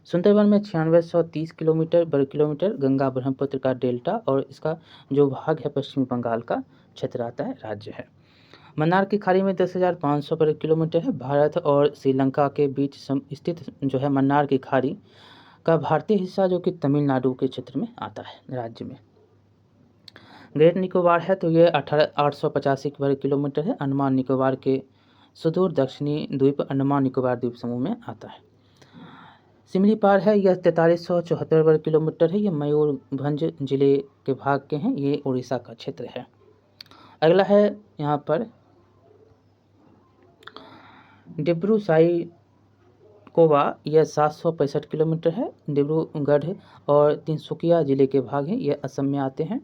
सुंदरवन में 9630 किलोमीटर वर्ग किलोमीटर गंगा ब्रह्मपुत्र का डेल्टा और इसका जो भाग है पश्चिमी बंगाल का क्षेत्र आता है, राज्य है। मन्नार की खाड़ी में 10,500 वर्ग किलोमीटर है। भारत और श्रीलंका के बीच स्थित जो है मन्नार की खाड़ी का भारतीय हिस्सा जो कि तमिलनाडु के क्षेत्र में आता है, राज्य में। ग्रेट निकोबार है तो ये 885 वर्ग किलोमीटर है। अंडमान निकोबार के सुदूर दक्षिणी द्वीप अंडमान निकोबार द्वीप समूह में आता है। सिमलीपाल है, यह 4374 वर्ग किलोमीटर है। ये मयूरभंज जिले के भाग के हैं, ये उड़ीसा का क्षेत्र है। अगला है यहाँ पर डिब्रू कोबा यह 765 किलोमीटर है। डिब्रूगढ़ और तिनसुकिया जिले के भाग हैं, यह असम में आते हैं।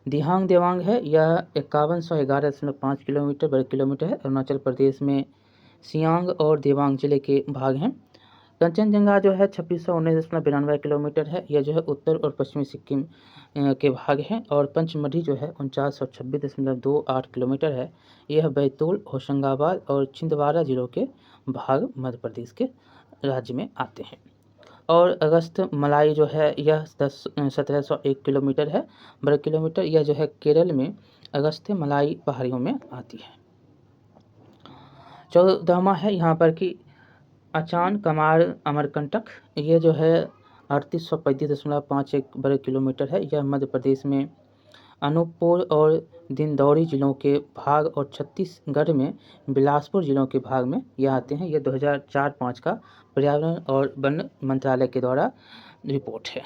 दिहांग देवांग है, यह 5111.5 किलोमीटर वर्ग किलोमीटर है, अरुणाचल प्रदेश में सियांग और देवांग जिले के भाग हैं। कंचनजंगा जो है 2619.92 किलोमीटर है, यह जो है उत्तर और पश्चिमी सिक्किम के भाग हैं। और पंचमढ़ी जो है 4926.28 किलोमीटर है, यह बैतूल, होशंगाबाद और छिंदवाड़ा जिलों के भाग मध्य प्रदेश के राज्य में आते हैं। और अगस्त मलाई जो है यह 1701 किलोमीटर है वर्ग किलोमीटर, यह जो है केरल में अगस्त मलाई पहाड़ियों में आती है। 14वां है यहाँ पर कि अचान कमार अमरकंटक, यह जो है 3835.51 वर्ग किलोमीटर है, यह मध्य प्रदेश में अनूपपुर और दिंदौरी जिलों के भाग और छत्तीसगढ़ में बिलासपुर जिलों के भाग में यह आते हैं। यह 2004-05 का पर्यावरण और वन मंत्रालय के द्वारा रिपोर्ट है।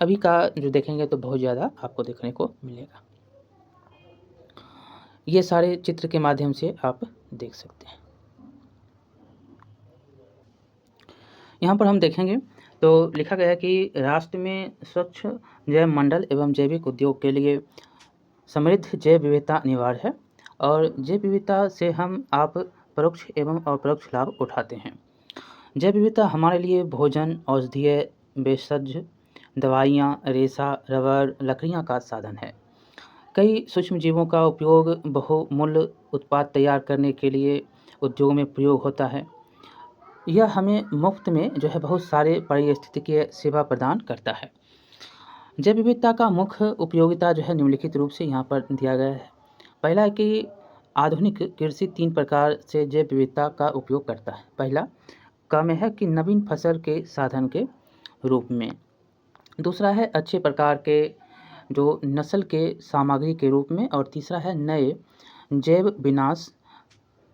अभी का जो देखेंगे तो बहुत ज़्यादा आपको देखने को मिलेगा। ये सारे चित्र के माध्यम से आप देख सकते हैं। यहाँ पर हम देखेंगे तो लिखा गया है कि राष्ट्र में स्वच्छ जैव मंडल एवं जैविक उद्योग के लिए समृद्ध जैव विविधता अनिवार्य है और जैव विविधता से आप परोक्ष एवं अपरोक्ष लाभ उठाते हैं। जैव विविधता हमारे लिए भोजन, औषधीय, भेषज, दवाइयाँ, रेशा, रबर, लकड़ियाँ का साधन है। कई सूक्ष्म जीवों का उपयोग बहुमूल्य उत्पाद तैयार करने के लिए उद्योग में प्रयोग होता है। यह हमें मुफ्त में जो है बहुत सारे पारिस्थितिकीय सेवा प्रदान करता है। जैव विविधता का मुख्य उपयोगिता जो है निम्नलिखित रूप से यहाँ पर दिया गया है। पहला है कि आधुनिक कृषि 3 प्रकार से जैव विविधता का उपयोग करता है। पहला का में है कि नवीन फसल के साधन के रूप में। दूसरा है अच्छे प्रकार के जो नस्ल के सामग्री के रूप में। और तीसरा है नए जैव विनाश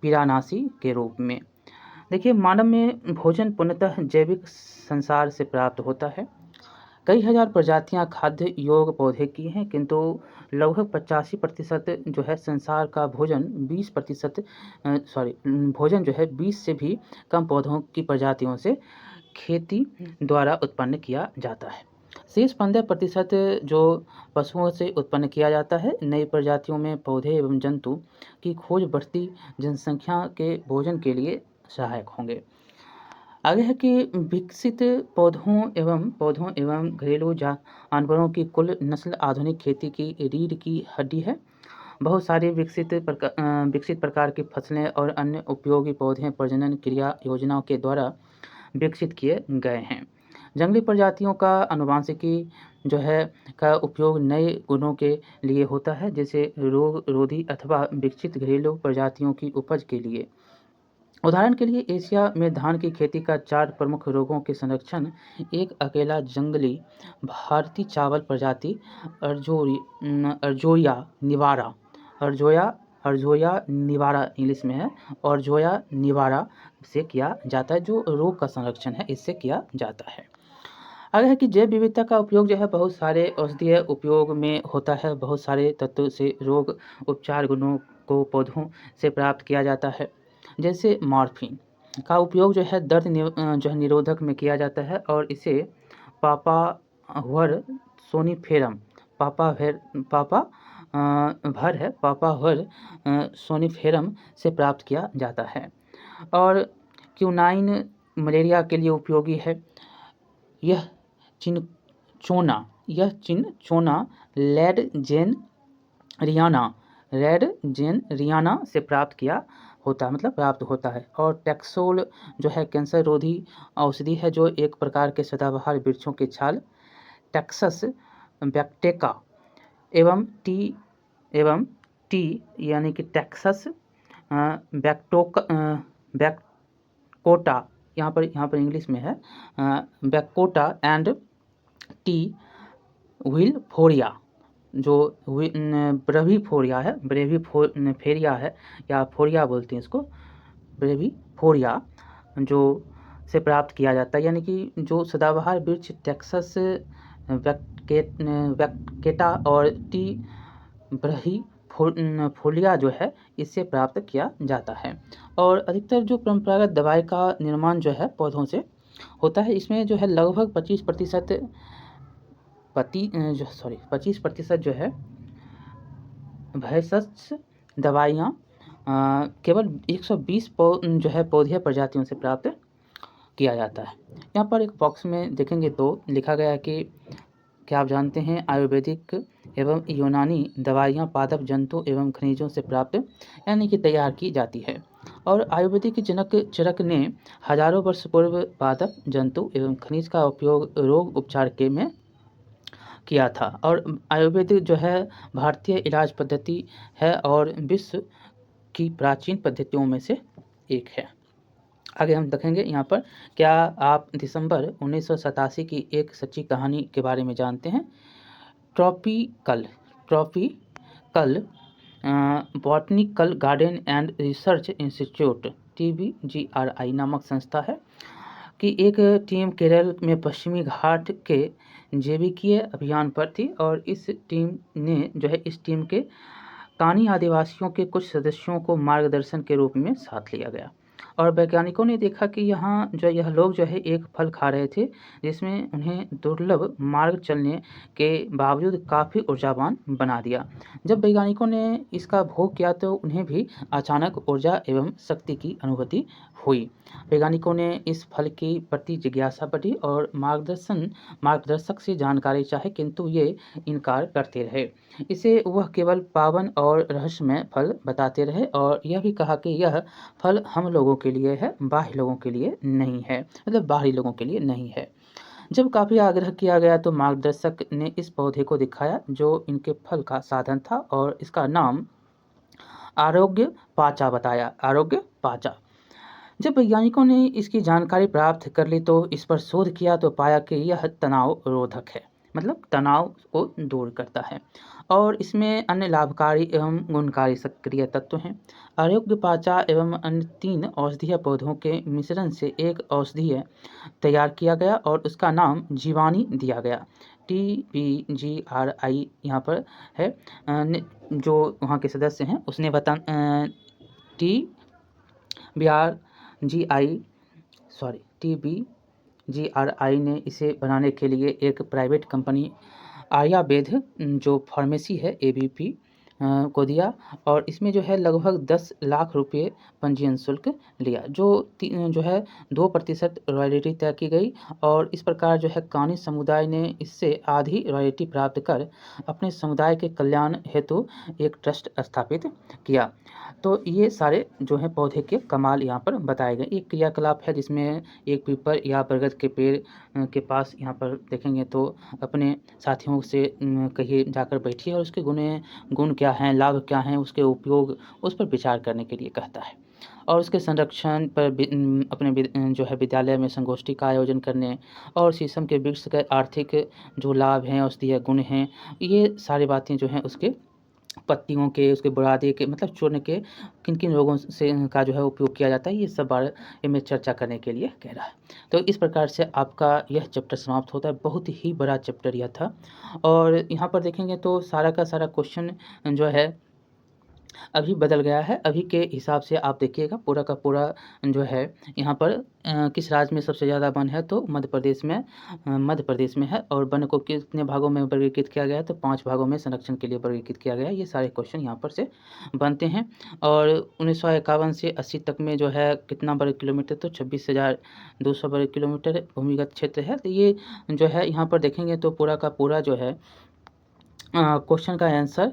पीड़ानाशी के रूप में। देखिए, मानव में भोजन पूर्णतः जैविक संसार से प्राप्त होता है। कई हजार प्रजातियां खाद्य योग्य पौधे की हैं, किंतु लगभग 85% जो है संसार का भोजन 20 से भी कम पौधों की प्रजातियों से खेती द्वारा उत्पन्न किया जाता है। शेष 15% जो पशुओं से उत्पन्न किया जाता है। नई प्रजातियों में पौधे एवं जंतु की खोज बढ़ती जनसंख्या के भोजन के लिए सहायक होंगे। आगे है कि विकसित पौधों एवं घरेलू जानवरों की कुल नस्ल आधुनिक खेती की रीढ़ की हड्डी है। बहुत सारे विकसित प्रकार की फसलें और अन्य उपयोगी पौधे प्रजनन क्रिया योजनाओं के द्वारा विकसित किए गए हैं। जंगली प्रजातियों का आनुवंशिकी जो है का उपयोग नए गुणों के लिए होता है, जैसे रोग रोधी अथवा विकसित घरेलू प्रजातियों की उपज के लिए। उदाहरण के लिए एशिया में धान की खेती का 4 प्रमुख रोगों के संरक्षण एक अकेला जंगली भारतीय चावल प्रजाति अर्जोया निवारा इंग्लिश में है, अर्जोया निवारा से किया जाता है। जो रोग का संरक्षण है इससे किया जाता है। आगे है कि जैव विविधता का उपयोग जो है बहुत सारे औषधीय उपयोग में होता है। बहुत सारे तत्व से रोग उपचार गुणों को पौधों से प्राप्त किया जाता है। जैसे मॉर्फिन का उपयोग जो है दर्द जो है निरोधक में किया जाता है और इसे पापावर सोनिफेरम सोनिफेरम से प्राप्त किया जाता है। और क्यूनाइन मलेरिया के लिए उपयोगी है। यह चिनचोना रेड जेन रियाना से प्राप्त होता है। और टैक्सोल जो है कैंसर रोधी औषधि है, जो एक प्रकार के सदाबहार वृक्षों के छाल टैक्सस बैक्टेका एवं टी यानी कि टैक्सस बैक्कोटा यहाँ पर इंग्लिश में है बैक्कोटा एंड टी व्हिलफोरिया जो ब्रेविफोरिया है या फोरिया बोलते हैं इसको, ब्रेविफोरिया जो से प्राप्त किया जाता है। यानी कि जो सदाबहार वृक्ष टैक्सस बैक्केटा और टी ब्रेविफोलिया जो है इससे प्राप्त किया जाता है। और अधिकतर जो परंपरागत दवाई का निर्माण जो है पौधों से होता है। इसमें जो है लगभग 25% 25% जो है भेषज दवाइयाँ केवल 120 जो है पौधे प्रजातियों से प्राप्त किया जाता है। यहाँ पर एक बॉक्स में देखेंगे तो लिखा गया है कि क्या आप जानते हैं आयुर्वेदिक एवं यूनानी दवाइयाँ पादप जंतु एवं खनिजों से प्राप्त यानी कि तैयार की जाती है। और आयुर्वेदिक जनक चरक ने हजारों वर्ष पूर्व पादप जंतु एवं खनिज का उपयोग रोग उपचार के में किया था। और आयुर्वेद जो है भारतीय इलाज पद्धति है और विश्व की प्राचीन पद्धतियों में से एक है। आगे हम देखेंगे यहाँ पर, क्या आप दिसंबर 1987 की एक सच्ची कहानी के बारे में जानते हैं? Tropical botanical garden and research institute TBGRI नामक संस्था है कि एक टीम केरल में पश्चिमी घाट के जैविकीय अभियान पर थी। और इस टीम के कानी आदिवासियों के कुछ सदस्यों को मार्गदर्शन के रूप में साथ लिया गया। और वैज्ञानिकों ने देखा कि यह लोग जो है एक फल खा रहे थे जिसमें उन्हें दुर्लभ मार्ग चलने के बावजूद काफ़ी ऊर्जावान बना दिया। जब वैज्ञानिकों ने इसका भोग किया तो उन्हें भी अचानक ऊर्जा एवं शक्ति की अनुभूति हुई। वैज्ञानिकों ने इस फल की प्रति जिज्ञासा बढ़ी और मार्गदर्शक से जानकारी चाहे, किंतु ये इनकार करते रहे। इसे वह केवल पावन और रहस्यमय फल बताते रहे और यह भी कहा कि यह फल हम लोगों के लिए है, बाह्य लोगों के लिए नहीं है, मतलब बाहरी लोगों के लिए नहीं है। जब काफ़ी आग्रह किया गया तो मार्गदर्शक ने इस पौधे को दिखाया जो इनके फल का साधन था और इसका नाम आरोग्य पाचा बताया, आरोग्य पाचा। जब वैज्ञानिकों ने इसकी जानकारी प्राप्त कर ली तो इस पर शोध किया तो पाया कि यह तनाव रोधक है, मतलब तनाव को दूर करता है और इसमें अन्य लाभकारी एवं गुणकारी सक्रिय तत्व हैं। आरोग्य पाचा एवं अन्य 3 औषधीय पौधों के मिश्रण से एक औषधीय तैयार किया गया और उसका नाम जीवानी दिया गया। TBGRI यहाँ पर है, जो वहाँ के सदस्य हैं उसने TBGRI ने इसे बनाने के लिए एक प्राइवेट कंपनी आर्यावेद जो फार्मेसी है ABP को दिया और इसमें जो है लगभग 10 लाख रुपए पंजीयन शुल्क लिया, जो है 2% रॉयल्टी तय की गई। और इस प्रकार जो है कानी समुदाय ने इससे आधी रॉयल्टी प्राप्त कर अपने समुदाय के कल्याण हेतु एक ट्रस्ट स्थापित किया। तो ये सारे जो हैं पौधे के कमाल यहाँ पर बताए गए। एक क्रियाकलाप है जिसमें एक पीपल या बरगद के पेड़ के पास यहाँ पर देखेंगे तो अपने साथियों से कहिए जाकर बैठिए और उसके गुण क्या हैं, लाभ क्या हैं, उसके उपयोग उस पर विचार करने के लिए कहता है। और उसके संरक्षण पर अपने जो है विद्यालय में संगोष्ठी का आयोजन करने और शीशम के वृक्ष के आर्थिक जो लाभ हैं, औषधीय गुण हैं, ये सारी बातें जो हैं उसके पत्तियों के, उसके बुरादे के, मतलब चूर्ण के किन-किन रोगों से का जो है उपयोग किया जाता है, ये सब बारे में चर्चा करने के लिए कह रहा है। तो इस प्रकार से आपका यह चैप्टर समाप्त होता है। बहुत ही बड़ा चैप्टर यह था और यहाँ पर देखेंगे तो सारा का सारा क्वेश्चन जो है अभी बदल गया है। अभी के हिसाब से आप देखिएगा पूरा का पूरा जो है यहाँ पर किस राज्य में सबसे ज़्यादा वन है तो मध्य प्रदेश में है। और वन को कितने भागों में वर्गीकृत किया गया है तो 5 भागों में संरक्षण के लिए वर्गीकृत किया गया है। ये सारे क्वेश्चन यहाँ पर से बनते हैं। और 1951 से 80 तक में जो है कितना वर्ग किलोमीटर तो 26,200 वर्ग किलोमीटर भूमिगत क्षेत्र है। तो ये जो है यहाँ पर देखेंगे तो पूरा का पूरा जो है क्वेश्चन का आंसर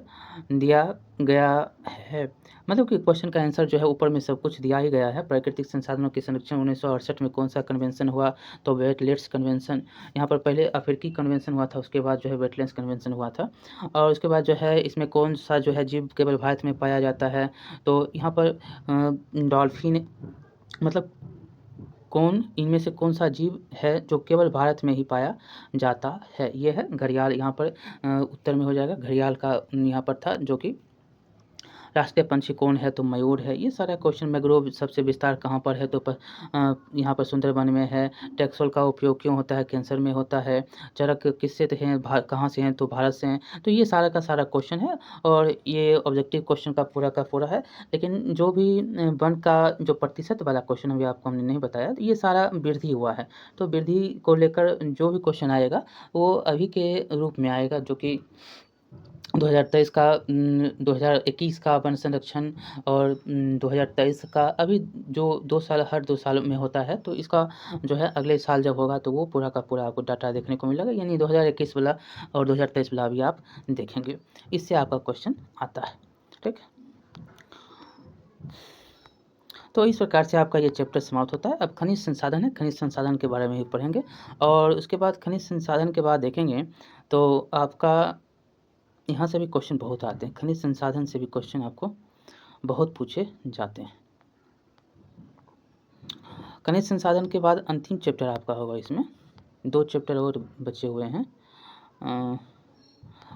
दिया गया है। मतलब कि क्वेश्चन का आंसर जो है ऊपर में सब कुछ दिया ही गया है। प्राकृतिक संसाधनों के संरक्षण 1968 में कौन सा कन्वेंशन हुआ तो वेटलैंड्स कन्वेंशन। यहाँ पर पहले अफ्रीकी कन्वेंशन हुआ था, उसके बाद जो है वेटलैंड्स कन्वेंशन हुआ था। और उसके बाद जो है इसमें कौन सा जो है जीव केवल भारत में पाया जाता है तो यहाँ पर डॉल्फिन, मतलब इनमें से कौन सा जीव है जो केवल भारत में ही पाया जाता है। यह है घड़ियाल, यहाँ पर उत्तर में हो जाएगा। घड़ियाल का यहाँ पर था जो कि राष्ट्रीय पंछी कौन है? तो मयूर है। ये सारा क्वेश्चन। मैंग्रोव सबसे विस्तार कहाँ पर है? तो यहाँ पर सुंदरबन में है। टैक्सोल का उपयोग क्यों होता है? कैंसर में होता है। चरक किससे हैं? कहाँ से हैं? तो भारत से हैं। तो ये सारा का सारा क्वेश्चन है और ये ऑब्जेक्टिव क्वेश्चन का पूरा है। लेकिन जो भी वन का जो प्रतिशत वाला क्वेश्चन अभी आपको हमने नहीं बताया, तो ये सारा वृद्धि हुआ है। तो वृद्धि को लेकर जो भी क्वेश्चन आएगा वो अभी के रूप में आएगा, जो कि 2023 का 2021 का वन संरक्षण और 2023 का अभी जो 2 साल हर 2 साल में होता है, तो इसका जो है अगले साल जब होगा तो वो पूरा का पूरा आपको डाटा देखने को मिलेगा। यानी 2021 वाला और 2023 वाला भी आप देखेंगे। इससे आपका क्वेश्चन आता है। ठीक है, तो इस प्रकार से आपका ये चैप्टर समाप्त होता है। अब खनिज संसाधन है, खनिज संसाधन के बारे में ही पढ़ेंगे और उसके बाद खनिज संसाधन के बाद देखेंगे तो आपका यहाँ से भी क्वेश्चन बहुत आते हैं। खनिज संसाधन से भी क्वेश्चन आपको बहुत पूछे जाते हैं। खनिज संसाधन के बाद अंतिम चैप्टर आपका होगा। इसमें 2 चैप्टर और बचे हुए हैं।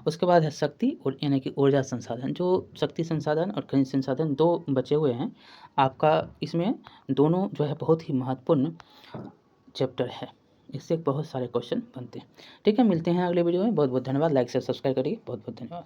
उसके बाद है शक्ति और यानी कि ऊर्जा संसाधन। जो शक्ति संसाधन और खनिज संसाधन 2 बचे हुए हैं आपका, इसमें दोनों जो है बहुत ही महत्वपूर्ण चैप्टर है। इससे बहुत सारे क्वेश्चन बनते हैं। ठीक है, मिलते हैं अगले वीडियो में। बहुत बहुत धन्यवाद। लाइक से सब्सक्राइब करिए। बहुत बहुत धन्यवाद।